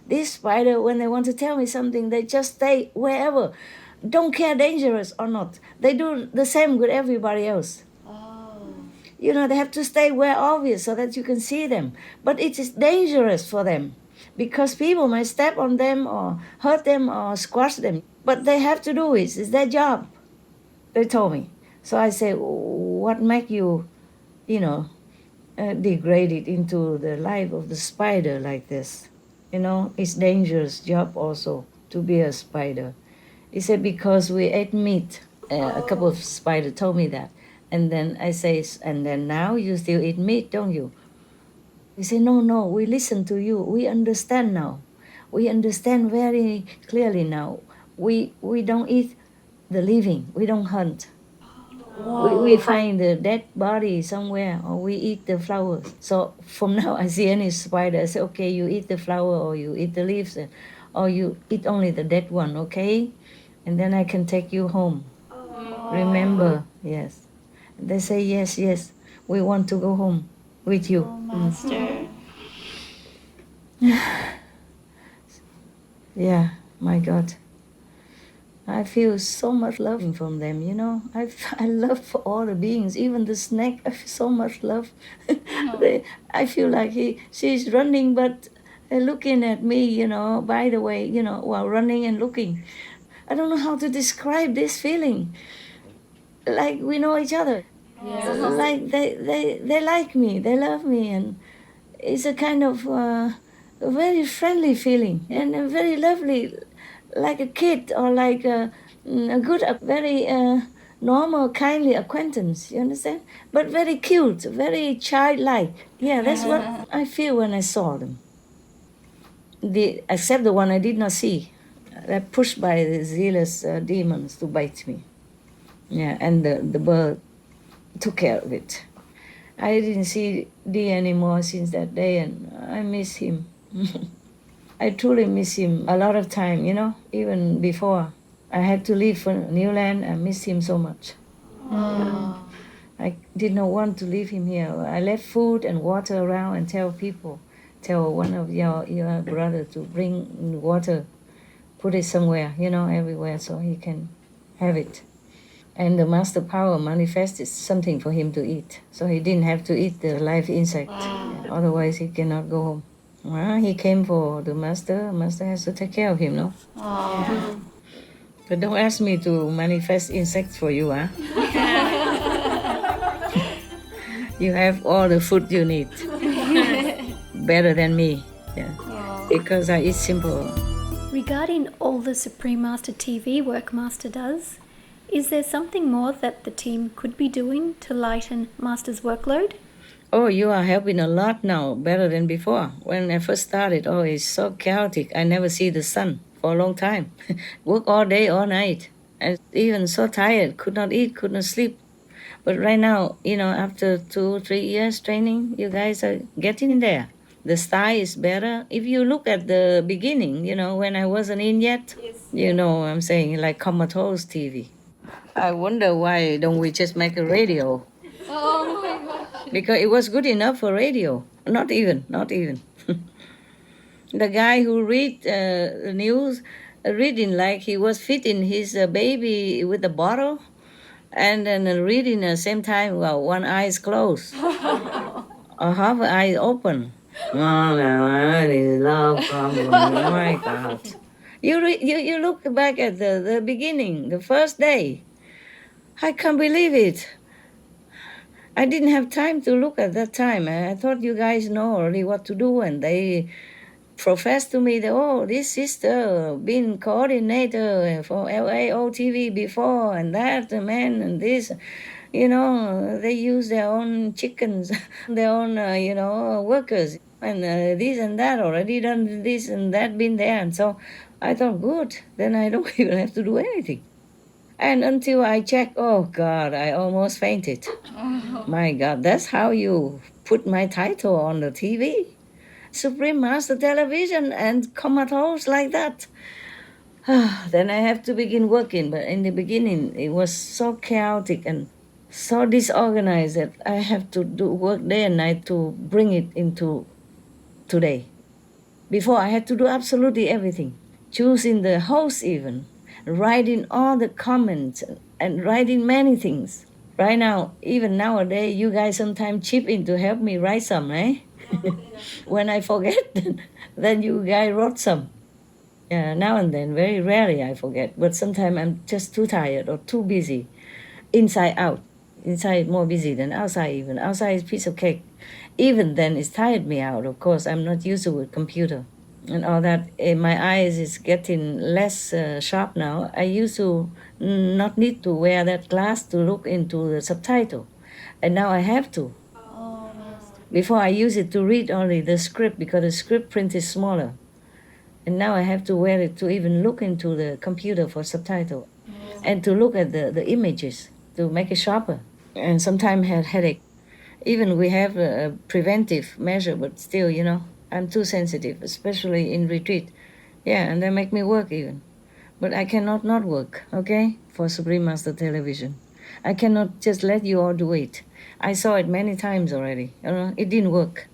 This spider, when they want to tell me something, they just stay wherever. Don't care dangerous or not. They do the same with everybody else. They have to stay where obvious so that you can see them. But it is dangerous for them because people might step on them or hurt them or squash them. But they have to do it. It's their job, they told me. So I say, what make you, degrade it into the life of the spider like this? It's dangerous job also to be a spider. He said, because we ate meat. A couple of spiders told me that. And then I say, and then now you still eat meat, don't you? He said, no, we listen to you. We understand now. We understand very clearly now. We don't eat the living. We don't hunt. We find the dead body somewhere, or we eat the flowers. So from now, I see any spider, I say, okay, you eat the flower, or you eat the leaves, or you eat only the dead one, okay? And then I can take you home. Remember, yes. They say, yes, we want to go home with you. Master. Yeah, my God. I feel so much love from them, I love for all the beings, even the snake, I feel so much love. I feel like she's running, but looking at me, by the way, while running and looking. I don't know how to describe this feeling. Like we know each other. Yes. Like they like me, they love me, and it's a kind of a very friendly feeling and a very lovely, like a kid or like a good, very normal, kindly acquaintance, you understand? But very cute, very childlike. Yeah, that's what I feel when I saw them. Except the one I did not see. They're pushed by the zealous demons to bite me. Yeah, and the bird took care of it. I didn't see D anymore since that day, and I miss him. I truly miss him a lot of time, even before I had to leave for New Land. I miss him so much. I did not want to leave him here. I left food and water around and tell one of your brother to bring water, put it somewhere, everywhere so he can have it. And the master power manifested something for him to eat. So he didn't have to eat the live insect. Otherwise he cannot go home. Well, he came for the master. Master has to take care of him, no? Yeah. But don't ask me to manifest insects for you, huh? You have all the food you need. Better than me. Yeah. Because I eat simple. Regarding all the Supreme Master TV work Master does, is there something more that the team could be doing to lighten Master's workload? Oh, you are helping a lot now, better than before. When I first started, it's so chaotic. I never see the sun for a long time. Work all day, all night. And even so tired, could not eat, could not sleep. But right now, after 2-3 years training, you guys are getting in there. The style is better. If you look at the beginning, when I wasn't in yet, I'm saying, like comatose TV. I wonder why don't we just make a radio? Oh my gosh. Because it was good enough for radio. Not even. The guy who read the news, reading like he was feeding his baby with a bottle, and then reading at the same time, one eye is closed, or half an eye open. Oh my God. You look back at the beginning, the first day. I can't believe it. I didn't have time to look at that time. I thought you guys know already what to do, and they professed to me that, this sister been coordinator for LAOTV before, and that man and this. They use their own chickens, their own, workers, and this and that, already done this and that, been there. And so I thought, good, then I don't even have to do anything. And until I checked, oh God, I almost fainted. Oh. My God, that's how you put my title on the TV. Supreme Master Television and comatose like that. Then I have to begin working. But in the beginning, it was so chaotic and so disorganized that I have to do work day and night to bring it into today. Before, I had to do absolutely everything. Choosing the host even, writing all the comments and writing many things. Right now, even nowadays, you guys sometimes chip in to help me write some, eh? When I forget, then you guys wrote some. Yeah, now and then, very rarely I forget, but sometimes I'm just too tired or too busy. Inside out. Inside more busy than outside even. Outside is a piece of cake. Even then, it's tired me out, of course. I'm not used to a computer. And all that, my eyes is getting less sharp now. I used to not need to wear that glass to look into the subtitle. And now I have to. Before I use it to read only the script because the script print is smaller. And now I have to wear it to even look into the computer for subtitle. And to look at the images to make it sharper. And sometimes had headache. Even we have a preventive measure, but still, I'm too sensitive, especially in retreat. Yeah, and they make me work even. But I cannot not work, okay, for Supreme Master Television. I cannot just let you all do it. I saw it many times already. It didn't work.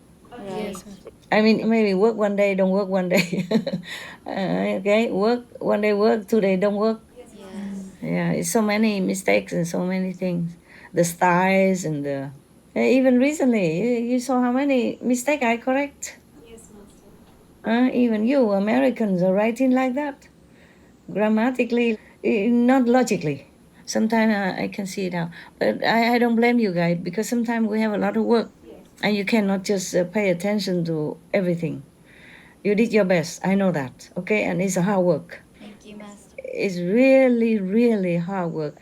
Yes. I mean, maybe work one day, don't work one day. Okay, work one day, work 2 days, don't work. Yes. Yeah, it's so many mistakes and so many things. The styles and the... Even recently, you saw how many mistakes I correct. Yes, Master. Even you, Americans, are writing like that. Grammatically, not logically. Sometimes I can see it now. But I don't blame you guys because sometimes we have a lot of work. Yes. And you cannot just pay attention to everything. You did your best. I know that. Okay? And it's a hard work. Thank you, Master. It's really, really hard work.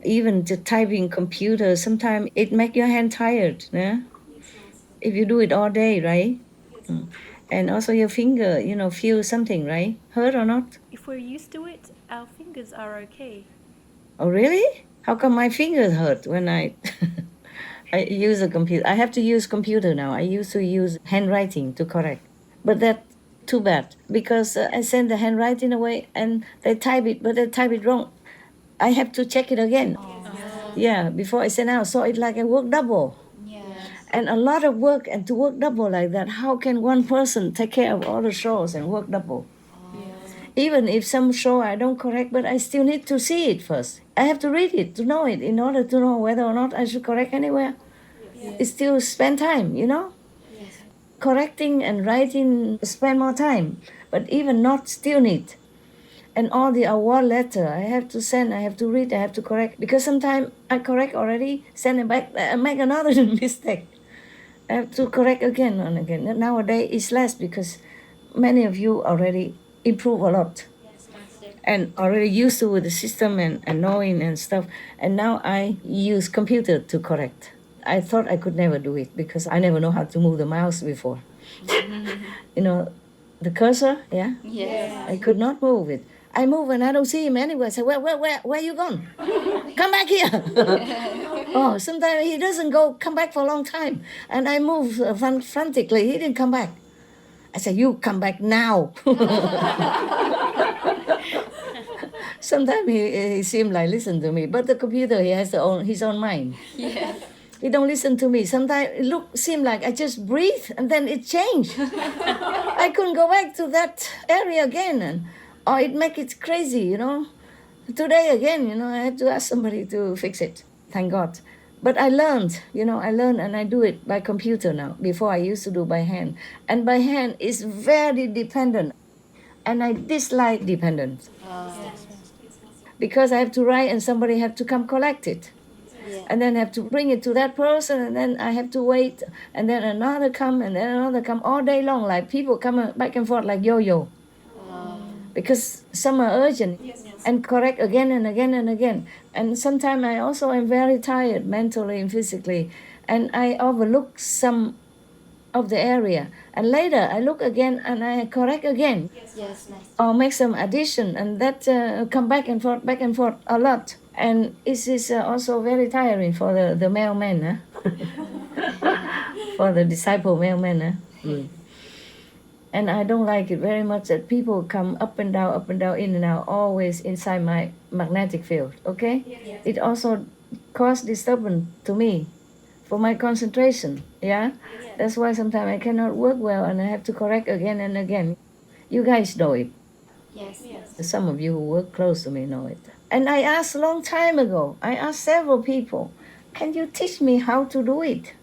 Even the typing computer, sometimes it makes your hand tired. Yeah? Yes, if you do it all day, right? Yes. And also your finger, feel something, right? Hurt or not? If we're used to it, our fingers are okay. Oh, really? How come my fingers hurt when I use a computer? I have to use computer now. I used to use handwriting to correct. But that's too bad because I send the handwriting away and they type it, but they type it wrong. I have to check it again. Yeah, before I sent out, so it's like I work double. And a lot of work, and to work double like that, how can one person take care of all the shows and work double? Even if some show I don't correct, but I still need to see it first. I have to read it to know it in order to know whether or not I should correct anywhere. It still spend time, you know? Correcting and writing spend more time, but even not still need. And all the award letter I have to send, I have to read, I have to correct. Because sometimes I correct already, send it back, I make another mistake. I have to correct again and again. Nowadays it's less because many of you already improve a lot. And already used to the system and knowing and stuff. And now I use computer to correct. I thought I could never do it because I never know how to move the mouse before. You know, the cursor, yeah? Yes. I could not move it. I move and I don't see him anywhere. I say, where you gone? Come back here. Oh, sometimes he doesn't come back for a long time. And I move frantically. He didn't come back. I said, you come back now. Sometimes he seemed like listen to me, but the computer, he has his own mind. Yeah. He don't listen to me. Sometimes it seemed like I just breathe and then it changed. I couldn't go back to that area again. Or it make it crazy, you know. Today again, you know, I had to ask somebody to fix it. Thank God. But I learned and I do it by computer now. Before I used to do by hand. And by hand is very dependent. And I dislike dependent. Because I have to write and somebody have to come collect it. And then I have to bring it to that person and then I have to wait. And then another come and then another come all day long. Like people come back and forth like yo-yo. Because some are urgent and correct again and again and again. And sometimes I also am very tired mentally and physically. And I overlook some of the area. And later I look again and I correct again. Yes. Or make some addition and that come back and forth a lot. And it is also very tiring for the mailman, for the disciple mailman. And I don't like it very much that people come up and down, in and out, always inside my magnetic field, okay? Yes. It also causes disturbance to me for my concentration, yeah? Yes. That's why sometimes I cannot work well and I have to correct again and again. You guys know it. Yes. Some of you who work close to me know it. And I asked a long time ago, I asked several people, can you teach me how to do it?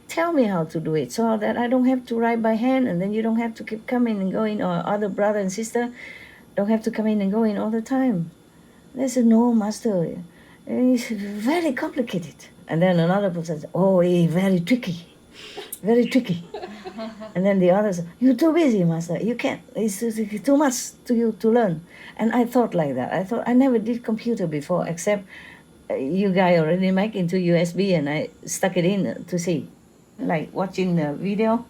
Tell me how to do it so that I don't have to write by hand and then you don't have to keep coming and going, or other brother and sister don't have to come in and go in all the time. They said, no, master, it's very complicated. And then another person said, oh, it's very tricky. And then the others, you're too busy, master, you can't, it's too much to you to learn. And I thought like that. I thought I never did computer before except you guys already make into USB and I stuck it in to see. Like watching the video.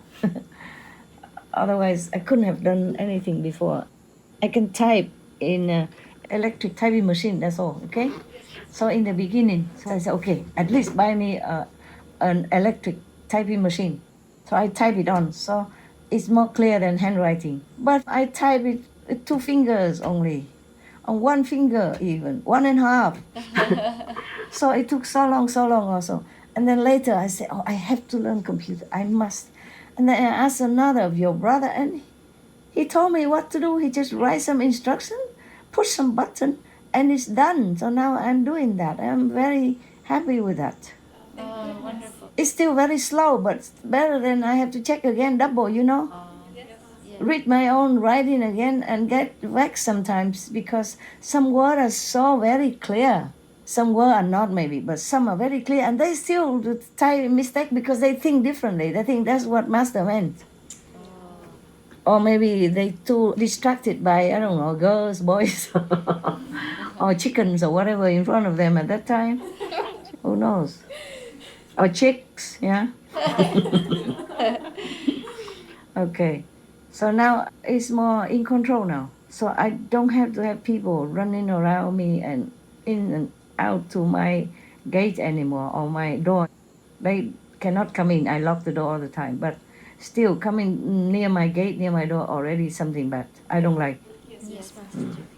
Otherwise, I couldn't have done anything before. I can type in an electric typing machine, that's all, okay? So in the beginning, so I said, okay, at least buy me an electric typing machine. So I type it on, so it's more clear than handwriting. But I type it with 2 fingers only. On 1 finger even, 1.5. So it took so long also. And then later I said, oh, I have to learn computer. I must. And then I asked another of your brother, and he told me what to do. He just write some instruction, push some button, and it's done. So now I'm doing that. I'm very happy with that. Oh, wonderful. It's still very slow, but better than I have to check again, double, you know. Read my own writing again and get vexed sometimes because some words are so very clear. Some words are not maybe, but some are very clear. And they still type mistake because they think differently. They think that's what master meant. Or maybe they too distracted by, I don't know, girls, boys, or chickens or whatever in front of them at that time. Who knows? Or chicks, yeah? Okay. So now it's more in control now. So I don't have to have people running around me and in and out to my gate anymore or my door. They cannot come in. I lock the door all the time. But still coming near my gate, near my door, already something bad. I don't like. Yes,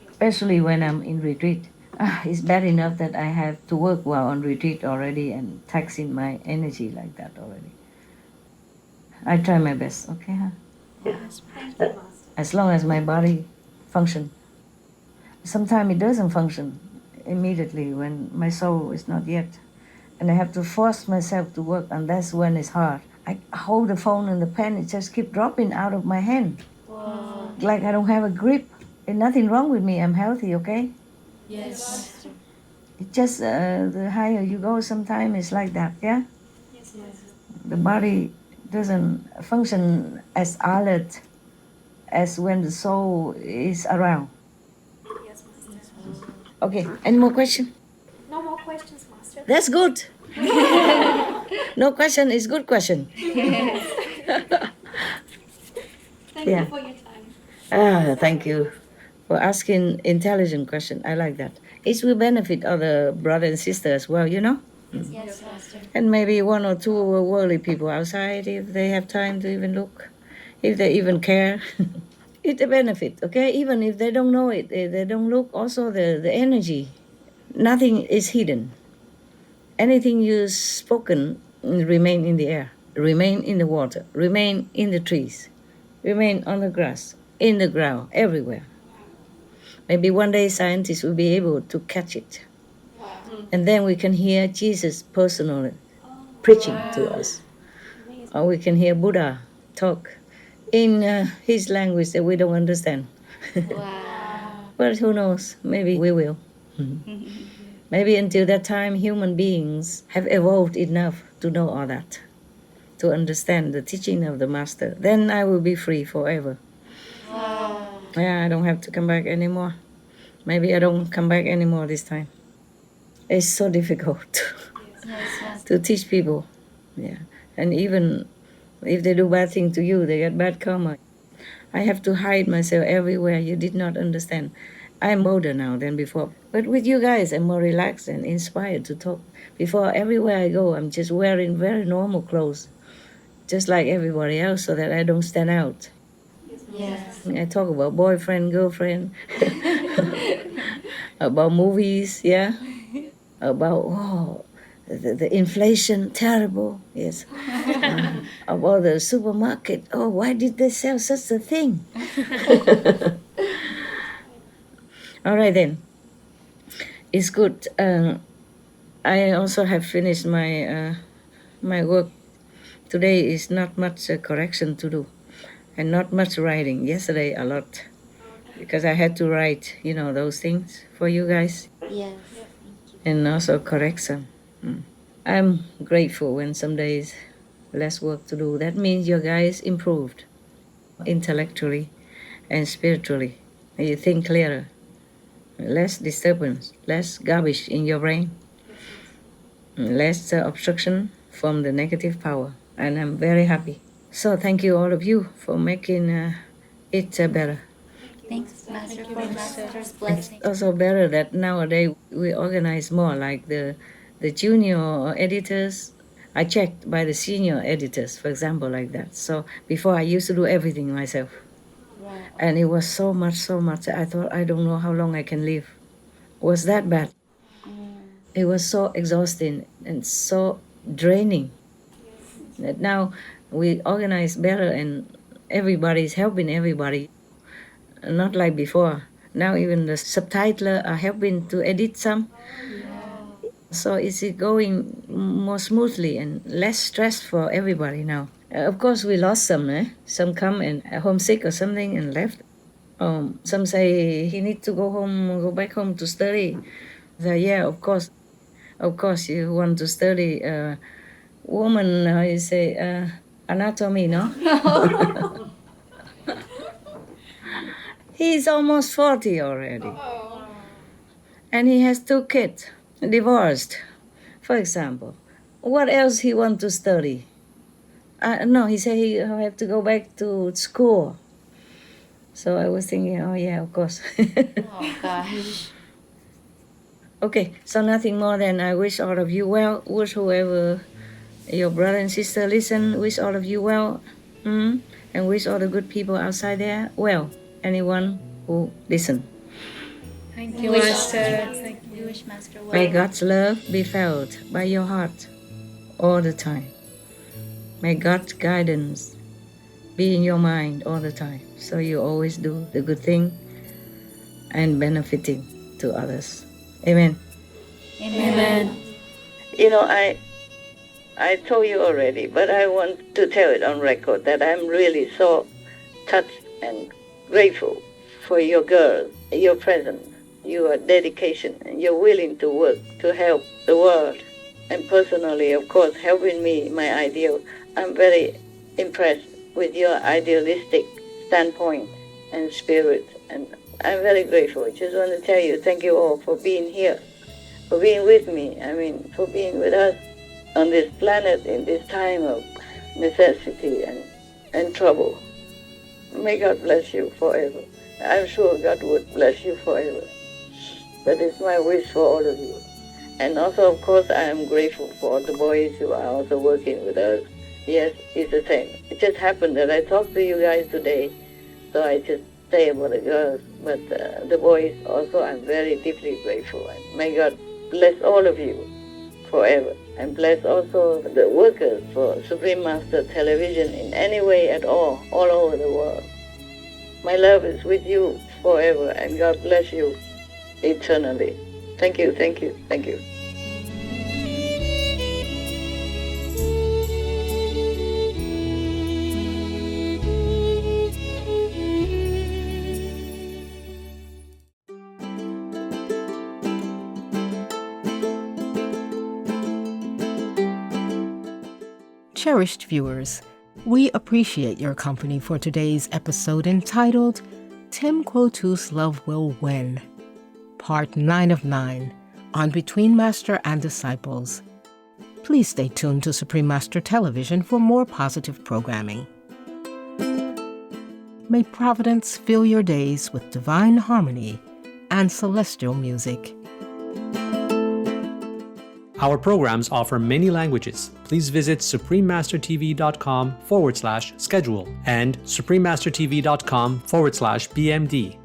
Especially when I'm in retreat. It's bad enough that I have to work while on retreat already and taxing my energy like that already. I try my best, okay? Huh? Yes, thank you, Master. As long as my body functions. Sometimes it doesn't function immediately when my soul is not yet. And I have to force myself to work, and that's when it's hard. I hold the phone and the pen, it just keeps dropping out of my hand. Wow. Like I don't have a grip. There's nothing wrong with me, I'm healthy, okay? Yes, Master. It's just the higher you go, sometimes it's like that, yeah? Yes, Master. The body doesn't function as alert as when the soul is around. Yes, Master. Okay, any more questions? No more questions, Master. That's good. No question is good question. Thank you for your time. Thank you for asking intelligent question. I like that. It will benefit other brothers and sisters as well, you know? Yes, Master. And maybe one or two worldly people outside, if they have time to even look, if they even care. It's a benefit, okay? Even if they don't know it, they don't look. Also, the energy, nothing is hidden. Anything you spoken remain in the air, remain in the water, remain in the trees, remain on the grass, in the ground, everywhere. Maybe one day scientists will be able to catch it. And then we can hear Jesus personally preaching to us. Or we can hear Buddha talk in his language that we don't understand. But who knows, maybe we will. Maybe until that time, human beings have evolved enough to know all that, to understand the teaching of the Master. Then I will be free forever. Yeah, I don't have to come back anymore. Maybe I don't come back anymore this time. It's so difficult to teach people. Yeah, and even if they do bad things to you, they get bad karma. I have to hide myself everywhere. You did not understand. I'm older now than before. But with you guys, I'm more relaxed and inspired to talk. Before, everywhere I go, I'm just wearing very normal clothes, just like everybody else, so that I don't stand out. Yes. I talk about boyfriend, girlfriend, about movies, yeah, about, the inflation, terrible, yes. About the supermarket, why did they sell such a thing? All right then, it's good. I also have finished my my work. Today is not much correction to do, and not much writing. Yesterday a lot, because I had to write, those things for you guys. Yes. And also correction. I'm grateful when some days less work to do. That means you guys improved intellectually and spiritually. You think clearer. Less disturbance, less garbage in your brain, less obstruction from the negative power. And I'm very happy. So thank you all of you for making it better. Thanks, Master, for Master's blessing. It's also better that nowadays we organize more, like the junior editors are checked by the senior editors, for example, like that. So before I used to do everything myself. And it was so much, I thought, I don't know how long I can live. It was that bad. It was so exhausting and so draining. That now we organize better and everybody's helping everybody. Not like before. Now even the subtitler are helping to edit some. So it's going more smoothly and less stress for everybody now. Of course, we lost some. Some come and homesick or something and left. Some say he needs to go back home to study. So yeah, of course, you want to study. Woman, you say anatomy, no? He's almost 40 already, and he has 2 kids, divorced, for example. What else he want to study? No, he said he have to go back to school. So I was thinking, oh yeah, of course. Oh gosh. Okay, so nothing more than I wish all of you well. Wish whoever your brother and sister listen, wish all of you well. And wish all the good people outside there well. Anyone who listen. Thank you, Master. Thank you. We wish Master well. May God's love be felt by your heart all the time. May God's guidance be in your mind all the time, so you always do the good thing and benefiting to others. Amen. Amen. You know, I told you already, but I want to tell it on record that I'm really so touched and grateful for your girls, your presence, your dedication, and your willing to work to help the world. And personally, of course, helping me, my ideal. I'm very impressed with your idealistic standpoint and spirit, and I'm very grateful. I just want to tell you, thank you all for being here, for being with me, for being with us on this planet in this time of necessity and trouble. May God bless you forever. I'm sure God would bless you forever. That is my wish for all of you. And also, of course, I am grateful for all the boys who are also working with us. Yes, it's the same. It just happened that I talked to you guys today, so I just say about the girls. But the boys also, I'm very deeply grateful. And may God bless all of you forever. And bless also the workers for Supreme Master Television in any way at all over the world. My love is with you forever, and God bless you eternally. Thank you, thank you, thank you. Cherished viewers, we appreciate your company for today's episode entitled Tim Ko Tu's Love Will Win, Part 9 of 9 on Between Master and Disciples. Please stay tuned to Supreme Master Television for more positive programming. May Providence fill your days with divine harmony and celestial music. Our programs offer many languages. Please visit suprememastertv.com/schedule and suprememastertv.com/BMD.